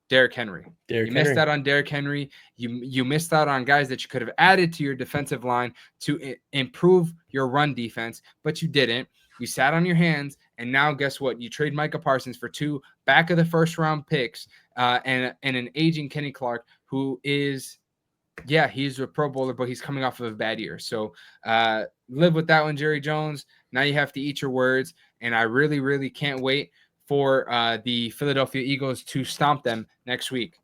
Derrick Henry. Missed out on Derrick Henry. You missed out on guys that you could have added to your defensive line to improve your run defense, but you didn't. You sat on your hands, and now guess what? You trade Micah Parsons for 2 back of the first round picks and an aging Kenny Clark, who is, he's a Pro Bowler, but he's coming off of a bad year. So live with that one, Jerry Jones. Now you have to eat your words, and I really, really can't wait for the Philadelphia Eagles to stomp them next week.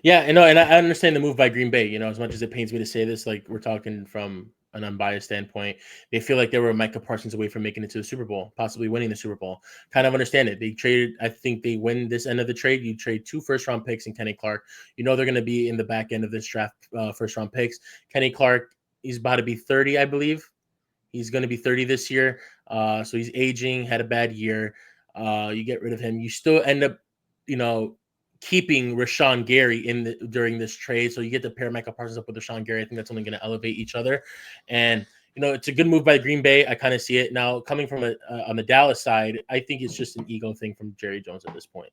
Yeah, and I understand the move by Green Bay. As much as it pains me to say this, like we're talking from an unbiased standpoint, they feel like they were Micah Parsons away from making it to the Super Bowl, possibly winning the Super Bowl. Kind of understand it. They traded. I think they win this end of the trade. You trade 2 first-round picks and Kenny Clark. They're going to be in the back end of this draft, first-round picks. Kenny Clark, he's about to be 30, I believe. He's going to be 30 this year. So he's aging, had a bad year. You get rid of him. You still end up, keeping Rashawn Gary during this trade. So you get to pair Michael Parsons up with Rashawn Gary. I think that's only going to elevate each other. And, it's a good move by Green Bay. I kind of see it now coming from on the Dallas side. I think it's just an ego thing from Jerry Jones at this point.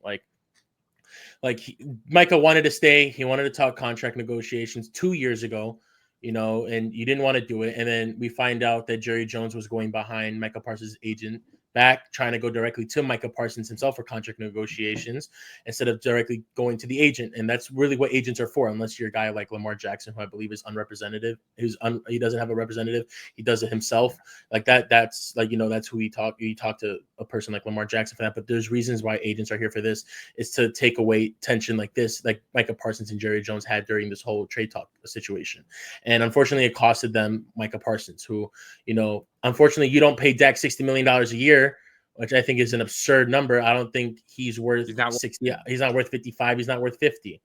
Micah wanted to stay. He wanted to talk contract negotiations 2 years ago, and you didn't want to do it. And then we find out that Jerry Jones was going behind Micah Parsons' agent back, trying to go directly to Micah Parsons himself for contract negotiations instead of directly going to the agent. And that's really what agents are for, unless you're a guy like Lamar Jackson, who I believe is unrepresentative. He doesn't have a representative. He does it himself. Like that. That's that's who he talk. You talk to a person like Lamar Jackson for that. But there's reasons why agents are here for this. Is to take away tension like this, like Micah Parsons and Jerry Jones had during this whole trade talk situation. And unfortunately, it costed them Micah Parsons, who, unfortunately, you don't pay Dak $60 million a year, which I think is an absurd number. I don't think he's worth 60. He's not worth 55. He's not worth 50.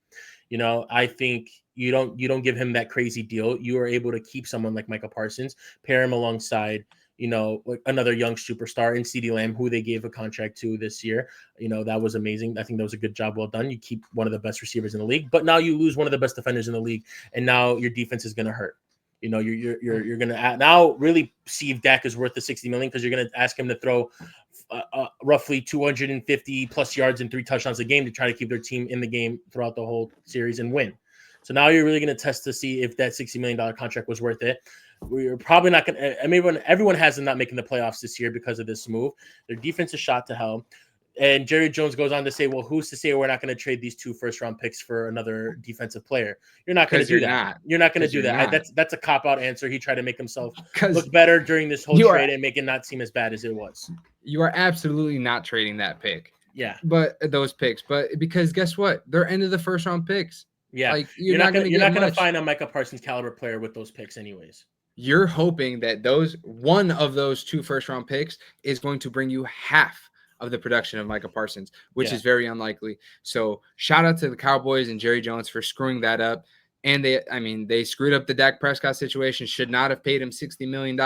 I think you don't give him that crazy deal. You are able to keep someone like Micah Parsons, pair him alongside like another young superstar in CeeDee Lamb, who they gave a contract to this year. That was amazing. I think that was a good job. Well done. You keep one of the best receivers in the league, but now you lose one of the best defenders in the league, and now your defense is going to hurt. You're going to now really see if Dak is worth the $60 million, because you're going to ask him to throw roughly 250 plus yards and 3 touchdowns a game to try to keep their team in the game throughout the whole series and win. So now you're really going to test to see if that $60 million contract was worth it. We're probably not going to. I mean, everyone has them not making the playoffs this year because of this move. Their defense is shot to hell. And Jerry Jones goes on to say, well, who's to say we're not going to trade these 2 first-round picks for another defensive player? You're not going to do that. You're not going to do that. That's a cop-out answer. He tried to make himself look better during this whole trade and make it not seem as bad as it was. You are absolutely not trading that pick. Yeah. But those picks. But because guess what? They're end of the first-round picks. Yeah. Like, you're not going to find a Micah Parsons caliber player with those picks anyways. You're hoping that one of those 2 first-round picks is going to bring you half of the production of Micah Parsons, which is very unlikely. So shout out to the Cowboys and Jerry Jones for screwing that up. And they screwed up the Dak Prescott situation. Should not have paid him $60 million.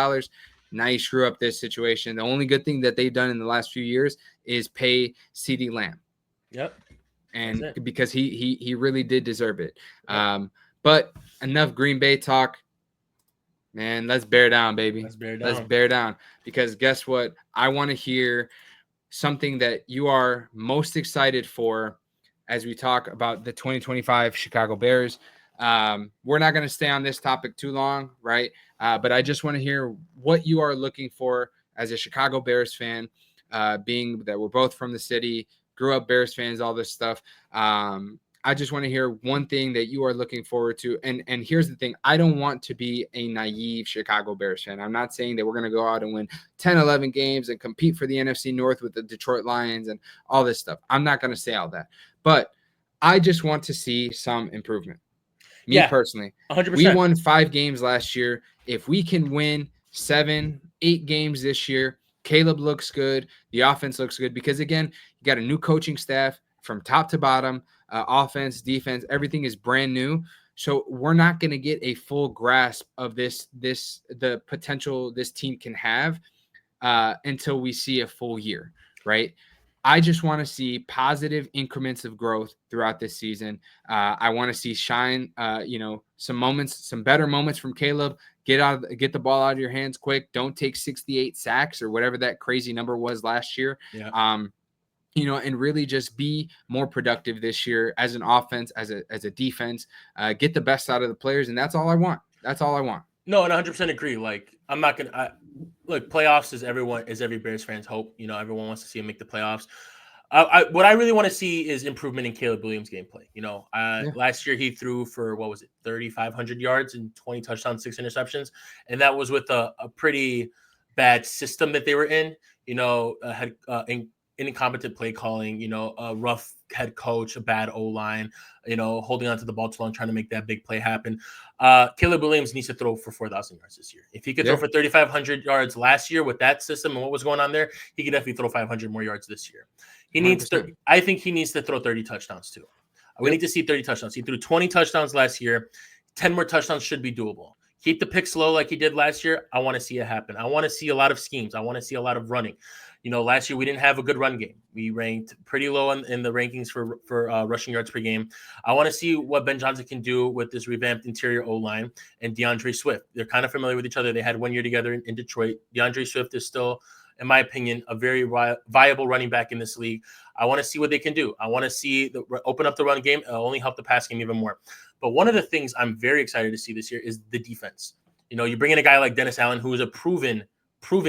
Now you screw up this situation. The only good thing that they've done in the last few years is pay CeeDee Lamb. Yep. And because he really did deserve it. Yep. But enough Green Bay talk. Man, let's bear down, baby. Let's bear down. Because guess what? I want to hear something that you are most excited for as we talk about the 2025 Chicago Bears. We're not going to stay on this topic too long, right? But I just want to hear what you are looking for as a Chicago Bears fan, being that we're both from the city, grew up Bears fans, all this stuff. I just want to hear one thing that you are looking forward to. And here's the thing. I don't want to be a naive Chicago Bears fan. I'm not saying that we're going to go out and win 10, 11 games and compete for the NFC North with the Detroit Lions and all this stuff. I'm not going to say all that. But I just want to see some improvement. Me personally. 100%. We won 5 games last year. If we can win 7, 8 games this year, Caleb looks good. The offense looks good. Because, again, you got a new coaching staff from top to bottom. Offense, defense, everything is brand new. So we're not going to get a full grasp of the potential this team can have until we see a full year, right? I just want to see positive increments of growth throughout this season. I want to see shine, some better moments from Caleb. Get the ball out of your hands quick. Don't take 68 sacks or whatever that crazy number was last year. Yeah. And really just be more productive this year as an offense, as a defense, get the best out of the players. And that's all I want. No, and 100% agree. Like, I'm not going to look, playoffs is every Bears fan's hope. Everyone wants to see him make the playoffs. What I really want to see is improvement in Caleb Williams' gameplay. Last year he threw for, 3,500 yards and 20 touchdowns, 6 interceptions. And that was with a pretty bad system that they were in, incompetent play calling, a rough head coach, a bad O-line, holding on to the ball too long, trying to make that big play happen. Caleb Williams needs to throw for 4,000 yards this year. If he could throw for 3,500 yards last year with that system and what was going on there, he could definitely throw 500 more yards this year. I think he needs to throw 30 touchdowns too. We need to see 30 touchdowns. He threw 20 touchdowns last year. 10 more touchdowns should be doable. Keep the picks low like he did last year. I want to see it happen. I want to see a lot of schemes. I want to see a lot of running. Last year we didn't have a good run game. We ranked pretty low in the rankings for rushing yards per game. I want to see what Ben Johnson can do with this revamped interior O-line and DeAndre Swift. They're kind of familiar with each other. They had 1 year together in Detroit. DeAndre Swift is still, in my opinion, a very viable running back in this league. I want to see what they can do. I want to see open up the run game. It'll only help the pass game even more. But one of the things I'm very excited to see this year is the defense. You bring in a guy like Dennis Allen, who is a proven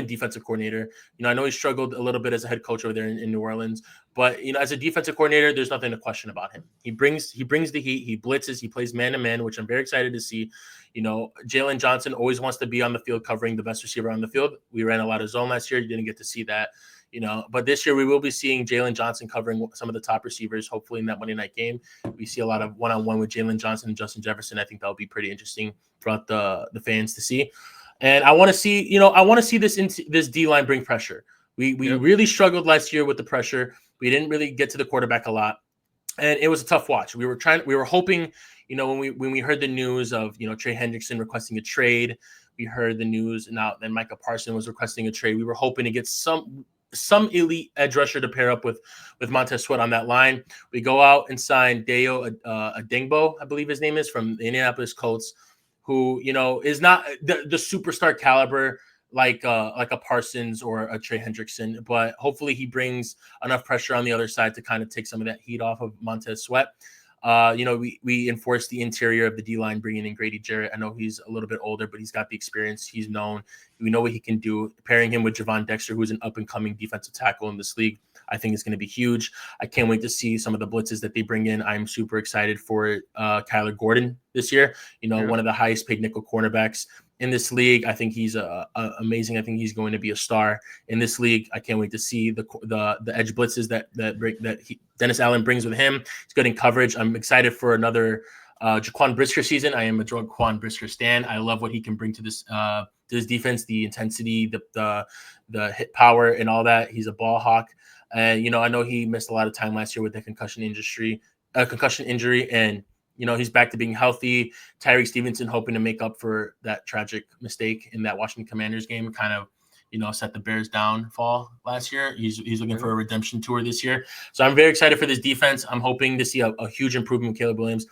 defensive coordinator. I know he struggled a little bit as a head coach over there in New Orleans, but as a defensive coordinator, there's nothing to question about him. He brings the heat. He blitzes. He plays man to man, which I'm very excited to see. Jalen Johnson always wants to be on the field covering the best receiver on the field. We ran a lot of zone last year. You didn't get to see that. But this year we will be seeing Jalen Johnson covering some of the top receivers. Hopefully in that Monday night game, we see a lot of one-on-one with Jalen Johnson and Justin Jefferson. I think that'll be pretty interesting throughout the fans to see. And I want to see this D-line bring pressure. We really struggled last year with the pressure. We didn't really get to the quarterback a lot. and it was a tough watch. We were hoping, when we heard the news of, Trey Hendrickson requesting a trade, we heard the news now that Micah Parsons was requesting a trade. We were hoping to get some elite edge rusher to pair up with Montez Sweat on that line. We go out and sign Dayo Adingbo, I believe his name is, from the Indianapolis Colts, who is not the superstar caliber like a Parsons or a Trey Hendrickson, but hopefully he brings enough pressure on the other side to kind of take some of that heat off of Montez Sweat. We enforced the interior of the D line, bringing in Grady Jarrett. I know he's a little bit older, but he's got the experience. He's known. We know what he can do. Pairing him with Javon Dexter, who's an up and coming defensive tackle in this league, I think is going to be huge. I can't wait to see some of the blitzes that they bring in. I'm super excited for Kyler Gordon this year. One of the highest paid nickel cornerbacks in this league. I think he's amazing. I think he's going to be a star in this league. I can't wait to see the edge blitzes that Dennis Allen brings with him. He's good in coverage. I'm excited for another Jaquan Brisker season. I am a Jaquan Brisker stan. I love what he can bring to this defense, the intensity, the hit power, and all that. He's a ball hawk. And I know he missed a lot of time last year with the concussion injury, and he's back to being healthy. Tyreek Stevenson hoping to make up for that tragic mistake in that Washington Commanders game, kind of, set the Bears downfall last year. He's looking for a redemption tour this year. So I'm very excited for this defense. I'm hoping to see a huge improvement in Caleb Williams.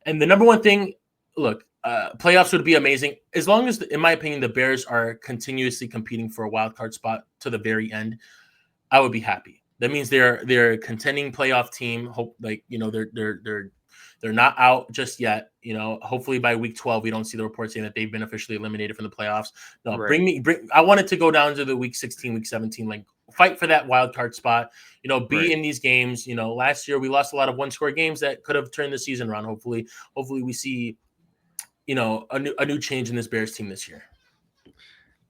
And the number one thing, look, playoffs would be amazing as long as, in my opinion, the Bears are continuously competing for a wild card spot to the very end. I would be happy. That means they're a contending playoff team. Hope they're not out just yet. Hopefully by week 12, we don't see the reports saying that they've been officially eliminated from the playoffs. No, Right. I want it to go down to the week 16, week 17, like fight for that wild card spot, be Right. in these games. Last year we lost a lot of one-score games that could have turned the season around. Hopefully we see, a new change in this Bears team this year.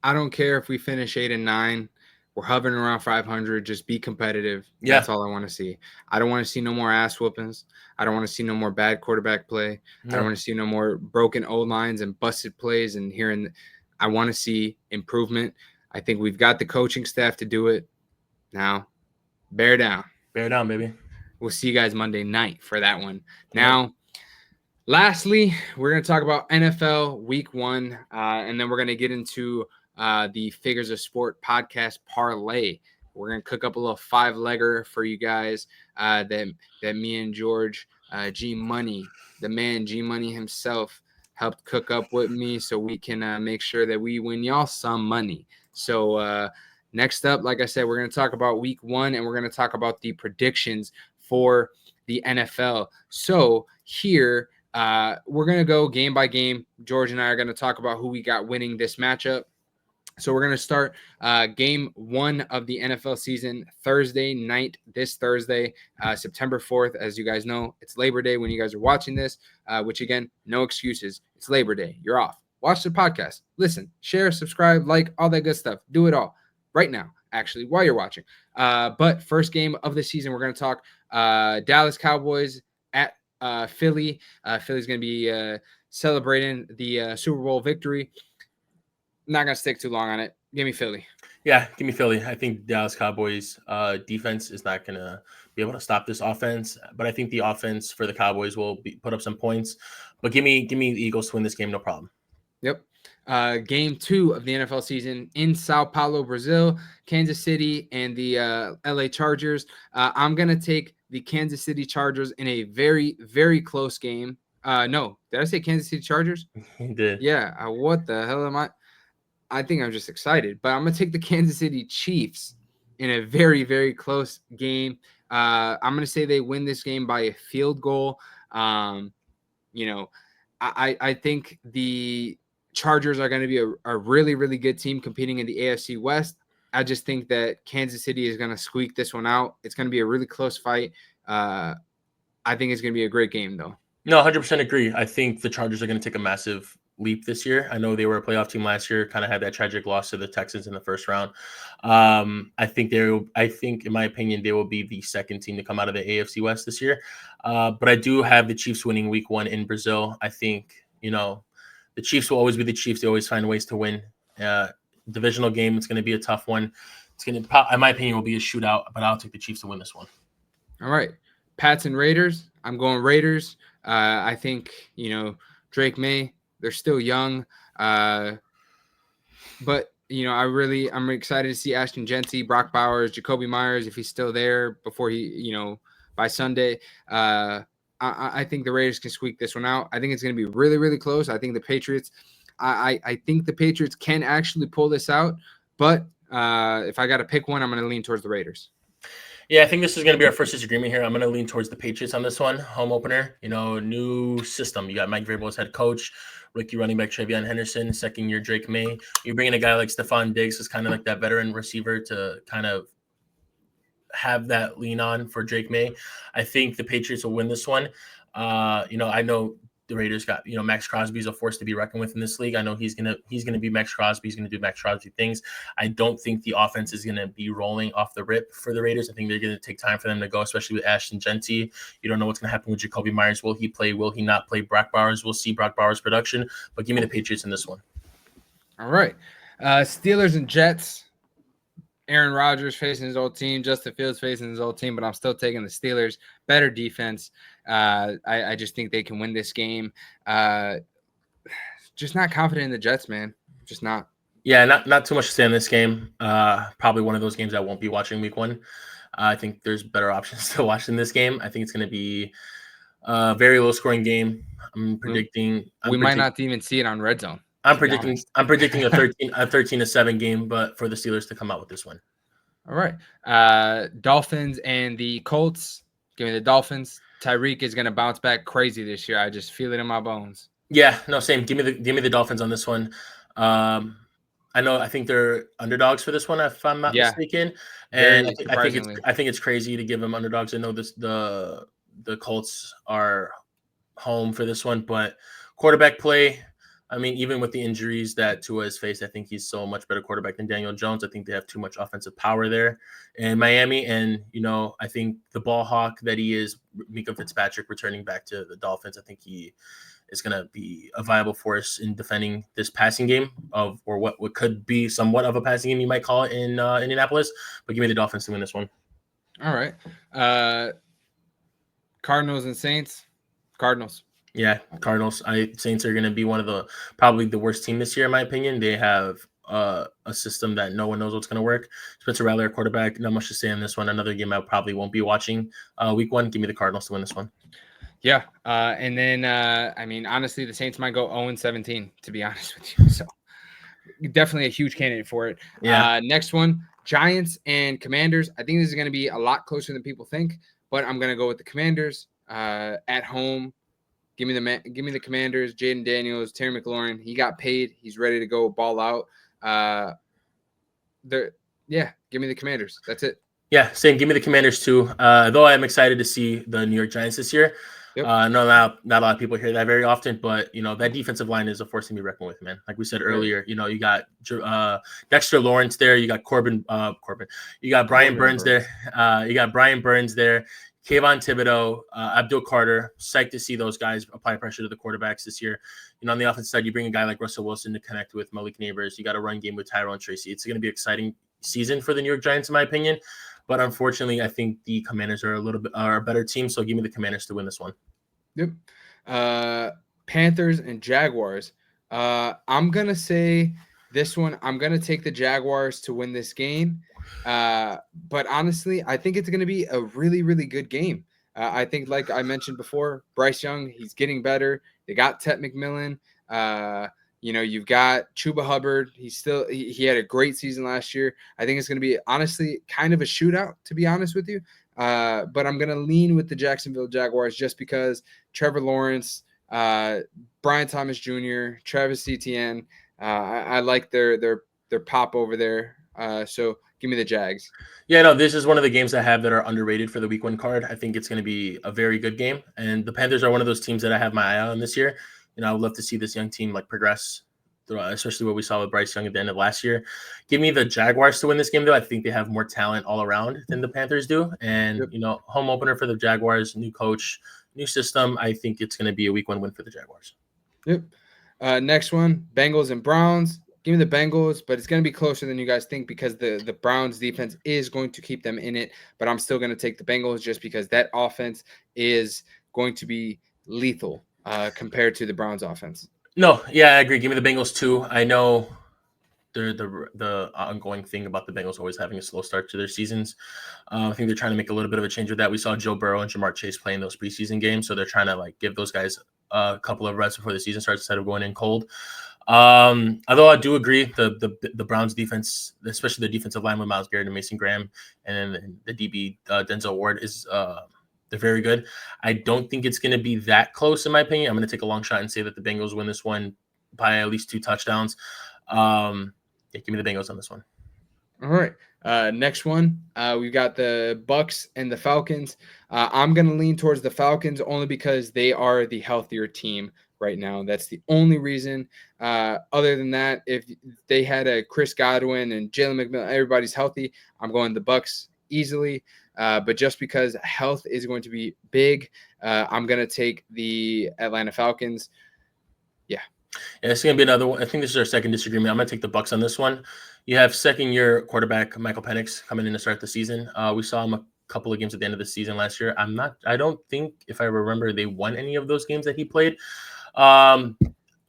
I don't care if we finish 8-9. We're hovering around 500. Just be competitive. Yeah. That's all I want to see. I don't want to see no more ass whoopings. I don't want to see no more bad quarterback play. No. I don't want to see no more broken O lines and busted plays. And I want to see improvement. I think we've got the coaching staff to do it. Now, bear down. Bear down, baby. We'll see you guys Monday night for that one. Now, lastly, we're going to talk about NFL Week 1, and then we're going to get into the Figures of Sport podcast parlay. We're gonna cook up a little 5-legger for you guys that me and George G Money, the man G Money himself, helped cook up with me, so we can make sure that we win y'all some money. So next up, like I said, we're gonna talk about Week 1, and we're gonna talk about the predictions for the NFL. So here we're gonna go game by game. George and I are gonna talk about who we got winning this matchup. So we're going to start game 1 of the NFL season Thursday night, this Thursday, September 4th. As you guys know, it's Labor Day when you guys are watching this, which, again, no excuses. It's Labor Day. You're off. Watch the podcast. Listen, share, subscribe, like, all that good stuff. Do it all right now, actually, while you're watching. But first game of the season, we're going to talk Dallas Cowboys at Philly. Philly's going to be celebrating the Super Bowl victory. Not going to stick too long on it. Give me Philly. Yeah, give me Philly. I think Dallas Cowboys defense is not going to be able to stop this offense, but I think the offense for the Cowboys will put up some points. But give me the Eagles to win this game, no problem. Yep. Game 2 of the NFL season in Sao Paulo, Brazil, Kansas City and the LA Chargers. I'm going to take the Kansas City Chargers in a very, very close game. No, did I say Kansas City Chargers? You did. Yeah. What the hell am I? I think I'm just excited, but I'm going to take the Kansas City Chiefs in a very, very close game. I'm going to say they win this game by a field goal. I think the Chargers are going to be a really, really good team competing in the AFC West. I just think that Kansas City is going to squeak this one out. It's going to be a really close fight. I think it's going to be a great game, though. No, 100% agree. I think the Chargers are going to take a massive leap this year. I know they were a playoff team last year, kind of had that tragic loss to the Texans in the first round. I think in my opinion, they will be the second team to come out of the AFC West this year. But I do have the Chiefs winning week 1 in Brazil. I think, the Chiefs will always be the Chiefs. They always find ways to win. Divisional game, it's going to be a tough one. It's going to, in my opinion, will be a shootout, but I'll take the Chiefs to win this one. All right. Pats and Raiders. I'm going Raiders. I think Drake May. They're still young, but I'm excited to see Ashton Genty, Brock Bowers, Jacoby Myers if he's still there before by Sunday. I think the Raiders can squeak this one out. I think it's going to be really really close. I think the Patriots. I think the Patriots can actually pull this out, but if I got to pick one, I'm going to lean towards the Raiders. Yeah, I think this is going to be our first disagreement here. I'm going to lean towards the Patriots on this one. Home opener, new system. You got Mike Vrabel as head coach, rookie running back Travion Henderson, second year Drake May. You're bringing a guy like Stephon Diggs, who's kind of like that veteran receiver to kind of have that lean on for Drake May. I think the Patriots will win this one. I know the Raiders got, Max Crosby is a force to be reckoned with in this league. I know he's gonna be Max Crosby. He's gonna do Max Crosby things. I don't think the offense is gonna be rolling off the rip for the Raiders. I think they're gonna take time for them to go, especially with Ashton Genty. You don't know what's gonna happen with Jacoby Myers. Will he play? Will he not play? Brock Bowers. We'll see Brock Bowers' production, but give me the Patriots in this one. All right, Steelers and Jets. Aaron Rodgers facing his old team, Justin Fields facing his old team, but I'm still taking the Steelers. Better defense. I just think they can win this game. Just not confident in the Jets, man. Just not. Yeah, not too much to say in this game. Probably one of those games I won't be watching week one. I think there's better options to watch in this game. I think it's going to be a very low scoring game. I'm predicting. We might not even see it on Red Zone. I'm predicting a 13-7 game, but for the Steelers to come out with this one. All right. Dolphins and the Colts. Give me the Dolphins. Tyreek is going to bounce back crazy this year. I just feel it in my bones. Yeah, no, same. Give me the Dolphins on this one. I think they're underdogs for this one, if I'm not mistaken. And I think it's crazy to give them underdogs. I know the Colts are home for this one, but quarterback play. I mean, even with the injuries that Tua has faced, I think he's so much better quarterback than Daniel Jones. I think they have too much offensive power there in Miami. And, I think the ball hawk that he is, Mika Fitzpatrick, returning back to the Dolphins, I think he is going to be a viable force in defending this passing game or what could be somewhat of a passing game, you might call it, in Indianapolis. But give me the Dolphins to win this one. All right. Cardinals and Saints. Cardinals. Yeah, Cardinals. Saints are going to be one of probably the worst team this year, in my opinion. They have a system that no one knows what's going to work. Spencer Rattler, quarterback. Not much to say on this one. Another game I probably won't be watching week one. Give me the Cardinals to win this one. Yeah, and then honestly, the Saints might go 0-17. To be honest with you, so definitely a huge candidate for it. Yeah. Next one, Giants and Commanders. I think this is going to be a lot closer than people think, but I'm going to go with the Commanders at home. Give me the Commanders. Jaden Daniels, Terry McLaurin. He got paid. He's ready to go ball out. Give me the Commanders. That's it. Yeah, same. Give me the Commanders too. Though I'm excited to see the New York Giants this year. Yep. No, not a lot of people hear that very often, but that defensive line is a force to be reckoned with, man. Like we said earlier, you got Dexter Lawrence there, you got Corbin, you got Brian Burns there, you got Brian Burns there, Kayvon Thibodeau, Abdul Carter. Psyched to see those guys apply pressure to the quarterbacks this year. On the offense side, you bring a guy like Russell Wilson to connect with Malik Neighbors. You got a run game with Tyrone Tracy. It's going to be an exciting season for the New York Giants, in my opinion. But unfortunately, I think the Commanders are a better team. So give me the Commanders to win this one. Yep. Panthers and Jaguars. I'm going to say this one. I'm going to take the Jaguars to win this game. But honestly, I think it's going to be a really, really good game. I think, like I mentioned before, Bryce Young, he's getting better. They got Ted McMillan. You've got Chuba Hubbard. He had a great season last year. I think it's going to be, honestly, kind of a shootout, to be honest with you. But I'm going to lean with the Jacksonville Jaguars just because Trevor Lawrence, Brian Thomas Jr., Travis Etienne, I like their pop over there. So give me the Jags. Yeah, no, this is one of the games I have that are underrated for the week one card. I think it's going to be a very good game. And the Panthers are one of those teams that I have my eye on this year. I would love to see this young team progress, especially what we saw with Bryce Young at the end of last year. Give me the Jaguars to win this game, though. I think they have more talent all around than the Panthers do. And, home opener for the Jaguars, new coach, new system. I think it's going to be a week one win for the Jaguars. Yep. Next one, Bengals and Browns. Give me the Bengals, but it's going to be closer than you guys think because the Browns defense is going to keep them in it. But I'm still going to take the Bengals just because that offense is going to be lethal compared to the Browns offense. No, yeah, I agree. Give me the Bengals too. I know the ongoing thing about the Bengals always having a slow start to their seasons. I think they're trying to make a little bit of a change with that. We saw Joe Burrow and Jamar Chase playing those preseason games, so they're trying to like give those guys a couple of reps before the season starts instead of going in cold. Although I do agree, the Browns defense, especially the defensive line with Myles Garrett and Mason Graham, and then the DB Denzel Ward is they're very good. I don't think it's going to be that close in my opinion. I'm going to take a long shot and say that the Bengals win this one by at least 2 touchdowns. Yeah, give me the Bengals on this one. All right. Next one, we've got the Bucks and the Falcons. I'm going to lean towards the Falcons only because they are the healthier team right now. That's the only reason. Other than that, if they had a Chris Godwin and Jalen McMillan, everybody's healthy, I'm going the Bucks easily. But just because health is going to be big, I'm going to take the Atlanta Falcons. Yeah, it's gonna be another one. I think this is our second disagreement. I'm gonna take the Bucks on this one. You have second-year quarterback Michael Penix coming in to start the season. We saw him a couple of games at the end of the season last year. I don't think, if I remember, they won any of those games that he played. Um,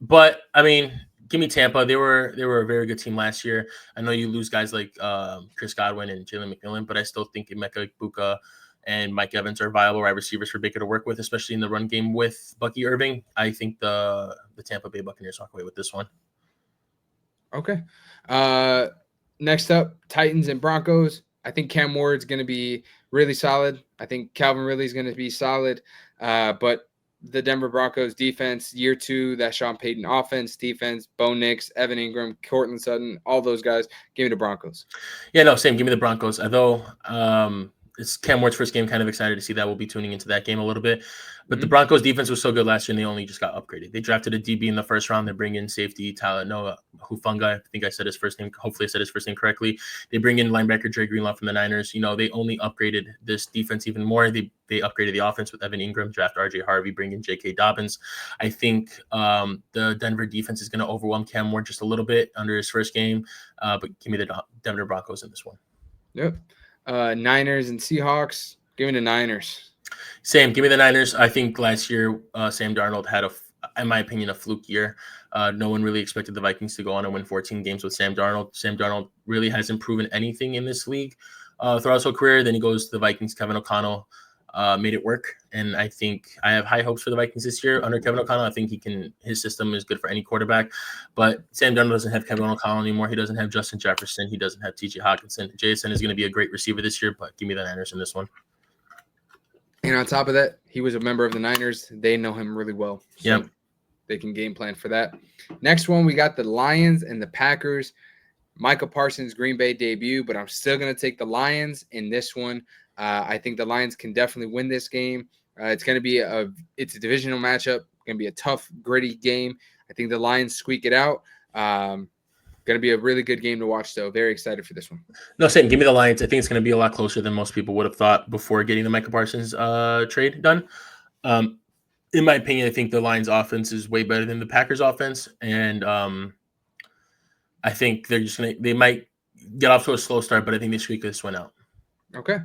but I mean, give me Tampa. They were a very good team last year. I know you lose guys like Chris Godwin and Jalen McMillan, but I still think Emeka Buka and Mike Evans are viable wide receivers for Baker to work with, especially in the run game with Bucky Irving. I think the Tampa Bay Buccaneers walk away with this one. Okay. Next up, Titans and Broncos. I think Cam Ward's going to be really solid. I think Calvin Ridley's going to be solid. But the Denver Broncos defense, year 2, that Sean Payton offense, defense, Bo Nix, Evan Ingram, Courtland Sutton, all those guys. Give me the Broncos. Yeah, no, same. Give me the Broncos. Although it's Cam Ward's first game, kind of excited to see that. We'll be tuning into that game a little bit. But the Broncos defense was so good last year, and they only just got upgraded. They drafted a DB in the first round. They bring in safety Talanoa Hufanga. I think I said his first name. Hopefully I said his first name correctly. They bring in linebacker Dre Greenlaw from the Niners. You know, they only upgraded this defense even more. They upgraded the offense with Evan Ingram, draft RJ Harvey, bring in J.K. Dobbins. I think the Denver defense is going to overwhelm Cam Ward just a little bit under his first game. But give me the Denver Broncos in this one. Yep. Niners and Seahawks. Give me the Niners. Same. Give me the Niners. I think last year Sam Darnold had, in my opinion, a fluke year. No one really expected the Vikings to go on and win 14 games with Sam Darnold. Sam Darnold really hasn't proven anything in this league throughout his whole career. Then he goes to the Vikings. Kevin O'Connell made it work, and I think I have high hopes for the Vikings this year under Kevin O'Connell. I think his system is good for any quarterback, but Sam Darnold doesn't have Kevin O'Connell anymore. He doesn't have Justin Jefferson. He doesn't have T.J. Hawkinson. JSN is going to be a great receiver this year, but give me the Niners in this one. And on top of that, he was a member of the Niners. They know him really well. So Yep. They can game plan for that. Next one, we got the Lions and the Packers. Michael Parsons' Green Bay debut, but I'm still going to take the Lions in this one. I think the Lions can definitely win this game. It's going to be it's a divisional matchup. Going to be a tough, gritty game. I think the Lions squeak it out. Going to be a really good game to watch, though. Very excited for this one. No, same. Give me the Lions. I think it's going to be a lot closer than most people would have thought before getting the Michael Parsons trade done. In my opinion, I think the Lions offense is way better than the Packers offense. And I think they might get off to a slow start, but I think they squeak this one out. Okay.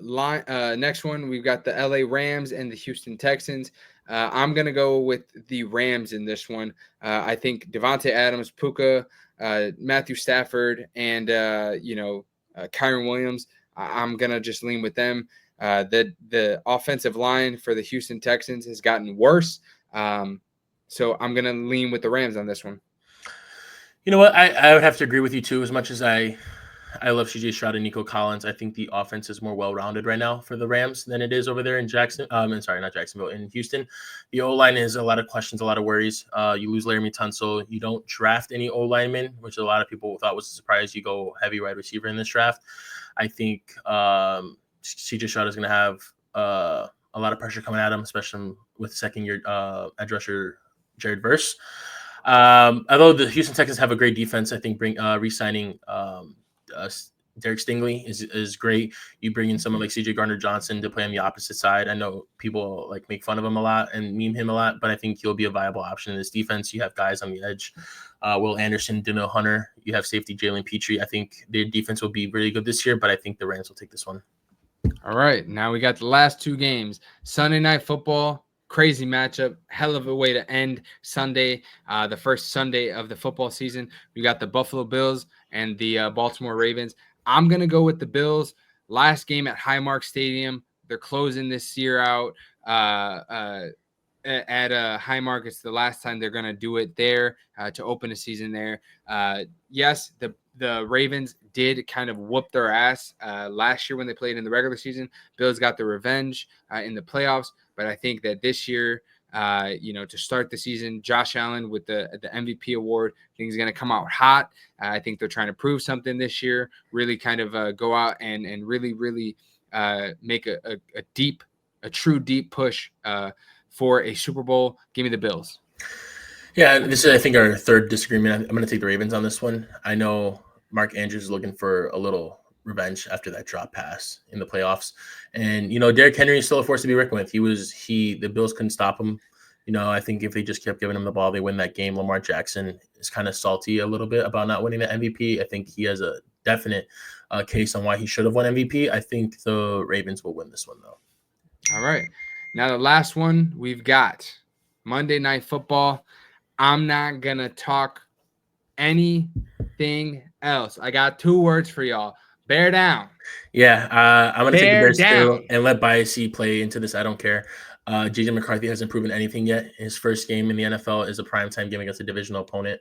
Next one, we've got the LA Rams and the Houston Texans. I'm going to go with the Rams in this one. I think Devontae Adams, Puka, Matthew Stafford, and, Kyron Williams, I'm going to just lean with them. The offensive line for the Houston Texans has gotten worse. So I'm going to lean with the Rams on this one. You know what? I would have to agree with you, too, as much as I love CJ Stroud and Nico Collins. I think the offense is more well-rounded right now for the Rams than it is over there in in Houston. The O-line is a lot of questions, a lot of worries. You lose Laramie Tunsil. You don't draft any O-linemen, which a lot of people thought was a surprise. You go heavy wide receiver in this draft. I think CJ Stroud is going to have a lot of pressure coming at him, especially with second-year edge rusher Jared Verse. Although the Houston Texans have a great defense, I think re-signing Derek Stingley is great. You bring in someone like CJ Gardner Johnson to play on the opposite side. I know people like make fun of him a lot and meme him a lot, but I think he'll be a viable option in this defense. You have guys on the edge, Will Anderson, Daniel Hunter. You have safety Jalen Petrie. I think their defense will be really good this year, but I think the Rams will take this one. All right, now we got the last two games. Sunday Night Football, crazy matchup, hell of a way to end Sunday, the first Sunday of the football season. We got the Buffalo Bills and the Baltimore Ravens. I'm going to go with the Bills. Last game at Highmark Stadium. They're closing this year out at Highmark. It's the last time they're going to do it there to open a season there. Yes, the Ravens did kind of whoop their ass last year when they played in the regular season. Bills got the revenge in the playoffs, but I think that this year, to start the season, Josh Allen with the MVP award, I think he's going to come out hot. I think they're trying to prove something this year, really kind of go out and really, really make a true deep push for a Super Bowl. Give me the Bills. Yeah, this is, I think, our third disagreement. I'm going to take the Ravens on this one. I know Mark Andrews is looking for a little revenge after that drop pass in the playoffs. And, Derrick Henry is still a force to be reckoned with. The Bills couldn't stop him. I think if they just kept giving him the ball, they win that game. Lamar Jackson is kind of salty a little bit about not winning the MVP. I think he has a definite case on why he should have won MVP. I think the Ravens will win this one, though. All right. Now, the last one we've got Monday Night Football. I'm not going to talk anything else. I got two words for y'all. Bear down. Yeah, I'm going to take the Bears down. too and let biasy play into this. I don't care. J.J. McCarthy hasn't proven anything yet. His first game in the NFL is a primetime game against a divisional opponent.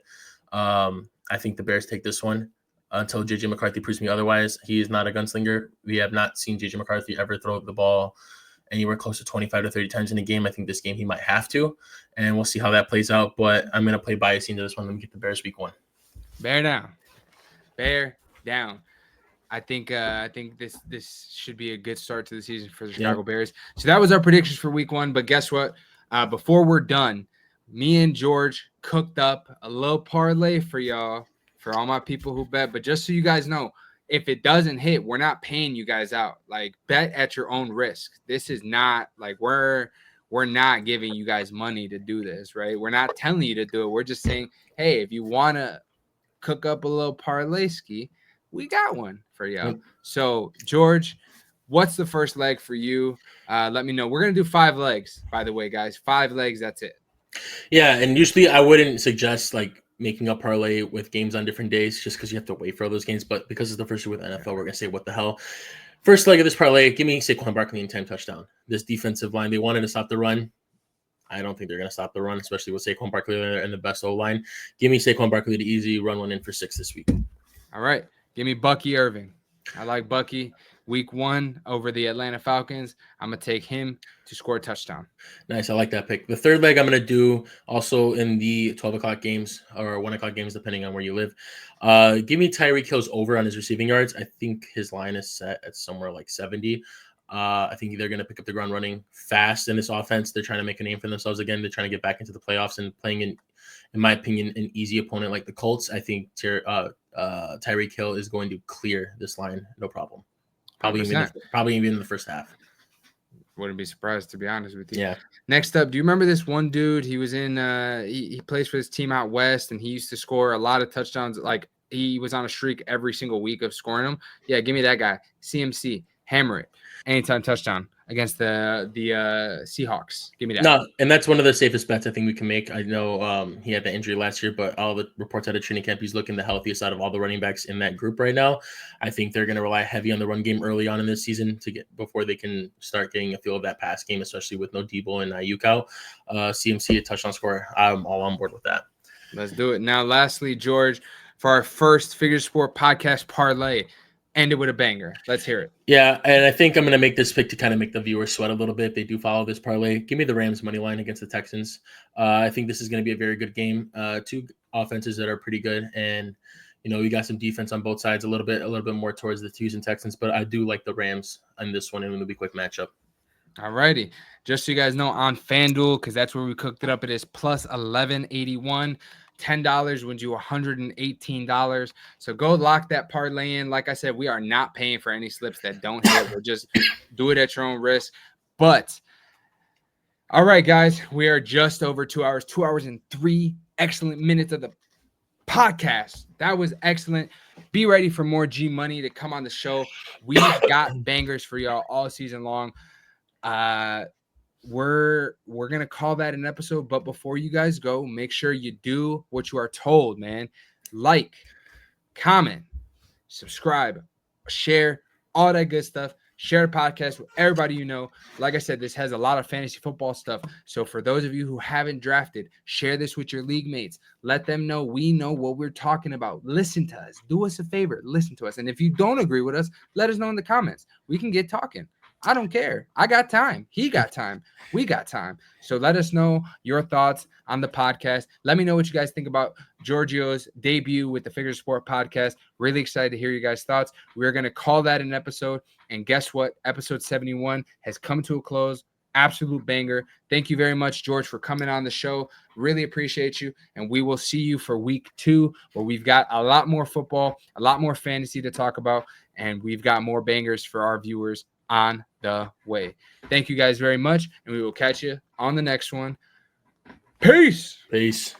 I think the Bears take this one until J.J. McCarthy proves me otherwise. He is not a gunslinger. We have not seen J.J. McCarthy ever throw the ball anywhere close to 25 to 30 times in a game. I think this game he might have to, and we'll see how that plays out. But I'm going to play bias into this one. Let me get the Bears week 1. Bear down. Bear down. I think this should be a good start to the season for the Chicago Bears. So that was our predictions for week 1. But guess what? Before we're done, me and George cooked up a little parlay for y'all, for all my people who bet. But just so you guys know, if it doesn't hit, we're not paying you guys out. Like, bet at your own risk. This is not like we're not giving you guys money to do this, right? We're not telling you to do it. We're just saying, hey, if you want to cook up a little parlay ski, we got one for you. So, George, what's the first leg for you? Let me know. We're going to do 5 legs, by the way, guys. 5 legs, that's it. Yeah, and usually I wouldn't suggest making a parlay with games on different days just because you have to wait for all those games. But because it's the first year with NFL, we're going to say, what the hell? First leg of this parlay, give me Saquon Barkley in 10 touchdown. This defensive line, they wanted to stop the run. I don't think they're going to stop the run, especially with Saquon Barkley and the best O-line. Give me Saquon Barkley to easy run one in for 6 this week. All right. Give me Bucky Irving. I like Bucky. Week 1 over the Atlanta Falcons. I'm going to take him to score a touchdown. Nice. I like that pick. The third leg I'm going to do also in the 12 o'clock games or 1 o'clock games, depending on where you live. Give me Tyreek Hill's over on his receiving yards. I think his line is set at somewhere like 70. I think they're going to pick up the ground running fast in this offense. They're trying to make a name for themselves again. They're trying to get back into the playoffs and playing in my opinion, an easy opponent like the Colts. I think Tyreek Hill is going to clear this line, no problem. Probably even in the first half. Wouldn't be surprised, to be honest with you. Yeah. Next up, do you remember this one dude? He was in he plays for his team out west, and he used to score a lot of touchdowns. Like, he was on a streak every single week of scoring them. Yeah, give me that guy. CMC, hammer it. Anytime touchdown against the Seahawks. Give me that. No, and that's one of the safest bets I think we can make. I know he had the injury last year, but all the reports out of training camp, he's looking the healthiest out of all the running backs in that group right now. I think they're going to rely heavy on the run game early on in this season before they can start getting a feel of that pass game, especially with no Debo and Ayuk out. CMC, a touchdown scorer. I'm all on board with that. Let's do it. Now, lastly, George, for our first Figure Sport podcast parlay, end it with a banger. Let's hear it. Yeah, and I think I'm going to make this pick to kind of make the viewers sweat a little bit. They do follow this parlay. Give me the Rams money line against the Texans. I think this is going to be a very good game. 2 offenses that are pretty good, and we got some defense on both sides. A little bit more towards the Houston Texans, but I do like the Rams on this one, and it'll be a quick matchup. All righty. Just so you guys know, on FanDuel, because that's where we cooked it up, it is plus 1181. $10 wins you $118. So go lock that parlay in. Like I said, we are not paying for any slips that don't hit. We're just do it at your own risk. But all right, guys, we are just over 2 hours, 2 hours and 3 excellent minutes of the podcast. That was excellent. Be ready for more G Money to come on the show. We've got bangers for y'all all season long. We're gonna call that an episode, but before you guys go, make sure you do what you are told, man. Like, comment, subscribe, share, all that good stuff. Share the podcast with everybody you know. Like I said, this has a lot of fantasy football stuff. So for those of you who haven't drafted, share this with your league mates. Let them know we know what we're talking about. Listen to us. Do us a favor. Listen to us. And if you don't agree with us, let us know in the comments. We can get talking. I don't care. I got time. He got time. We got time. So let us know your thoughts on the podcast. Let me know what you guys think about Georgio's debut with the Figure Sport podcast. Really excited to hear you guys' thoughts. We're going to call that an episode. And guess what? Episode 71 has come to a close. Absolute banger. Thank you very much, George, for coming on the show. Really appreciate you. And we will see you for week 2, where we've got a lot more football, a lot more fantasy to talk about, and we've got more bangers for our viewers on the way. Thank you guys very much, and we will catch you on the next one. Peace. Peace.